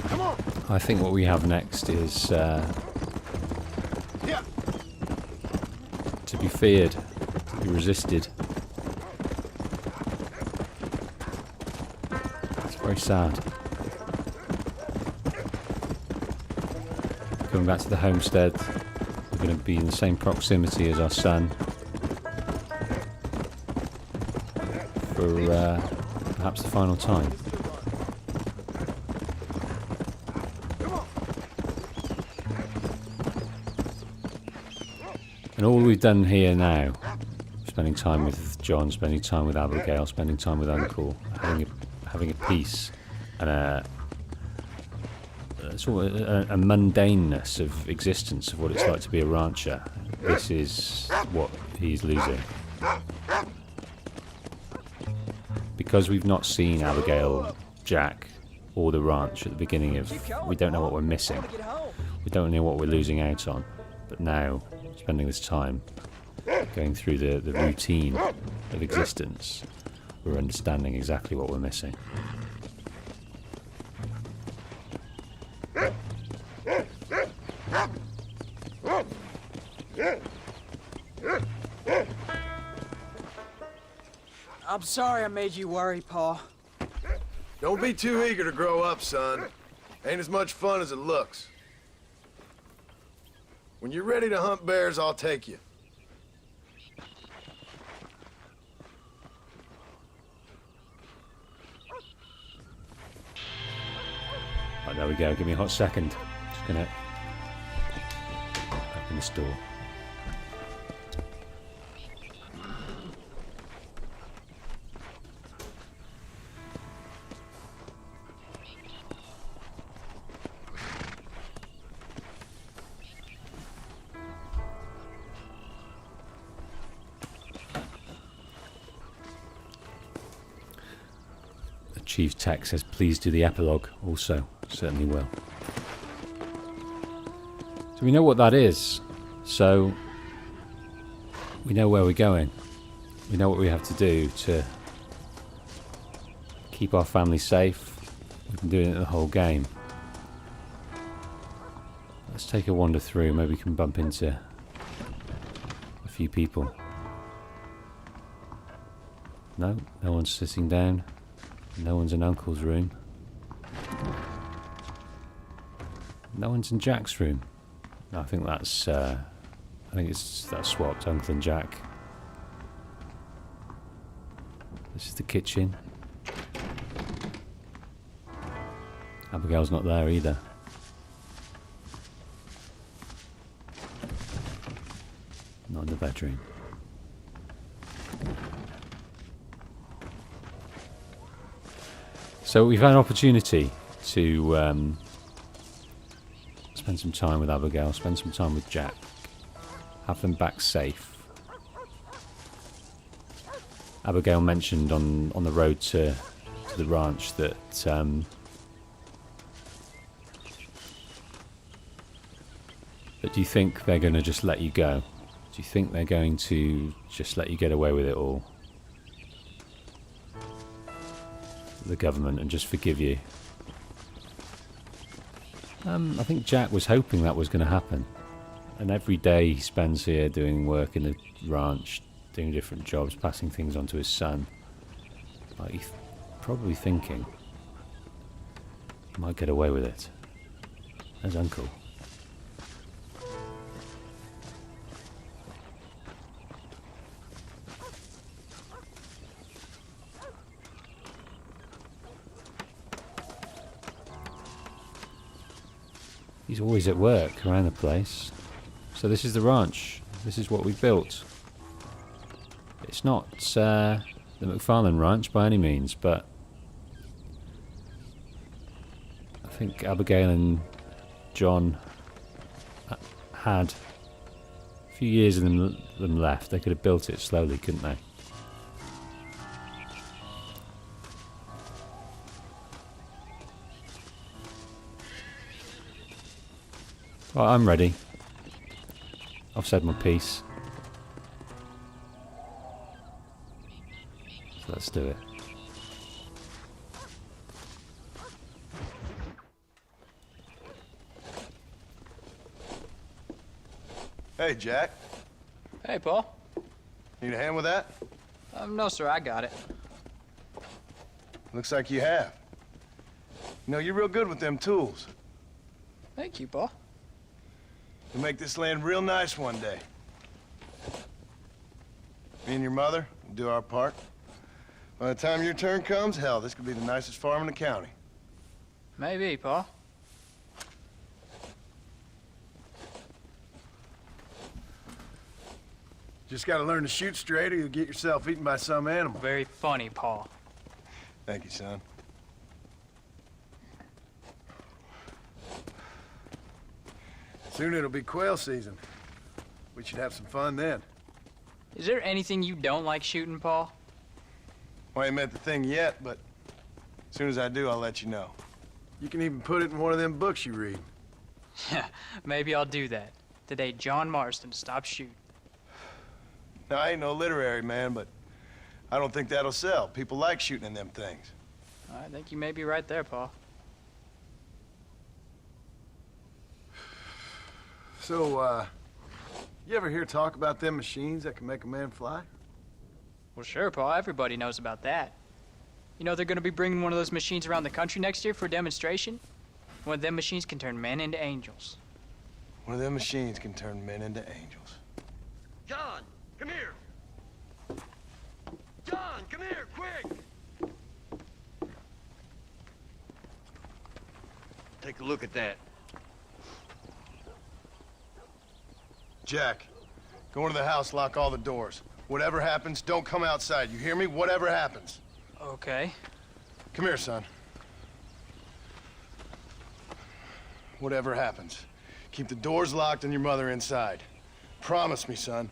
Come on. I think what we have next is to be feared, to be resisted. It's very sad. Coming back to the homestead, we're going to be in the same proximity as our son for perhaps the final time. And all we've done here now, spending time with John, spending time with Abigail, spending time with Uncle, having a peace and a mundaneness of existence of what it's like to be a rancher. This is what he's losing. Because we've not seen Abigail, Jack, or the ranch at the beginning of... We don't know what we're missing. We don't know what we're losing out on. But now, spending this time going through the routine of existence, we're understanding exactly what we're missing. I'm sorry I made you worry, Pa. Don't be too eager to grow up, son. Ain't as much fun as it looks. When you're ready to hunt bears, I'll take you. Right, there we go. Give me a hot second. Just gonna open this door. Chief Tech says, please do the epilogue also. Certainly will. So we know what that is. So we know where we're going. We know what we have to do to keep our family safe. We've been doing it the whole game. Let's take a wander through. Maybe we can bump into a few people. No one's sitting down. No one's in Uncle's room. No one's in Jack's room. No, I think that's that's swapped, Uncle and Jack. This is the kitchen. Abigail's not there either. Not in the bedroom. So we've had an opportunity to spend some time with Abigail, spend some time with Jack, have them back safe. Abigail mentioned on the road to the ranch that but do you think they're going to just let you go? Do you think they're going to just let you get away with it all? The government, and just forgive you? I think Jack was hoping that was going to happen. And every day he spends here doing work in the ranch, doing different jobs, passing things on to his son. Like he's probably thinking he might get away with it. There's Uncle. He's always at work around the place. So this is the ranch. This is what we built. It's not the MacFarlane ranch by any means, but I think Abigail and John had a few years of them left. They could have built it slowly, couldn't they? Well, I'm ready. I've said my piece. Let's do it. Hey, Jack. Hey, Paul. Need a hand with that? No, sir, I got it. Looks like you have. You know, you're real good with them tools. Thank you, Paul. You'll make this land real nice one day. Me and your mother will do our part. By the time your turn comes, hell, this could be the nicest farm in the county. Maybe, Paul. Just gotta learn to shoot straight or you'll get yourself eaten by some animal. Very funny, Paul. Thank you, son. Soon it'll be quail season. We should have some fun then. Is there anything you don't like shooting, Paul? Well, I ain't met the thing yet, but as soon as I do, I'll let you know. You can even put it in one of them books you read. Yeah, maybe I'll do that. The day John Marston stopped shooting. Now, I ain't no literary man, but I don't think that'll sell. People like shooting in them things. I think you may be right there, Paul. So, you ever hear talk about them machines that can make a man fly? Well, sure, Paul. Everybody knows about that. You know they're going to be bringing one of those machines around the country next year for a demonstration? One of them machines can turn men into angels. One of them machines can turn men into angels. John, come here. John, come here, quick. Take a look at that. Jack, go into the house, lock all the doors. Whatever happens, don't come outside. You hear me? Whatever happens. Okay. Come here, son. Whatever happens, keep the doors locked and your mother inside. Promise me, son.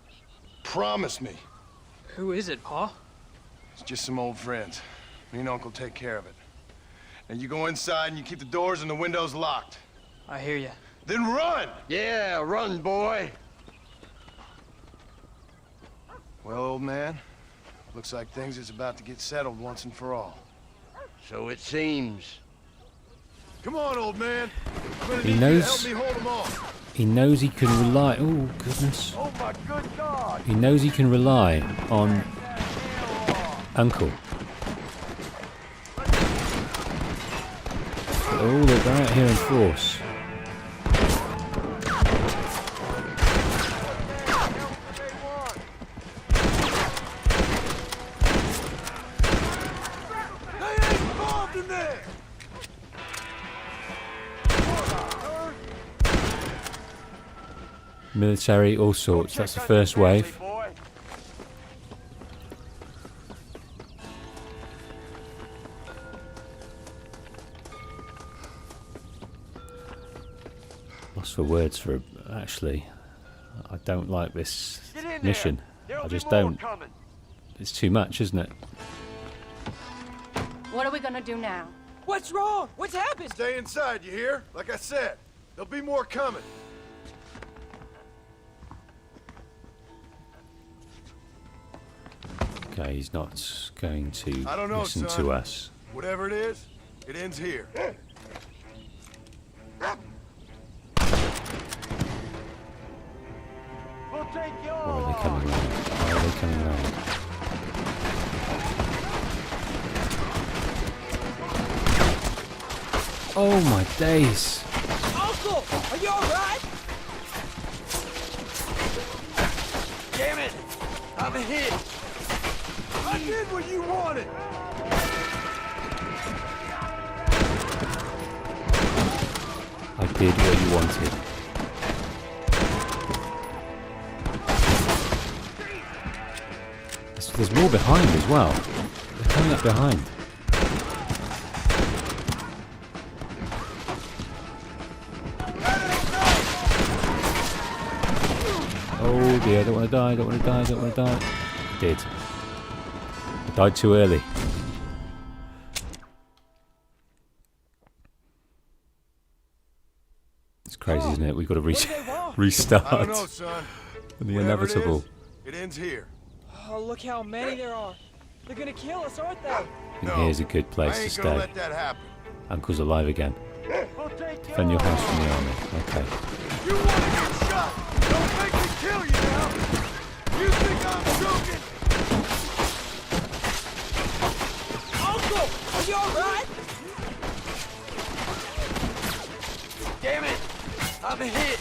Promise me. Who is it, Paul? It's just some old friends. Me and Uncle take care of it. And you go inside and you keep the doors and the windows locked. I hear you. Then run! Yeah, run, boy. Well, old man, looks like things is about to get settled once and for all. So it seems. Come on, old man. I'm gonna He need knows. you to help me hold them off. He knows he can rely. Oh goodness! Oh my good God! He knows he can rely on Uncle. Oh, they're out here in force. Military, all sorts. That's the first wave. Lost for words for actually. I don't like this mission. I just don't. It's too much, isn't it? What are we gonna do now? What's wrong? What's happened? Stay inside, you hear? Like I said, there'll be more coming. Okay, he's not going to I don't know, listen son. to us. Whatever it is, it ends here. Or are they coming round? Are they coming round? Oh my days! Uncle, are you alright? Damn it! I'm hit! I did what you wanted! I did what you wanted. There's more behind as well. They're coming up behind. Oh dear, I don't want to die, don't want to die, don't want to die. I did. I died too early. It's crazy, isn't it? We've got to restart. I don't know, son. The Whatever inevitable. It ends here. Oh, look how many there are. They're gonna kill us, aren't they? And here's a good place I to ain't gonna stay. let that happen. Uncle's alive again. Defend your house from the army. Okay. You want to get shot? Don't make me kill you now. You think I'm joking? Uncle, are you all right? Damn it! I'm hit!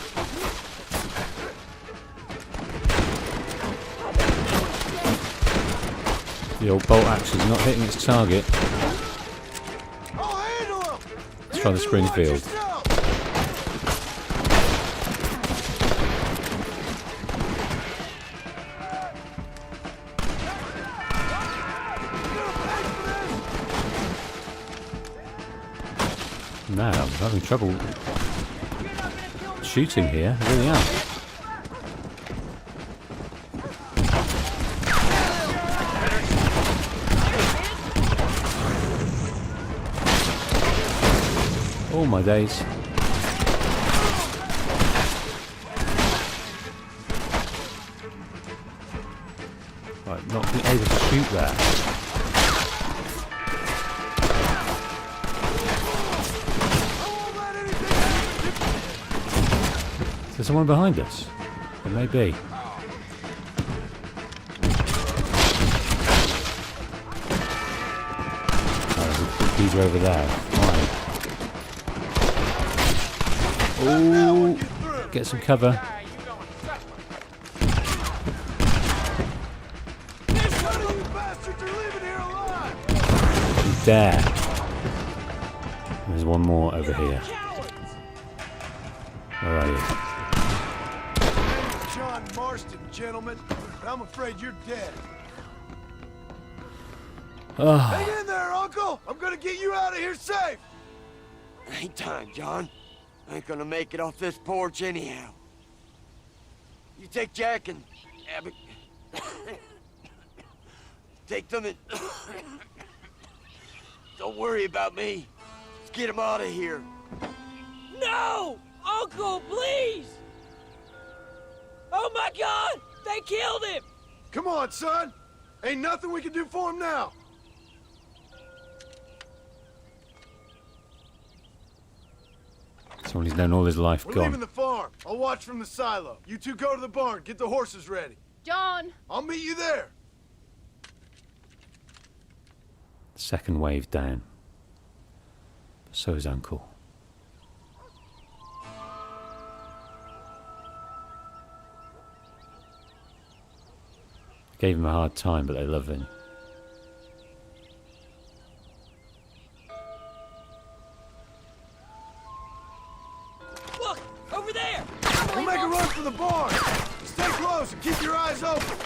The old bolt axe is not hitting its target. I'll handle him. Let's try the Springfield. Now, I'm having trouble shooting here. I really am. All my days. Right, not being able to shoot that. Is there someone behind us? There may be. Oh, these are over there. Fine. Oh, get some cover. There. There's one more over here. Where are you? John Marston, gentlemen. I'm afraid you're dead. Oh. Hang in there, Uncle. I'm gonna get you out of here safe. Ain't time, John. I ain't gonna make it off this porch anyhow. You take Jack and Abby. Take them and don't worry about me. Let's get him out of here. No! Uncle, please! Oh my God! They killed him! Come on, son. Ain't nothing we can do for him now. Someone who's known all his life We're gone. leaving the farm. I'll watch from the silo. You two go to the barn. Get the horses ready. John! I'll meet you there. Second wave down. So is Uncle. Gave him a hard time, but they love him. Look! Over there! We'll make a run for the barn. Stay close and keep your eyes open.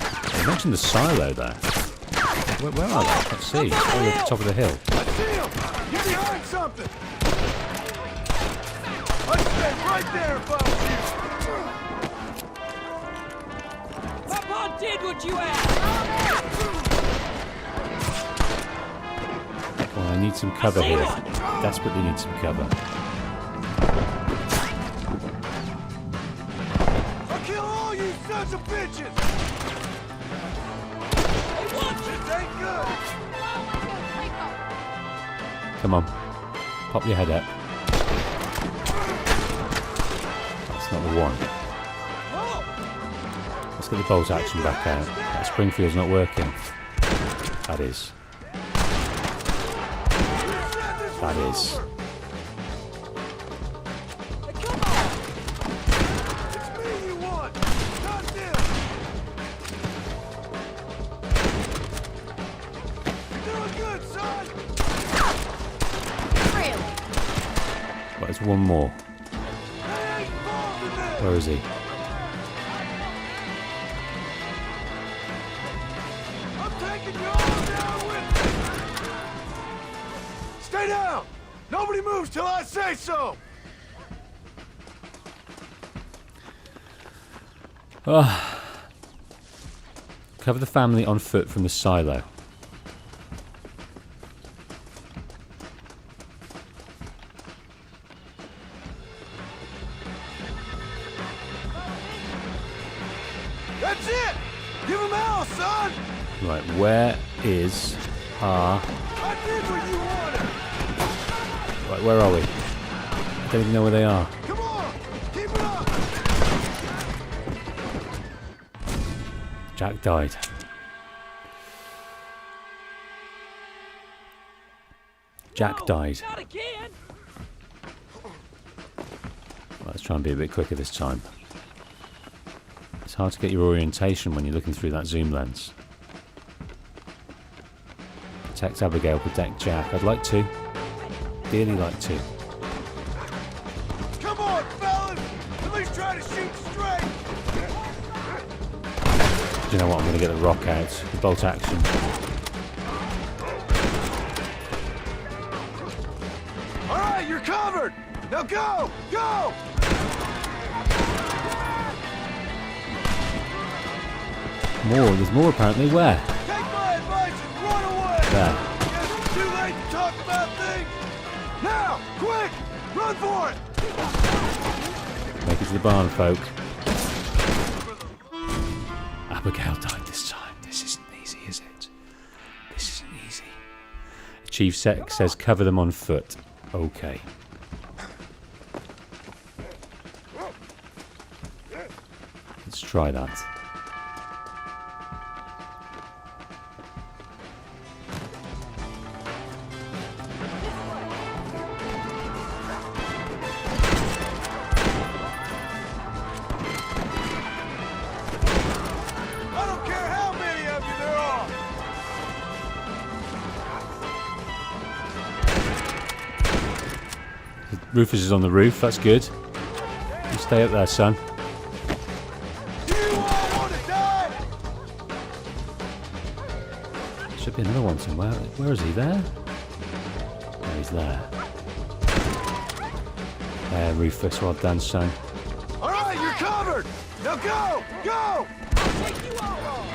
I mentioned the silo there. Where are they? I can't see. It's all at the top of the hill. I see him. You're behind something. I'd stay right there if I was you. Papa did what you asked! Well, I need some cover here. Desperately need some cover. I'll kill all you sons of bitches. This ain't good. Come on. Pop your head up. That's not the one. Let's get the bolt action back out. That Springfield's not working. That is. That is. It's me you want, not them. You're doing good, son. Really? But there's one more. Where is he? I'm taking you all down with me. Stay down. Nobody moves till I say so. Oh. Cover the family on foot from the silo. That's it. Give him hell, son. Right, where is our... I did what you wanted. Right, where are we? I don't even know where they are. Come on, keep it up. Jack died. Jack died. Not again. Let's try and be a bit quicker this time. It's hard to get your orientation when you're looking through that zoom lens. Protect Abigail, protect Jack. I'd like to. Dearly like to. Come on, fellas. At least try to shoot straight. Do you know what? I'm going to get the rock out. The bolt action. All right, you're covered. Now go, go. More. There's more apparently. Where? Take my advice and run away. There. Guess it's too late to talk about things. Now, quick, run for it. Make it to the barn, folk. Abigail died this time. This isn't easy, is it? This isn't easy. Chief says cover them on foot. Okay. Let's try that. I don't care how many of you there are. Rufus is on the roof. That's good. You stay up there, son. Do you all want to die? Should be another one somewhere. Where is he? There? Oh, he's there. There, Rufus. Well done, son. All right, you're covered. Now go, go. I'll take you all on.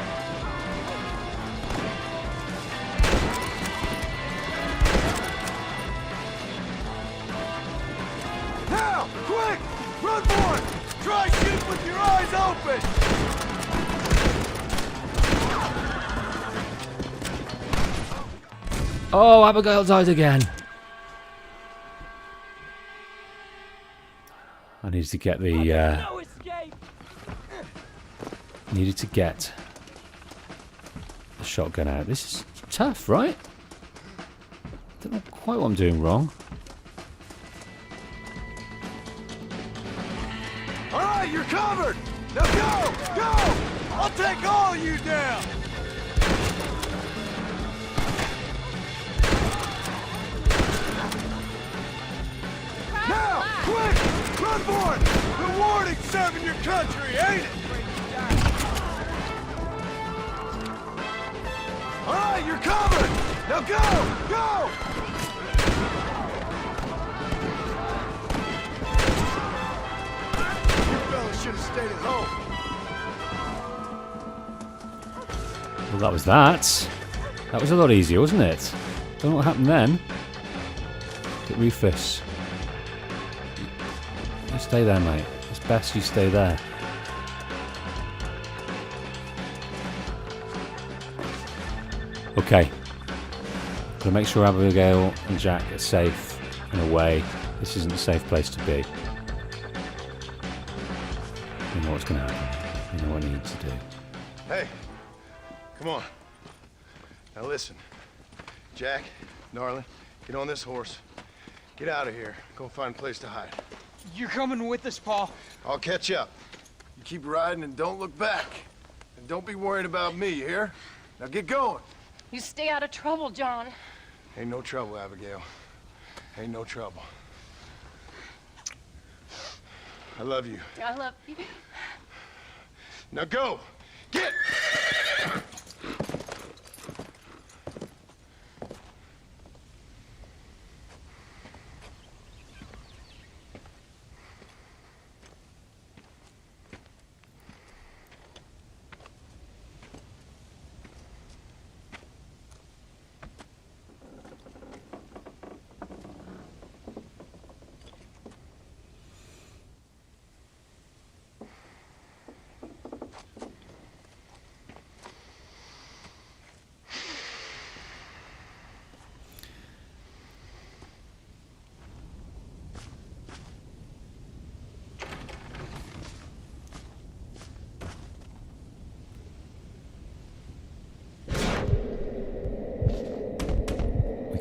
Now, quick, run for it. Try shoot with your eyes open. Oh, Abigail died again. I needed to get the No escape. needed to get the shotgun out. This is tough, right? Don't know quite what I'm doing wrong. All right, you're covered. Now go, go. I'll take all of you down. Now, quick, run for it. Rewarding serving your country, ain't it? All right, you're covered. Now go, go. You fellas should have stayed at home. Well, that was that. That was a lot easier, wasn't it? Don't know what happened then. Get Rufus. You stay there, mate. It's best you stay there. Okay. Gotta make sure Abigail and Jack are safe and away. This isn't a safe place to be. You know what's gonna happen. You know what I need to do. Hey, come on. Now listen. Jack, darling, get on this horse. Get out of here. Go find a place to hide. You're coming with us, Paul. I'll catch up. You keep riding and don't look back. And don't be worried about me, you hear? Now get going. You stay out of trouble, John. Ain't no trouble, Abigail. Ain't no trouble. I love you. I love you. Now go! Get!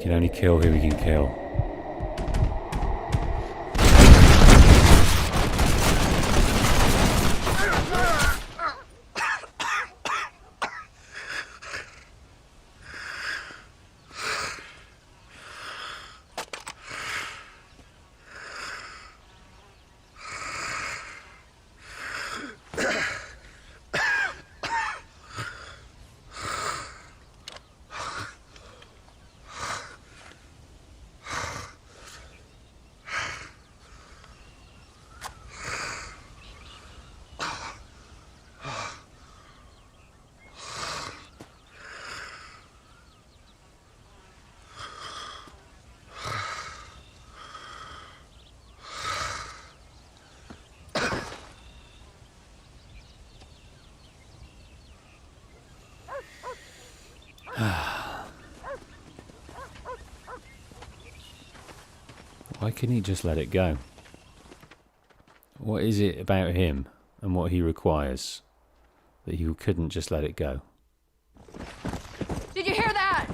can only kill who he can kill. Why couldn't he just let it go? What is it about him and what he requires that he couldn't just let it go? Did you hear that?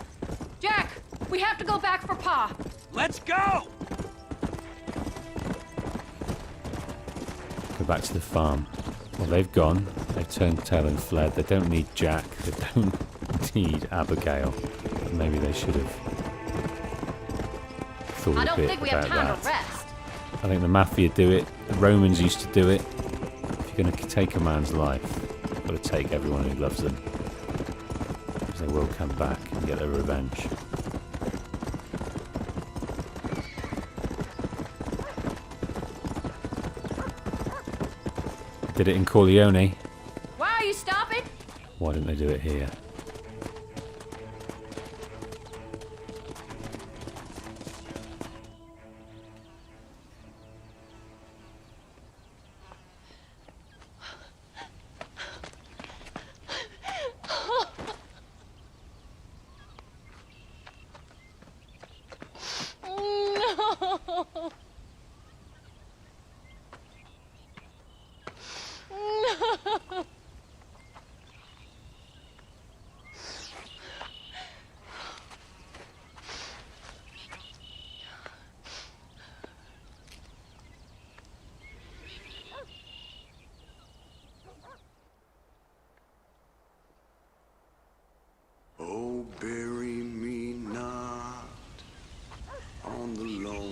Jack, we have to go back for Pa. Let's go! Go back to the farm. Well, they've gone. They've turned tail and fled. They don't need Jack. They don't need Abigail. Maybe they should have thought I a don't bit think we have about time that. to rest. I think the Mafia do it. The Romans used to do it. If you're going to take a man's life, you've got to take everyone who loves them. Because they will come back and get their revenge. Did it in Corleone. Why are you stopping? Why didn't they do it here?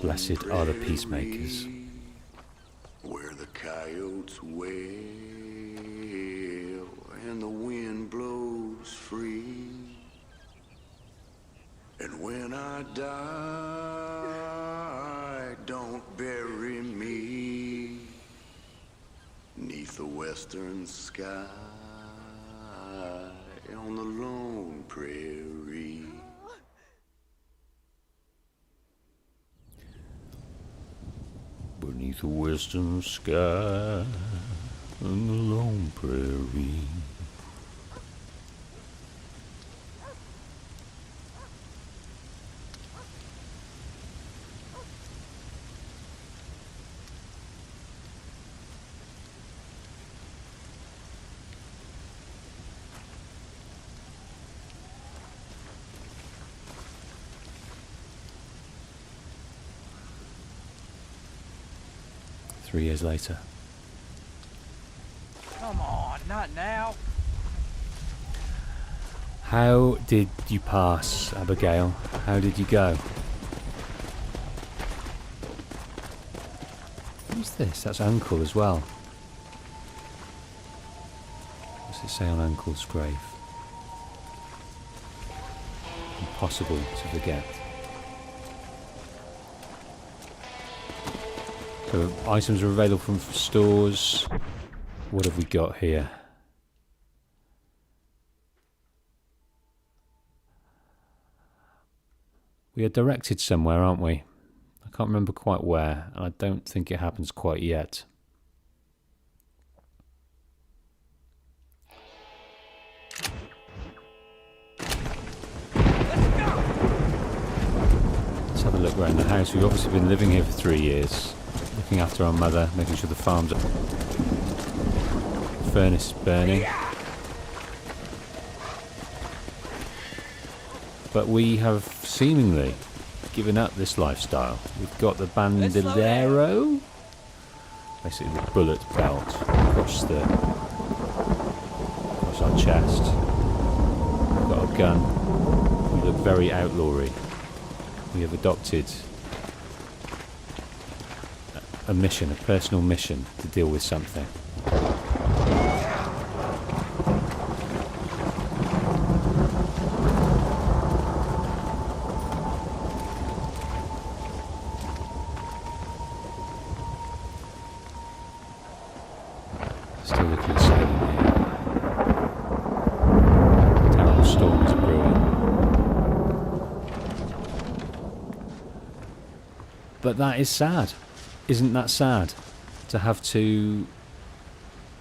Blessed are the peacemakers. Where the coyotes wail and the wind blows free. And when I die, don't bury me 'neath the western sky on the lone prairie. Beneath the western sky on the lone prairie. Years later. Come on, not now. How did you pass, Abigail? How did you go? Who's this? That's Uncle as well. What's it say on Uncle's grave? Impossible to forget. So items are available from stores. What have we got here? We are directed somewhere, aren't we? I can't remember quite where, and I don't think it happens quite yet. Let's have a look around the house. We've obviously been living here for 3 years. Looking after our mother, making sure the farm's up. Furnace burning. But we have seemingly given up this lifestyle. We've got the bandolero, basically the bullet belt across our chest. We've got a gun. We look very outlawry. We have adopted a mission, a personal mission to deal with something. Still looking the same in here. Terrible storms are brewing. But that is sad. Isn't that sad? To have to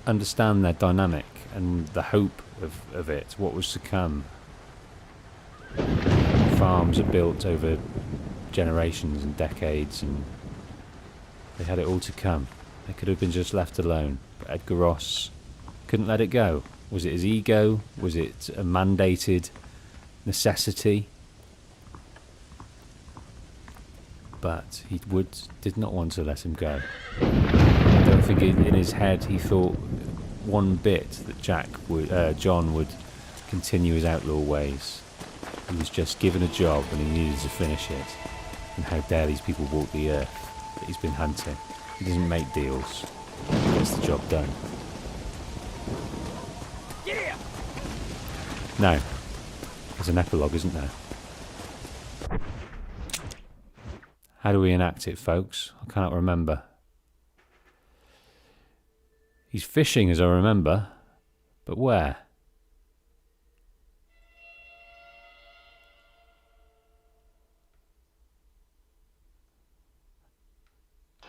understand their dynamic and the hope of it, what was to come. Farms are built over generations and decades, and they had it all to come. They could have been just left alone. But Edgar Ross couldn't let it go. Was it his ego? Was it a mandated necessity? But he did not want to let him go. I don't think in his head he thought one bit that John would continue his outlaw ways. He was just given a job and he needed to finish it. And how dare these people walk the earth that he's been hunting. He doesn't make deals. He gets the job done. Yeah. Now, there's an epilogue, isn't there? How do we enact it, folks? I cannot remember. He's fishing, as I remember. But where?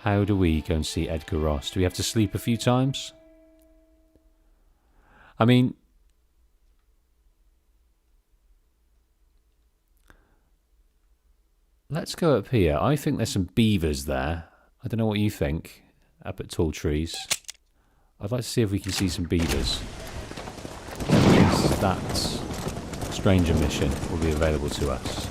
How do we go and see Edgar Ross? Do we have to sleep a few times? I mean, let's go up here. I think there's some beavers there. I don't know what you think. Up at Tall Trees. I'd like to see if we can see some beavers. That stranger mission will be available to us.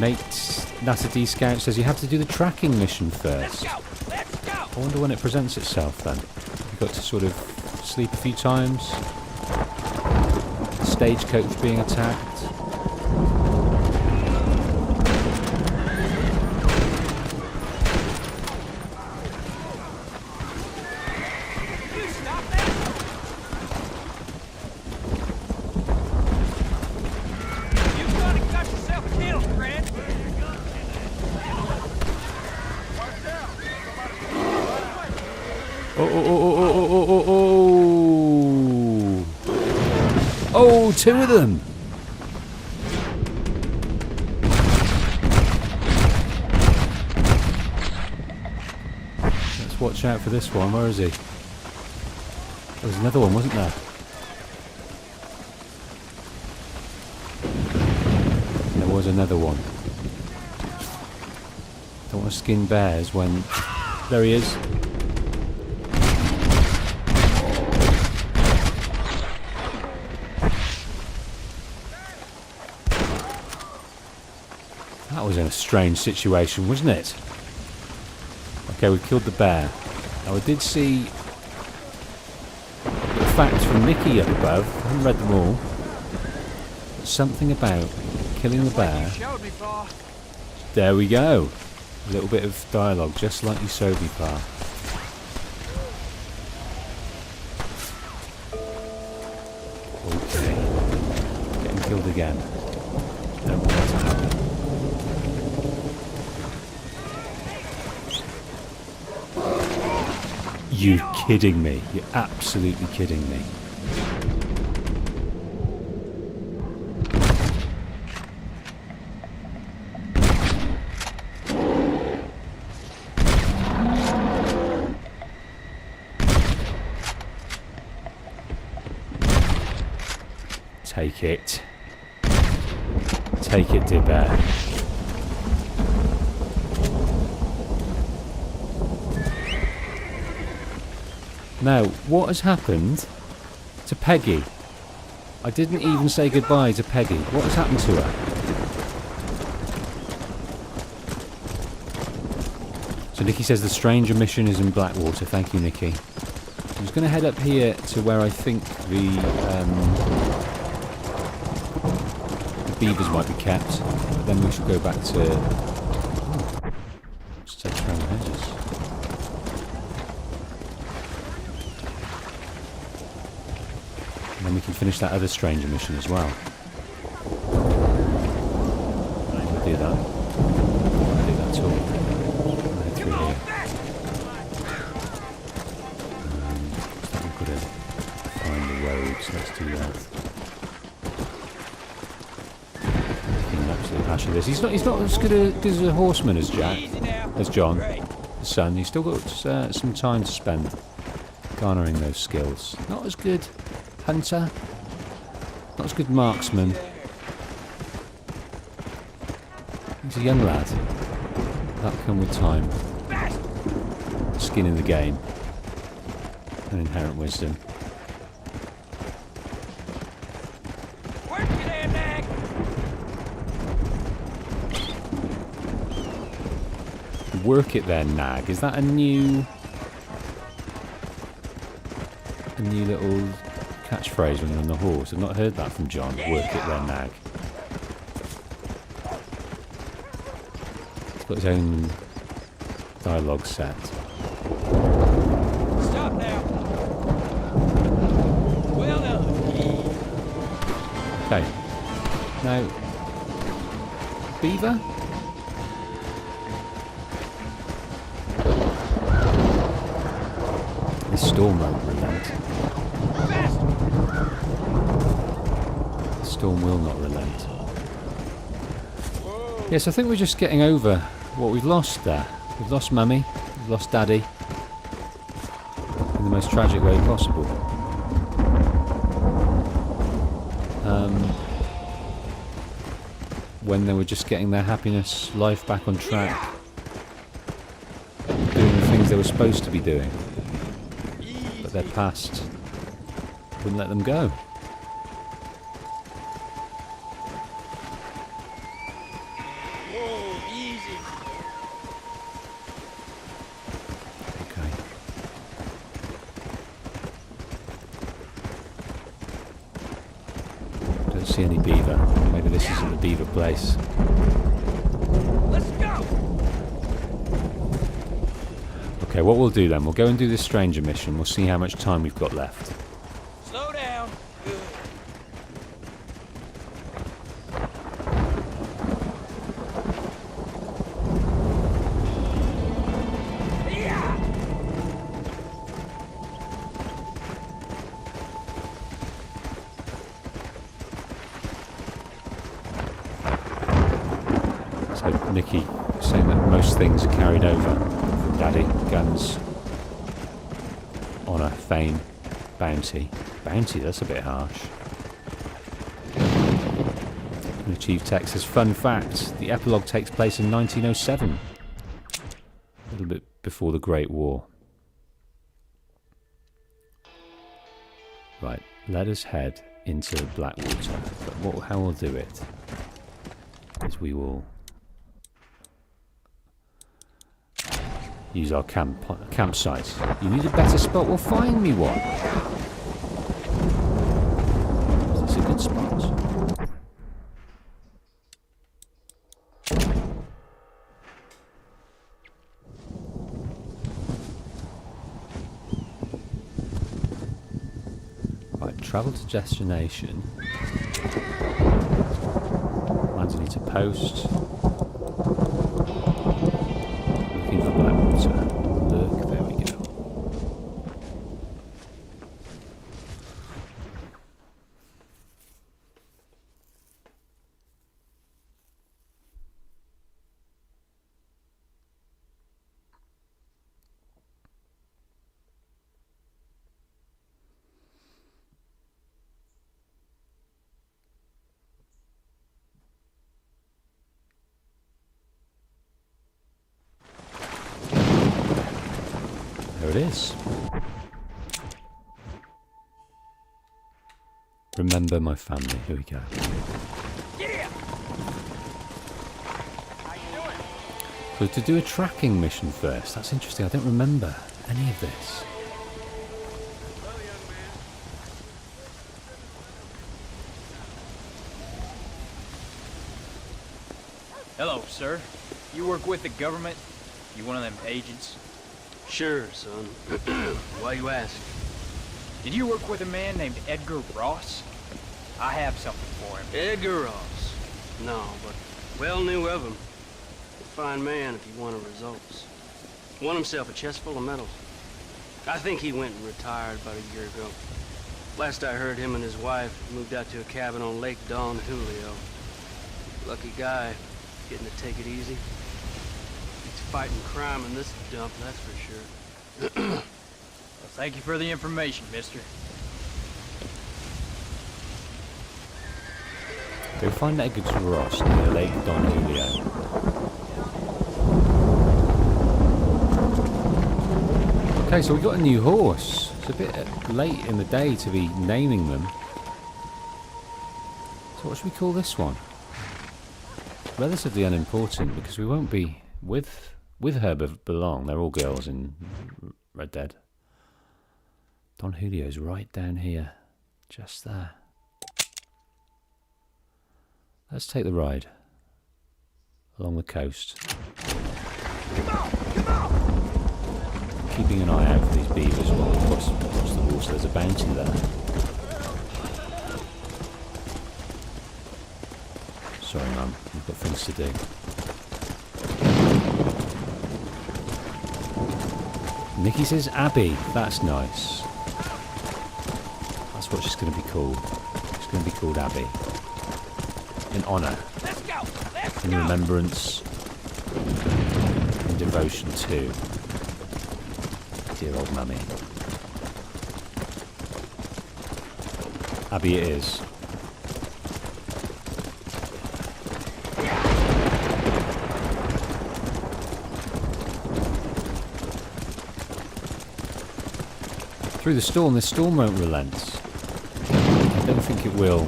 Nate Natty Scout says you have to do the tracking mission first. Let's go! I wonder when it presents itself then. You've got to sort of sleep a few times. The stagecoach being attacked. Oh, two of them. Let's watch out for this one. Where is he? There was another one, wasn't there? There was another one. Don't want to skin bears when... There he is. That was in a strange situation, wasn't it? Okay, we killed the bear. Now I did see the facts from Nicky up above. I haven't read them all. But something about killing the bear. There we go. A little bit of dialogue, just like you showed me, Pa. Okay. Getting killed again. Don't want that to happen. You're kidding me. You're absolutely kidding me. Take it. Take it, dear bear. Now, what has happened to Peggy? I didn't even say goodbye to Peggy. What has happened to her? So Nikki says the stranger mission is in Blackwater. Thank you, Nikki. I'm just going to head up here to where I think the beavers might be kept. But then we should go back to... Just take around the hedges. And then we can finish that other stranger mission as well. We'll do that. We'll do that too. Right through here. We've got to find the roads. Let's do that. Absolute hash of this. He's not as good as a horseman as Jack, as John, his son. He's still got some time to spend garnering those skills. Not as good hunter, not as good marksman. He's a young lad. That'll come with time. Skin in the game. And inherent wisdom. Work it there, nag. Is that a new little catchphrase when you're on the horse? I've not heard that from John. Work it there, nag. He's got his own dialogue set. Stop now. Well done. Okay. Now, beaver? This storm won't relent. The storm will not relent. Yes, I think we're just getting over what we've lost there. We've lost Mummy, we've lost Daddy. In the most tragic way possible. When they were just getting their happiness, life back on track. Doing the things they were supposed to be doing. Their past wouldn't let them go. Whoa, easy. Okay. Don't see any beaver. Maybe this isn't the beaver place. Let's go. Okay, what we'll do then, we'll go and do this stranger mission. We'll see how much time we've got left. Slow down. Good. Yeah. So Nikki saying that most things are carried over. Daddy, guns, honour, fame, bounty. Bounty, that's a bit harsh. And the chief text says, fun fact, the epilogue takes place in 1907. A little bit before the Great War. Right, let us head into Blackwater. But how we'll do it is we will use our campsite. You need a better spot? Well, find me one. Is this a good spot? Right, travel to destination. Lands need to post. Looking for Blackwater. Look, there we go. There it is. Remember my family. Here we go. So to do a tracking mission first. That's interesting. I don't remember any of this. Hello, sir. You work with the government? You one of them agents? Sure, son. Why you ask? Did you work with a man named Edgar Ross? I have something for him. Edgar Ross? No, but well knew of him. A fine man if he wanted results. Won himself a chest full of medals. I think he went and retired about a year ago. Last I heard, him and his wife moved out to a cabin on Lake Don Julio. Lucky guy, getting to take it easy. He's fighting crime in this dump, that's for sure. Well, thank you for the information, mister. Go find Edgar Ross near Lake Don Julio. Okay, so we got a new horse. It's a bit late in the day to be naming them. So what should we call this one? Relatively unimportant because we won't be with her belong. They're all girls in Red Dead. Don Julio's right down here, just there. Let's take the ride along the coast. Keeping an eye out for these beavers while we cross the water. There's a bounty there. Sorry, Mum, we've got things to do. Nikki says Abby. That's nice. That's what she's going to be called. She's going to be called Abby. In honour. In remembrance. In devotion to dear old Mummy. Abby it is. Through the storm, this storm won't relent. I don't think it will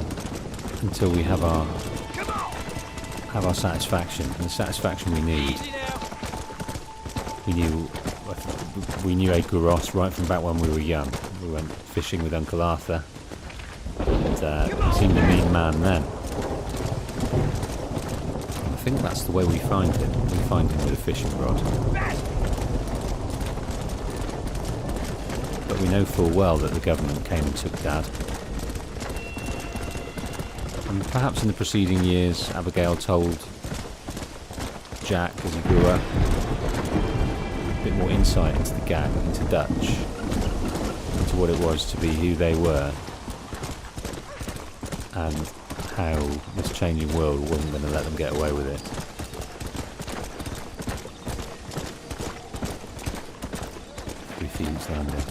until we have our satisfaction, and the satisfaction we need. We knew Edgar Ross right from back when we were young. We went fishing with Uncle Arthur, and he seemed a mean man then. I think that's the way we find him. We find him with a fishing rod. But we know full well that the government came and took Dad. And perhaps in the preceding years, Abigail told Jack as he grew up a bit more insight into the gang, into Dutch, into what it was to be who they were, and how this changing world wasn't going to let them get away with it. Refuse landing.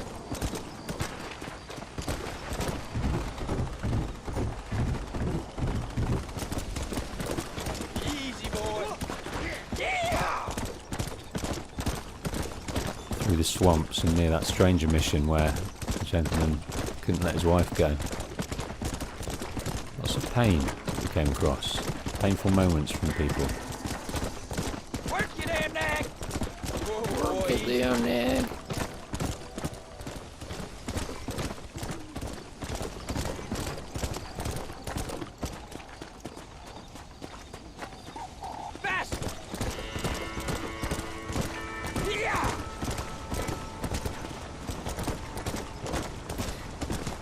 Through the swamps and near that stranger mission where the gentleman couldn't let his wife go. Lots of pain we came across. Painful moments from people. Work your damn neck! Work your damn neck.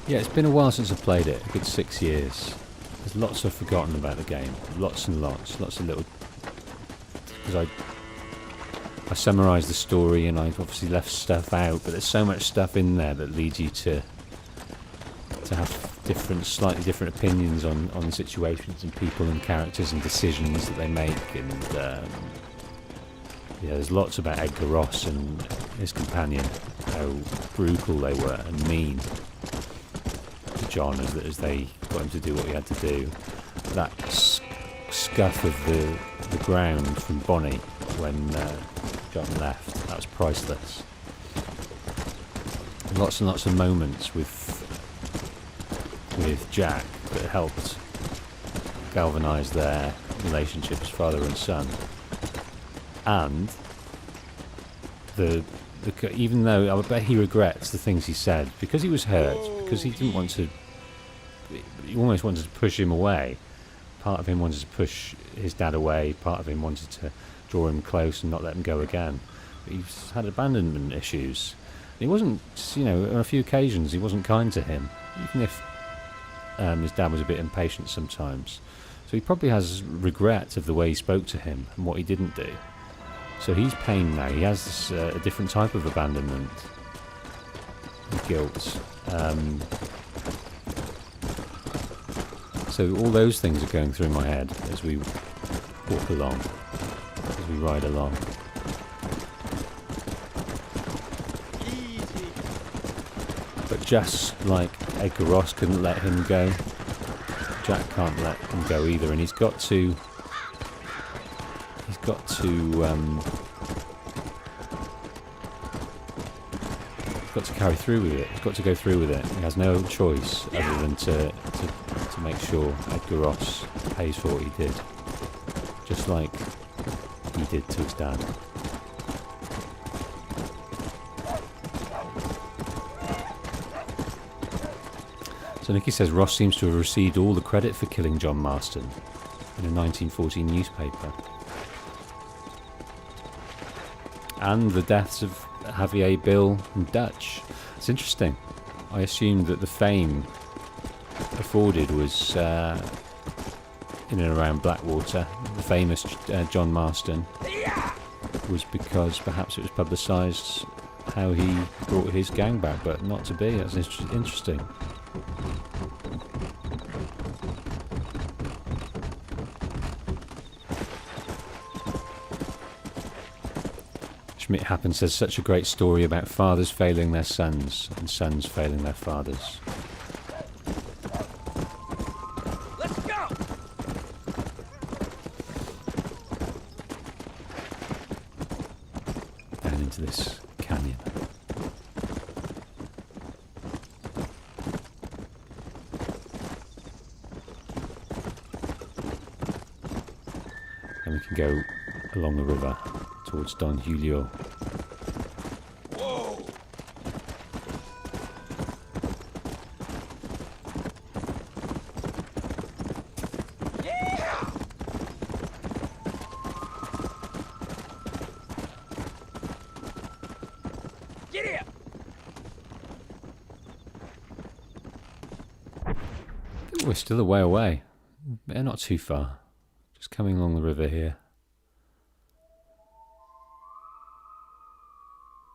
Yeah, it's been a while since I played it, a good 6 years. There's lots I've forgotten about the game, lots and lots of little... Because I summarised the story and I've obviously left stuff out, but there's so much stuff in there that leads you to have slightly different opinions on situations and people and characters and decisions that they make, and yeah, there's lots about Edgar Ross and his companion, how brutal they were and mean. John as they got him to do what he had to do. That scuff of the ground from Bonnie when John left, that was priceless. Lots and lots of moments with with Jack that helped galvanise their relationship as father and son. And even though I bet he regrets the things he said, because he was hurt, because he didn't want to, he almost wanted to push him away. Part of him wanted to push his dad away, part of him wanted to draw him close and not let him go again. But he's had abandonment issues. He wasn't, on a few occasions he wasn't kind to him, even if his dad was a bit impatient sometimes. So he probably has regret of the way he spoke to him and what he didn't do. So he's pained now. He has this, a different type of abandonment and guilt. So all those things are going through my head as we walk along, as we ride along. But just like Edgar Ross couldn't let him go, Jack can't let him go either, and he's got to carry through with it. He's got to go through with it. He has no choice other than to make sure Edgar Ross pays for what he did, just like he did to his dad. So Nicky says Ross seems to have received all the credit for killing John Marston in a 1914 newspaper. And the deaths of Javier, Bill and Dutch. It's interesting. I assumed that the fame afforded was in and around Blackwater. The famous John Marston was because perhaps it was publicised how he brought his gang back, but not to be. That's interesting. Schmidt Happen says such a great story about fathers failing their sons and sons failing their fathers. Let's go! Down into this canyon. And we can go along the river towards Don Julio. Whoa! Yeah! Get here! I think we're still a way away. They're not too far. Just coming along the river here.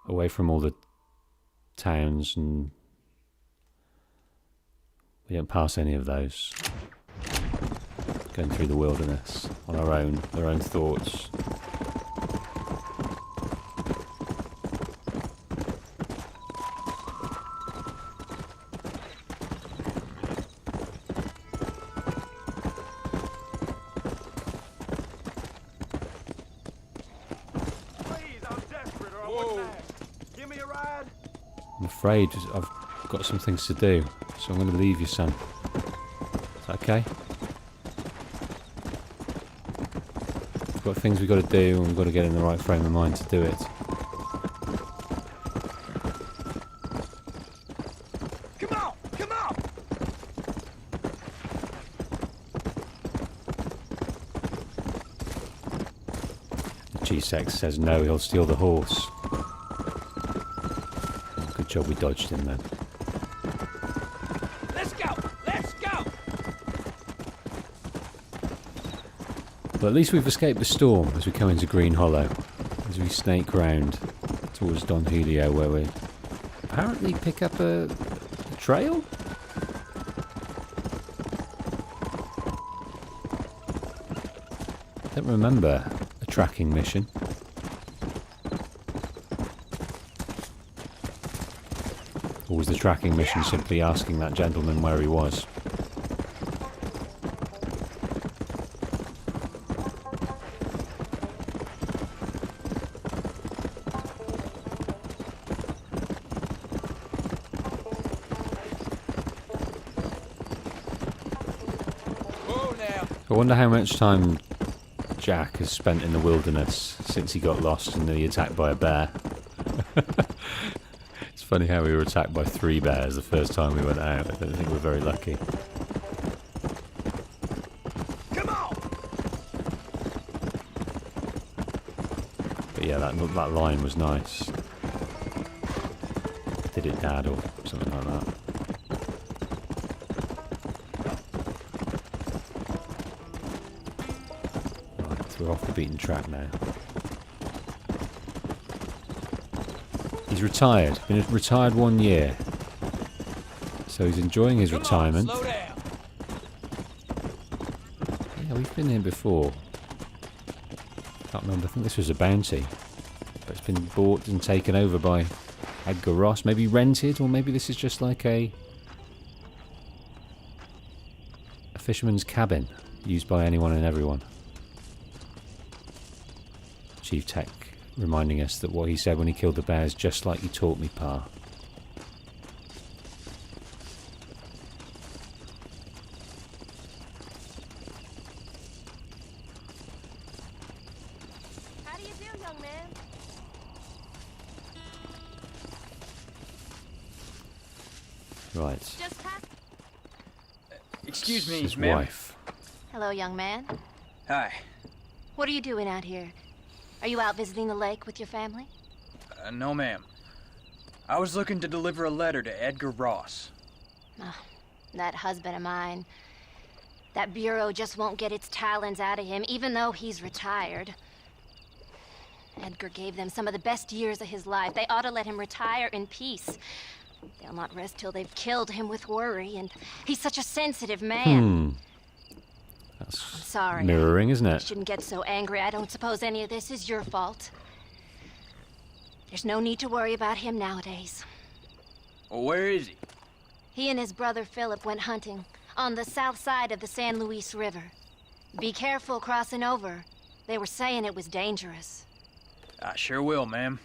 Away from all the towns, and we don't pass any of those. Going through the wilderness on our own thoughts. I'm afraid I've got some things to do, so I'm going to leave you, son. Is that okay? We've got things we've got to do, and we've got to get in the right frame of mind to do it. Come on! Come on! The G-Sex says no, he'll steal the horse. Good job we dodged him then. Let's go! Let's go! But at least we've escaped the storm as we come into Green Hollow, as we snake round towards Don Julio, where we apparently pick up a trail? I don't remember a tracking mission. Or was the tracking mission simply asking that gentleman where he was? I wonder how much time Jack has spent in the wilderness since he got lost and nearly attacked by a bear. It's funny how we were attacked by 3 bears the first time we went out. I don't think we're very lucky. Come on! But yeah, that line was nice. Did it, Dad, or something like that. Right, we're off the beaten track now. He's retired. Been retired 1 year. So he's enjoying his retirement. Slow down. Yeah, we've been here before. Can't remember. I think this was a bounty. But it's been bought and taken over by Edgar Ross. Maybe rented, or maybe this is just like a fisherman's cabin used by anyone and everyone. Chief Tech reminding us that what he said when he killed the bear is just like you taught me, Pa. How do you do, young man? Right. Just Excuse me, His ma'am. wife. Hello, young man. Hi. What are you doing out here? Are you out visiting the lake with your family? No, ma'am. I was looking to deliver a letter to Edgar Ross. Oh, that husband of mine. That bureau just won't get its talons out of him, even though he's retired. Edgar gave them some of the best years of his life. They ought to let him retire in peace. They'll not rest till they've killed him with worry, and he's such a sensitive man. That's I'm sorry. mirroring, isn't I it? shouldn't get so angry. I don't suppose any of this is your fault. There's no need to worry about him nowadays. Well, where is he? He and his brother Philip went hunting on the south side of the San Luis River. Be careful crossing over. They were saying it was dangerous. I sure will, ma'am.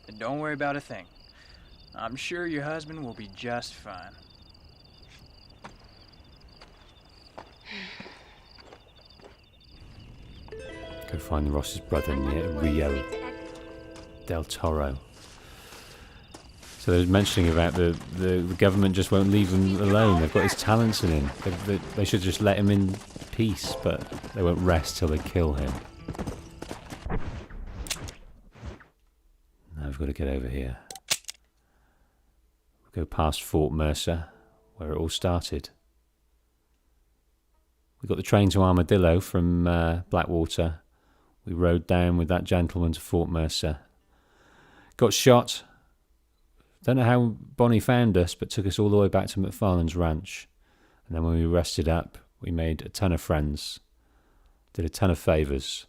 And don't worry about a thing. I'm sure your husband will be just fine. Go find Ross's brother near Rio del Toro. So they were mentioning about the government just won't leave him alone. They've got his talents in him. They should just let him in peace, but they won't rest till they kill him. Now we've got to get over here. We'll go past Fort Mercer, where it all started. We got the train to Armadillo from Blackwater. We rode down with that gentleman to Fort Mercer. Got shot. Don't know how Bonnie found us, but took us all the way back to MacFarlane's ranch. And then when we rested up, we made a ton of friends. Did a ton of favours.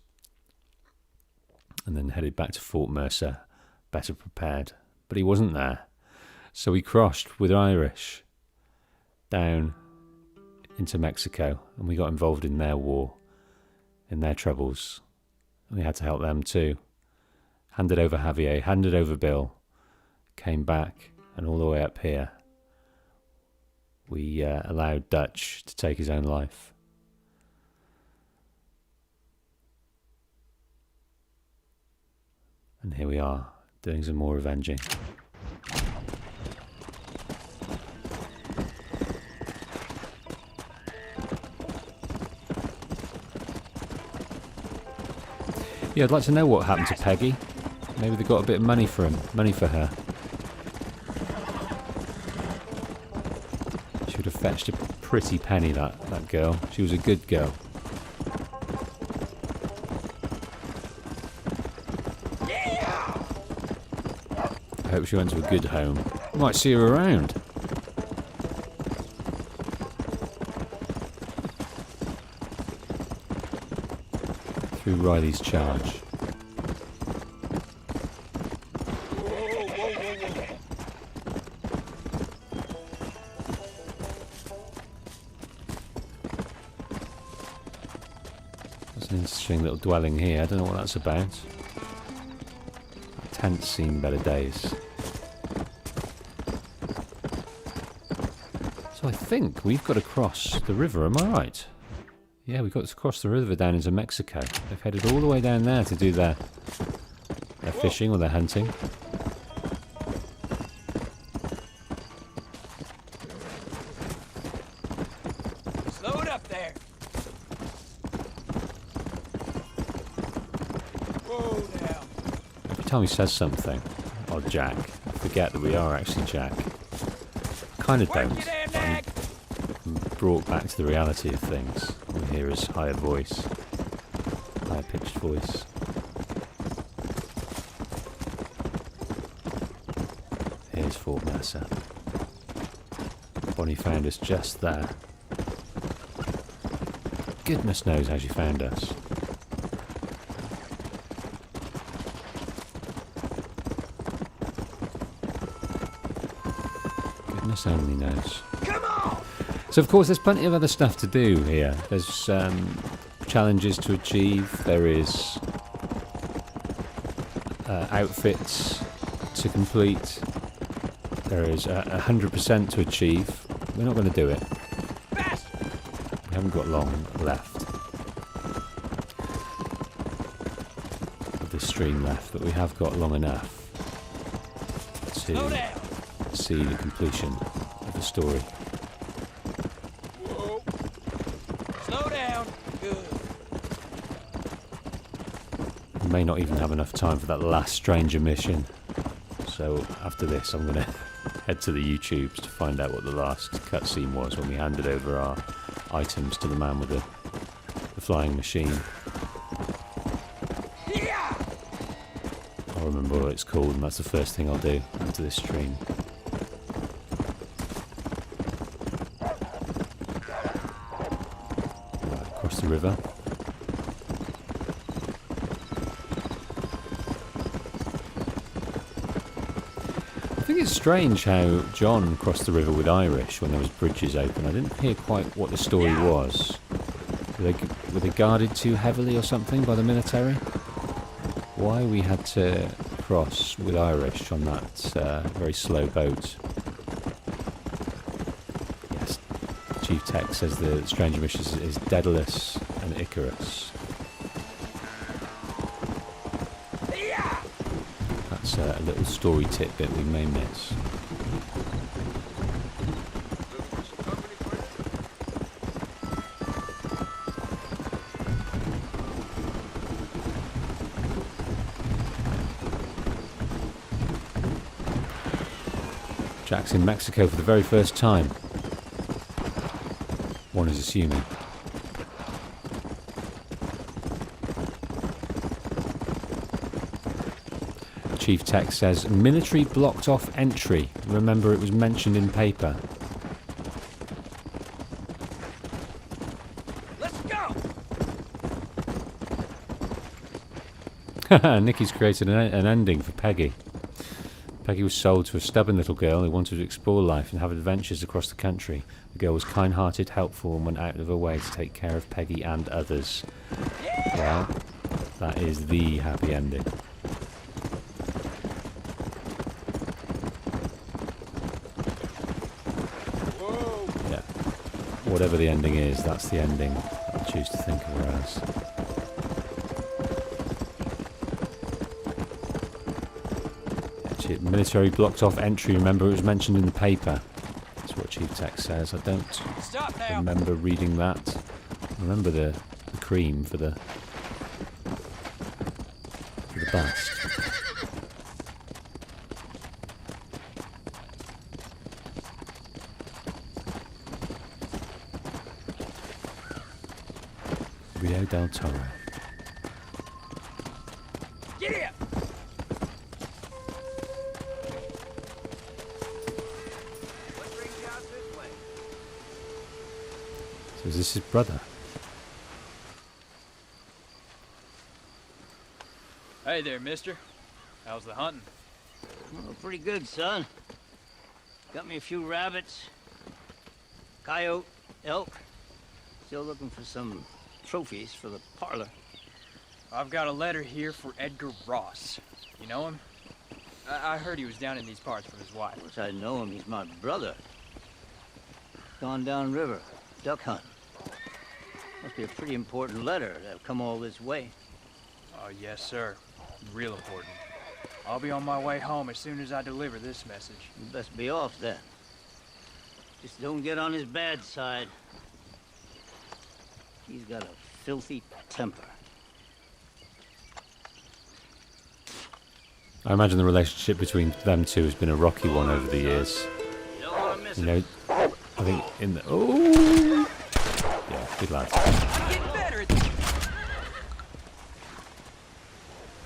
And then headed back to Fort Mercer, better prepared. But he wasn't there. So we crossed with Irish down into Mexico, and we got involved in their war, in their troubles. And we had to help them too. Handed over Javier, handed over Bill, came back, and all the way up here, we allowed Dutch to take his own life. And here we are, doing some more avenging. Yeah, I'd like to know what happened to Peggy. Maybe they got a bit of money for her. She would have fetched a pretty penny, that girl. She was a good girl. I hope she went to a good home. Might see her around. Through Riley's charge. There's an interesting little dwelling here. I don't know what that's about. Tent's seen better days. So I think we've got to cross the river, am I right? Yeah, we've got to cross the river down into Mexico. They've headed all the way down there to do their fishing or their hunting. Slow it up there. Whoa now. Every time he says something, oh Jack, I forget that we are actually Jack. Kind of don't. I'm brought back to the reality of things. We hear his higher voice, higher pitched voice. Here's Fort Mercer. Bonnie found us just there. Goodness knows how she found us. Goodness only knows. Come on! So of course there's plenty of other stuff to do here. There's challenges to achieve. There is outfits to complete. There is 100% to achieve. We're not going to do it. We haven't got long left of this stream left, but we have got long enough to see the completion of the story. Whoa. Slow down. Good. We may not even have enough time for that last stranger mission. So after this, I'm going to head to the YouTubes to find out what the last cutscene was when we handed over our items to the man with the flying machine. I'll remember what it's called, and that's the first thing I'll do after this stream. Right, across the river. I think it's strange how John crossed the river with Irish when there was bridges open. I didn't hear quite what the story was. Were they guarded too heavily or something by the military? Why we had to cross with Irish on that very slow boat? Yes, Chief Tech says the stranger mission is Daedalus and Icarus. That's a little story tidbit we may miss. Jack's in Mexico for the very first time. One is assuming. Chief Tech says, military blocked off entry. Remember, it was mentioned in paper. Let's go! Nicky's created an ending for Peggy. Peggy was sold to a stubborn little girl who wanted to explore life and have adventures across the country. The girl was kind-hearted, helpful, and went out of her way to take care of Peggy and others. Well, that is the happy ending. Yeah. Whatever the ending is, that's the ending I'll choose to think of her as. Military blocked off entry. Remember, it was mentioned in the paper. That's what Chief Tech says. I don't remember reading that. I remember the cream for the bust. Rio del Toro. Yeah. So is this his brother? Hey there, mister. How's the hunting? Oh, pretty good, son. Got me a few rabbits, coyote, elk. Still looking for some trophies for the parlor. I've got a letter here for Edgar Ross. You know him? I heard he was down in these parts with his wife. Of course I know him. He's my brother. Gone down river, duck hunting. Must be a pretty important letter to have come all this way. Oh, yes, sir. Real important. I'll be on my way home as soon as I deliver this message. You best be off then. Just don't get on his bad side. He's got a filthy temper. I imagine the relationship between them two has been a rocky one over the years. You know, I think in the... Oh! Yeah, good lad.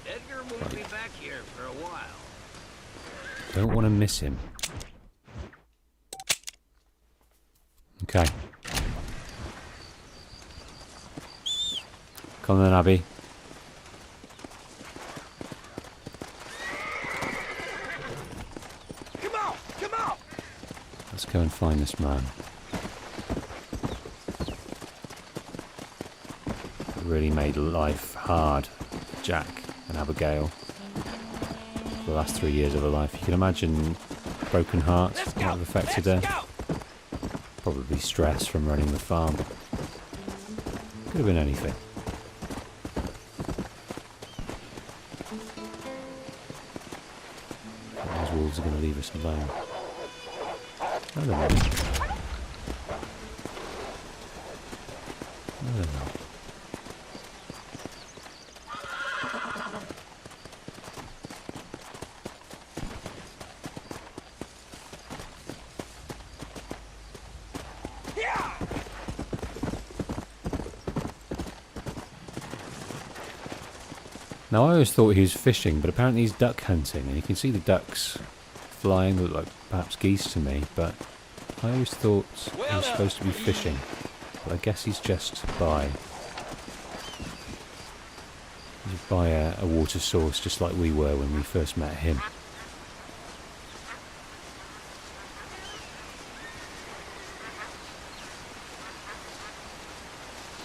Edgar won't be back here for a while. Don't want to miss him. Okay. Come on then, Abby. Come out! Let's go and find this man. It really made life hard for Jack and Abigail for the last 3 years of her life. You can imagine broken hearts that have affected her. Probably stress from running the farm. Could have been anything. Those wolves are going to leave us alone. No, they're not. No, they're not. Now I always thought he was fishing, but apparently he's duck hunting, and you can see the ducks flying, look like perhaps geese to me, but I always thought he was supposed to be fishing, but I guess he's just by a water source, just like we were when we first met him.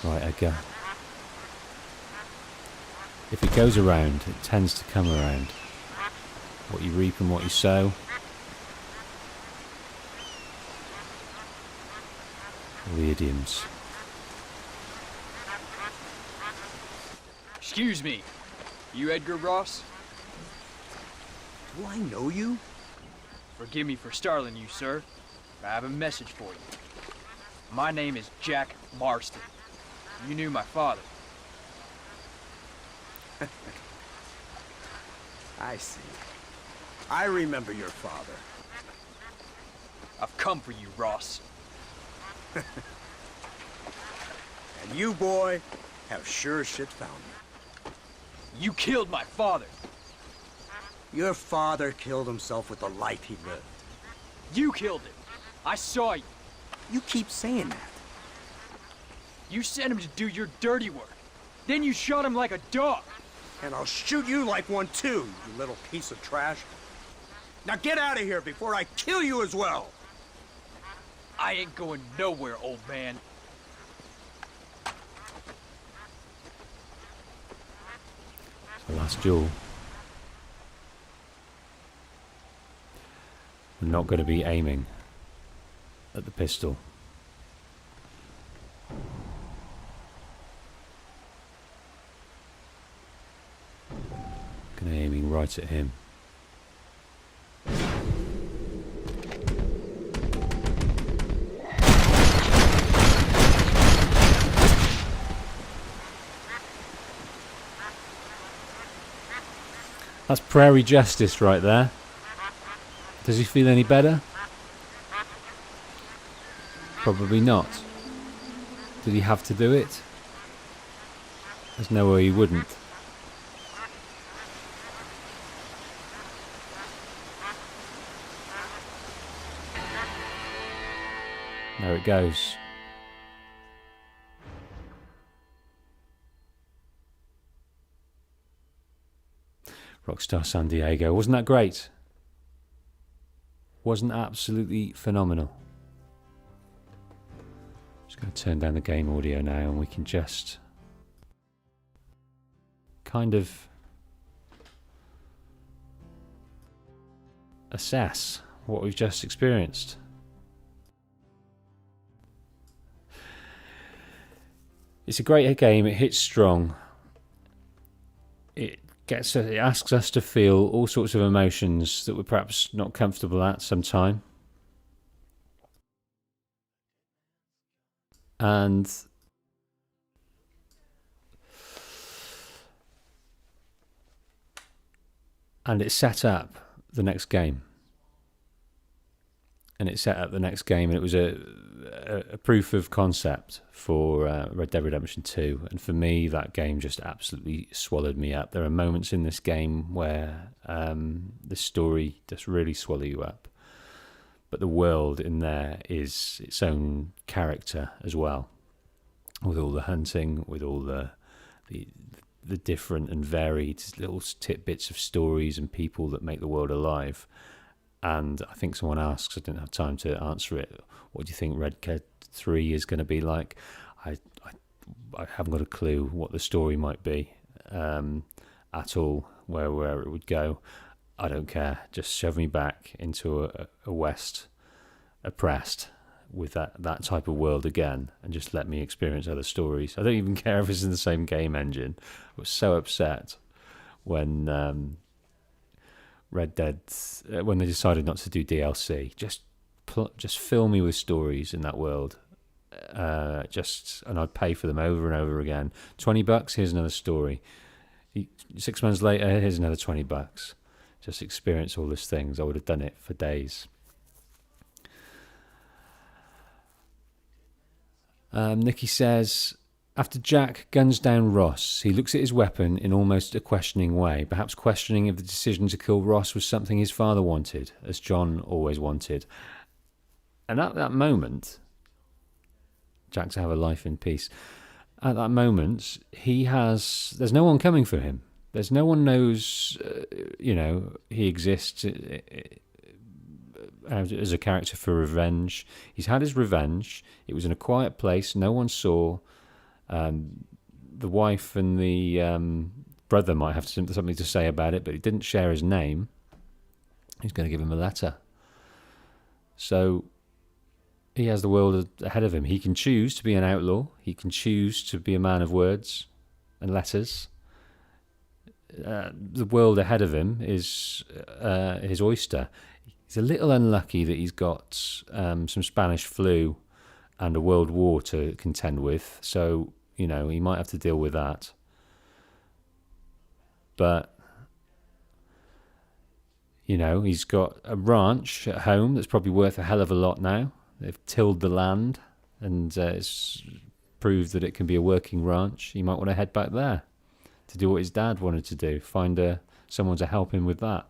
Right, Edgar. If it goes around, it tends to come around. What you reap and what you sow. All the idioms. Excuse me. You Edgar Ross? Do I know you? Forgive me for startling you, sir. I have a message for you. My name is Jack Marston. You knew my father. I see. I remember your father. I've come for you, Ross. And you, boy, have sure as shit found me. You killed my father. Your father killed himself with the life he lived. You killed him. I saw you. You keep saying that. You sent him to do your dirty work. Then you shot him like a dog. And I'll shoot you like one too, you little piece of trash. Now get out of here before I kill you as well. I ain't going nowhere, old man. The last duel. We're not going to be aiming at the pistol. Going to be aiming right at him. That's prairie justice right there. Does he feel any better? Probably not. Did he have to do it? There's no way he wouldn't. There it goes. Rockstar San Diego. Wasn't that great? Wasn't absolutely phenomenal. Just going to turn down the game audio now and we can just kind of assess what we've just experienced. It's a great game. It hits strong. It asks us to feel all sorts of emotions that we're perhaps not comfortable at sometime. And it set up the next game. And it was a proof of concept for Red Dead Redemption 2. And for me, that game just absolutely swallowed me up. There are moments in this game where the story just really swallow you up. But the world in there is its own character as well. With all the hunting, with all the different and varied little tidbits of stories and people that make the world alive. And I think someone asks, I didn't have time to answer it, what do you think Red Dead 3 is going to be like? I haven't got a clue what the story might be at all, where it would go. I don't care. Just shove me back into a West oppressed with that type of world again, and just let me experience other stories. I don't even care if it's in the same game engine. I was so upset when Red Dead, when they decided not to do DLC. Just fill me with stories in that world. And I'd pay for them over and over again. $20, here's another story. 6 months later, here's another $20. Just experience all these things. I would have done it for days. Nikki says, after Jack guns down Ross, he looks at his weapon in almost a questioning way, perhaps questioning if the decision to kill Ross was something his father wanted, as John always wanted. And at that moment, Jack to have a life in peace, at that moment, there's no one coming for him. There's no one knows, he exists as a character for revenge. He's had his revenge. It was in a quiet place. No one saw. The wife and the brother might have something to say about it, but he didn't share his name. He's going to give him a letter. So he has the world ahead of him. He can choose to be an outlaw. He can choose to be a man of words and letters. The world ahead of him is his oyster. He's a little unlucky that he's got some Spanish flu and a world war to contend with, so he might have to deal with that. But he's got a ranch at home that's probably worth a hell of a lot now. They've tilled the land, and it's proved that it can be a working ranch. He might want to head back there to do what his dad wanted to do, find someone to help him with that.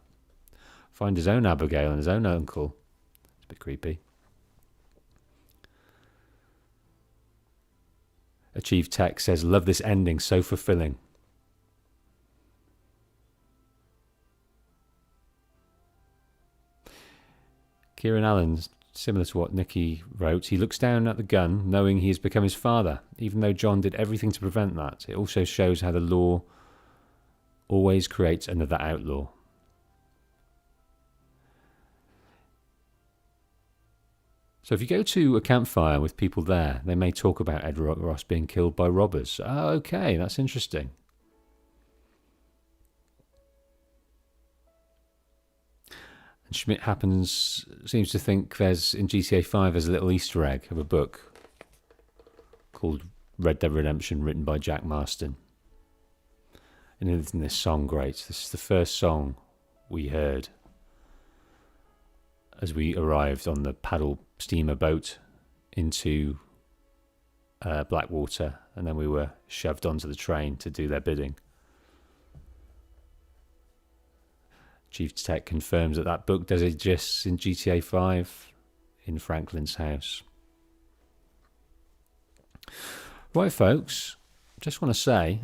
Find his own Abigail and his own uncle. It's a bit creepy. Achieve Tech says, love this ending, so fulfilling. Kieran Allen, similar to what Nikki wrote, he looks down at the gun knowing he has become his father, even though John did everything to prevent that. It also shows how the law always creates another outlaw. So if you go to a campfire with people there, they may talk about Edgar Ross being killed by robbers. Oh, okay, that's interesting. And Schmidt seems to think in GTA 5 there's a little Easter egg of a book called Red Dead Redemption, written by John Marston. And isn't this song great? This is the first song we heard as we arrived on the paddle steamer boat into Blackwater, and then we were shoved onto the train to do their bidding. Chief Tech confirms that book does exist in GTA 5 in Franklin's house. Right, folks, just want to say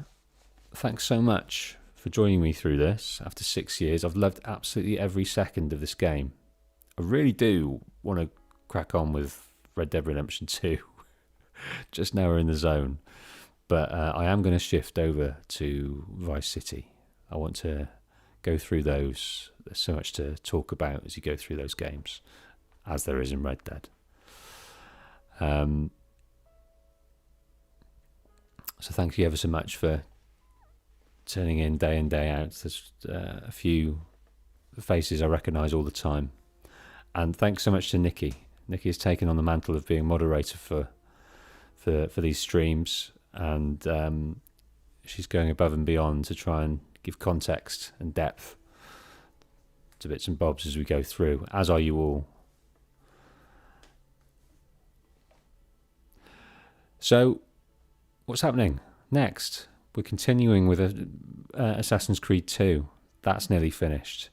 thanks so much for joining me through this. After 6 years, I've loved absolutely every second of this game. I really do want to crack on with Red Dead Redemption 2. Just now we're in the zone. But I am going to shift over to Vice City. I want to go through those. There's so much to talk about as you go through those games, as there is in Red Dead. So thank you ever so much for turning in day out. There's a few faces I recognise all the time. And thanks so much to Nikki. Nikki has taken on the mantle of being moderator for these streams, and she's going above and beyond to try and give context and depth to bits and bobs as we go through, as are you all. So, what's happening next? We're continuing with Assassin's Creed 2. That's nearly finished.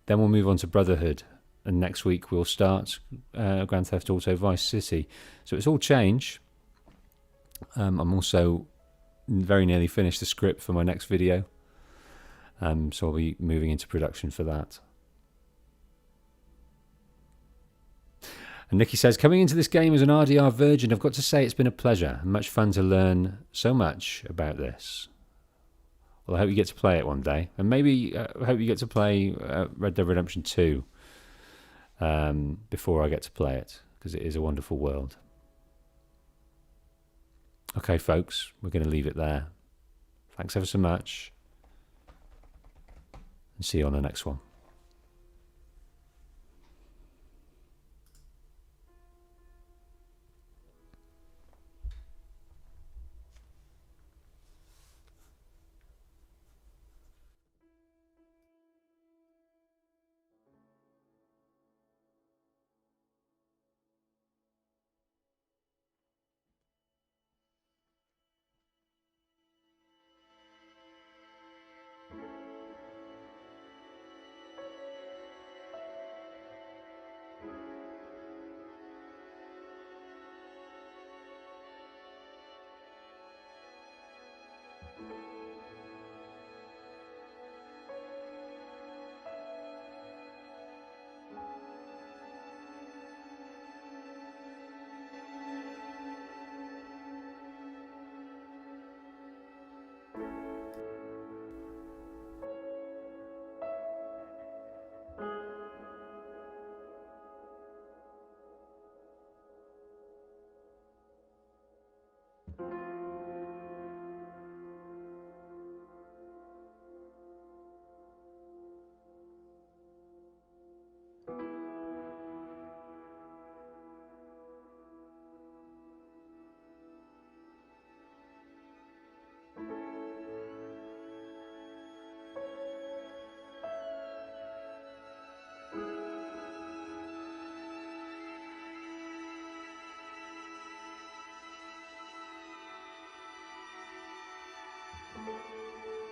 Then we'll move on to Brotherhood, and next week we'll start Grand Theft Auto Vice City. So it's all change. I'm also very nearly finished the script for my next video, so I'll be moving into production for that. And Nikki says, coming into this game as an RDR virgin, I've got to say it's been a pleasure and much fun to learn so much about this. Well, I hope you get to play it one day, and maybe I hope you get to play Red Dead Redemption 2 before I get to play it, because it is a wonderful world. Okay, folks, we're going to leave it there. Thanks ever so much, and see you on the next one.